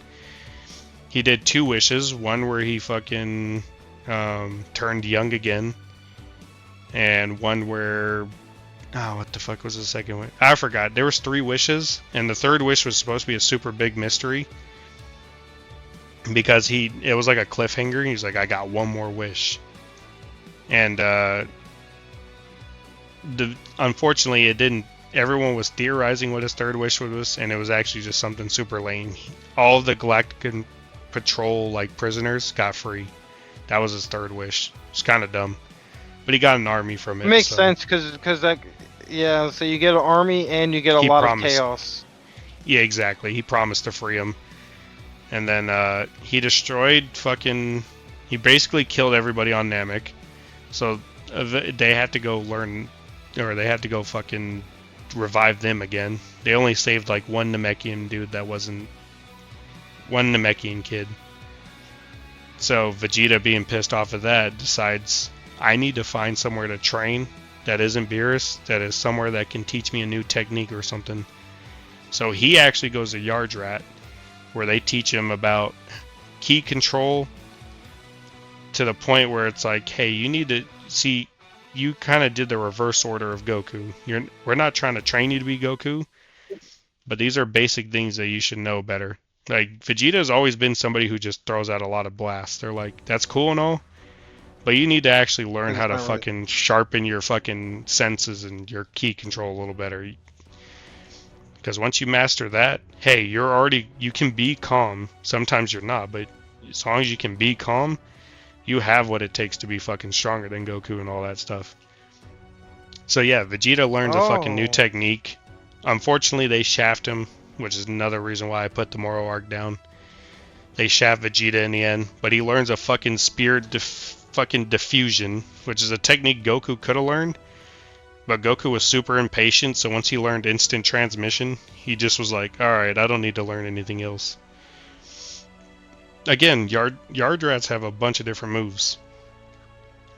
He did 2 wishes, one where he fucking turned young again, and one where, what the fuck was the second one? I forgot. There was 3 wishes, and the third wish was supposed to be a super big mystery, because it was like a cliffhanger. He's like, I got one more wish, and unfortunately it didn't. Everyone was theorizing what his third wish was, and it was actually just something super lame. All of the Galactic Patrol prisoners got free. That was his third wish. It's kind of dumb, but he got an army from it. Makes sense because that, yeah. So you get an army and you get a lot of chaos. Yeah, exactly. He promised to free him, and then he destroyed fucking. He basically killed everybody on Namek, so they had to go learn, or they had to go fucking revive them again. They only saved one Namekian dude that wasn't. One Namekian kid. So Vegeta, being pissed off of that, decides, I need to find somewhere to train that isn't Beerus, that is somewhere that can teach me a new technique or something. So he actually goes to Yardrat, where they teach him about ki control, to the point where it's like, hey, you need to see, you kind of did the reverse order of Goku. We're not trying to train you to be Goku, but these are basic things that you should know better. Vegeta's always been somebody who just throws out a lot of blasts. They're like, that's cool and all, but you need to actually learn how to fucking sharpen your fucking senses and your ki control a little better. Because once you master that, hey, you can be calm. Sometimes you're not, but as long as you can be calm, you have what it takes to be fucking stronger than Goku and all that stuff. So yeah, Vegeta learns a fucking new technique. Unfortunately, they shaft him, which is another reason why I put the Moro arc down. They shaft Vegeta in the end, but he learns a fucking spirit fucking diffusion, which is a technique Goku could have learned. But Goku was super impatient, so once he learned instant transmission, he just was like, alright, I don't need to learn anything else. Again, Yardrats have a bunch of different moves.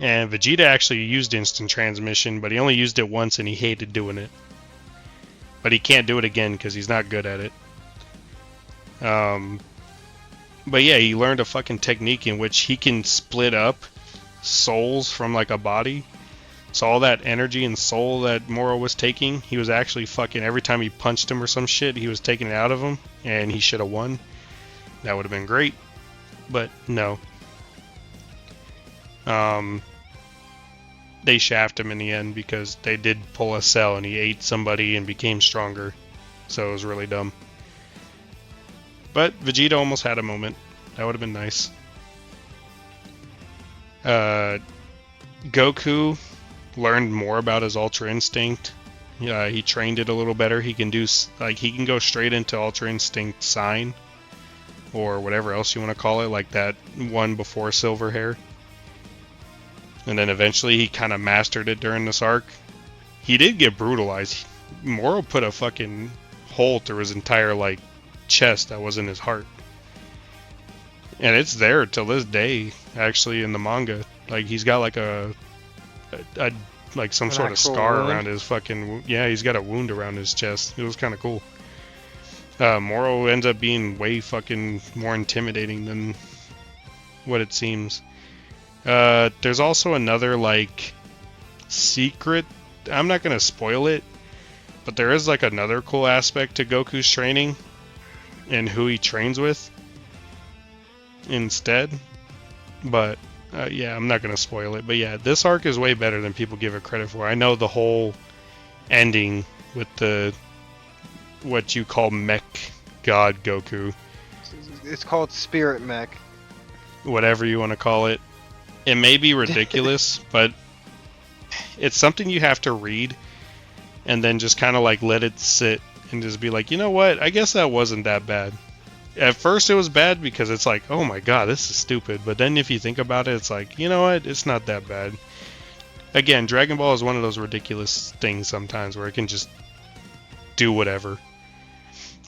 And Vegeta actually used instant transmission, but he only used it once and he hated doing it. But he can't do it again because he's not good at it. But yeah, he learned a fucking technique in which he can split up souls from like a body. So all that energy and soul that Moro was taking, he was actually fucking, every time he punched him or some shit, he was taking it out of him, and he should have won. That would have been great, but no. They shafted him in the end because they did pull a cell and he ate somebody and became stronger. So it was really dumb. But Vegeta almost had a moment. That would have been nice. Goku learned more about his Ultra Instinct. He trained it a little better. He can do he can go straight into Ultra Instinct Sign, or whatever else you want to call it, like that one before Silver Hair. And then eventually he kind of mastered it during this arc. He did get brutalized. Moro put a fucking hole through his entire like chest that was in his heart. And it's there till this day, actually, in the manga. Like, he's got like a like some sort of scar wound around his fucking, yeah, he's got a wound around his chest. It was kind of cool. Moro ends up being way fucking more intimidating than what it seems. There's also another like secret, I'm not gonna spoil it, but there is like another cool aspect to Goku's training and who he trains with instead. But yeah, I'm not gonna spoil it. But yeah, this arc is way better than people give it credit for. I know the whole ending with the what you call Mech God Goku, It's called Spirit Mech. whatever you want to call it. It may be ridiculous, but it's something you have to read and then just kind of like let it sit and just be like, you know what? I guess that wasn't that bad. At first it was bad because it's like, oh my god, this is stupid. But then if you think about it, it's like, you know what? It's not that bad. Again, Dragon Ball is one of those ridiculous things sometimes where it can just do whatever.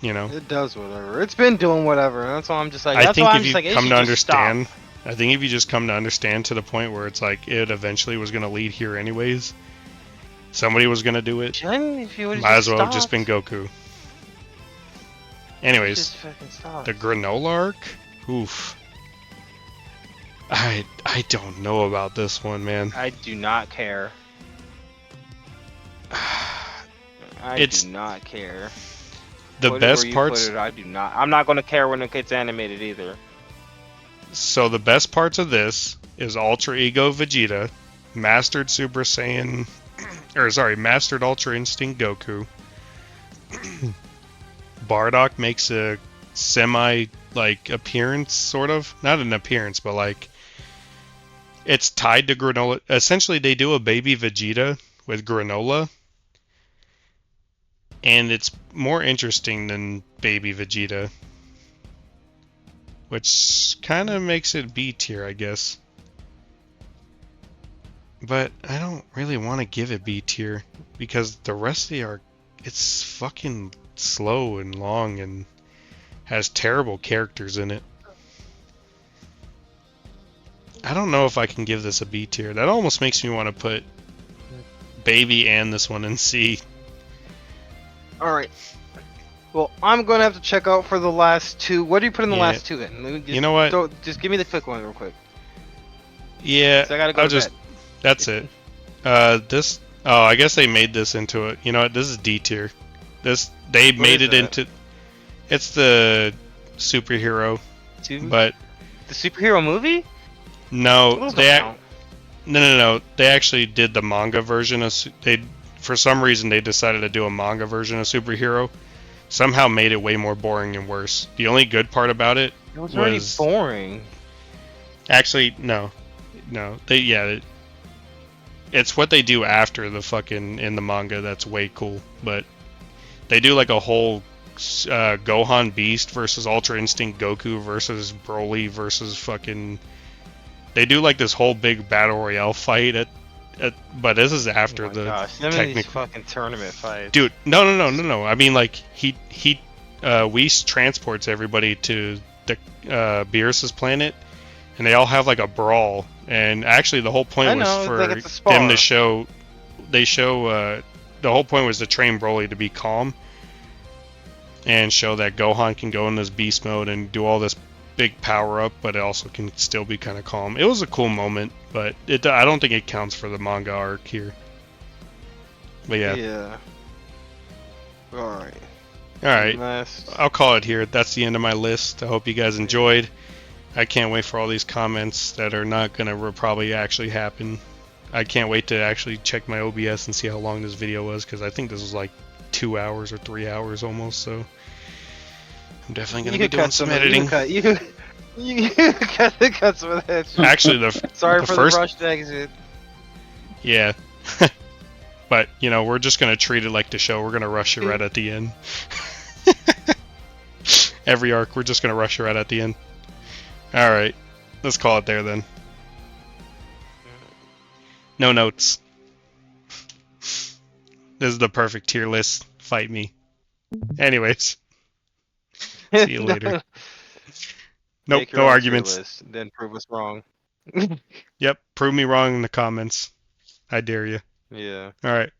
You know? It does whatever. It's been doing whatever. And that's why I'm just like, I that's think why I'm if just you like, it come should to just understand, stop. I think if you just come to understand to the point where it's like it eventually was going to lead here anyways, somebody was going to do it, If you would've might as well have just stopped, been Goku. just Anyways, fucking stopped. the granola arc? Oof. I don't know about this one, man. I do not care. It's- do not care. The Put it where best you parts, put it, I do not. I'm not gonna care when it gets animated either. so the best parts of this is Ultra Ego Vegeta, Mastered Super Saiyan, Mastered Ultra Instinct Goku. Bardock makes a semi like appearance, sort of, not an appearance, but like it's tied to granola. Essentially, they do a baby Vegeta with granola, and it's more interesting than baby Vegeta, which kind of makes it B tier, I guess. But I don't really want to give it B tier because the rest of the arc, it's fucking slow and long and has terrible characters in it. I don't know if I can give this a B tier. That almost makes me want to put Baby and this one in C. Alright. Well, I'm gonna have to check out for the last two. What do you put in the Yeah. last two then? Let me just You know what? Just give me the quick one real quick. Yeah, 'Cause I gotta go I'll to just. bed. That's it. This. Oh, I guess they made this into a. You know what? This is D tier. They made is it that? into. It's the superhero, Two? but The superhero movie? no, Those they don't count. no. They actually did the manga version of. They, for some reason, they decided to do a manga version of superhero. Somehow made it way more boring and worse. The only good part about it It was already was boring. actually no. It's what they do after the fucking in the manga that's way cool. But they do like a whole Gohan Beast versus Ultra Instinct Goku versus Broly versus fucking. They do like this whole big battle royale fight but this is after Oh my the gosh, some of these technical. fucking tournament fights. Dude, no. I mean, like Whis transports everybody to the Beerus's planet, and they all have like a brawl. And actually, the whole I point was know, for like it's a them to spar. show. They show. The whole point was to train Broly to be calm, and show that Gohan can go in this beast mode and do all this big power up, but it also can still be kind of calm. It was a cool moment, but I don't think it counts for the manga arc here. But yeah. Yeah. Alright. Alright. Last. I'll call it here. That's the end of my list. I hope you guys enjoyed. I can't wait for all these comments that are not going to probably actually happen. I can't wait to actually check my OBS and see how long this video was, because I think this was like 2 hours or 3 hours almost, so I'm definitely going to be doing some editing. You cut some of that shit. Actually, Sorry the for first... the rushed exit. Yeah. But, you know, we're just going to treat it like the show. We're going to rush it right at the end. Every arc, we're just going to rush it right at the end. Alright. Let's call it there then. No notes. This is the perfect tier list. Fight me. Anyways. See you later. Nope, no arguments. List, then prove us wrong. Yep, prove me wrong in the comments. I dare you. Yeah. Alright.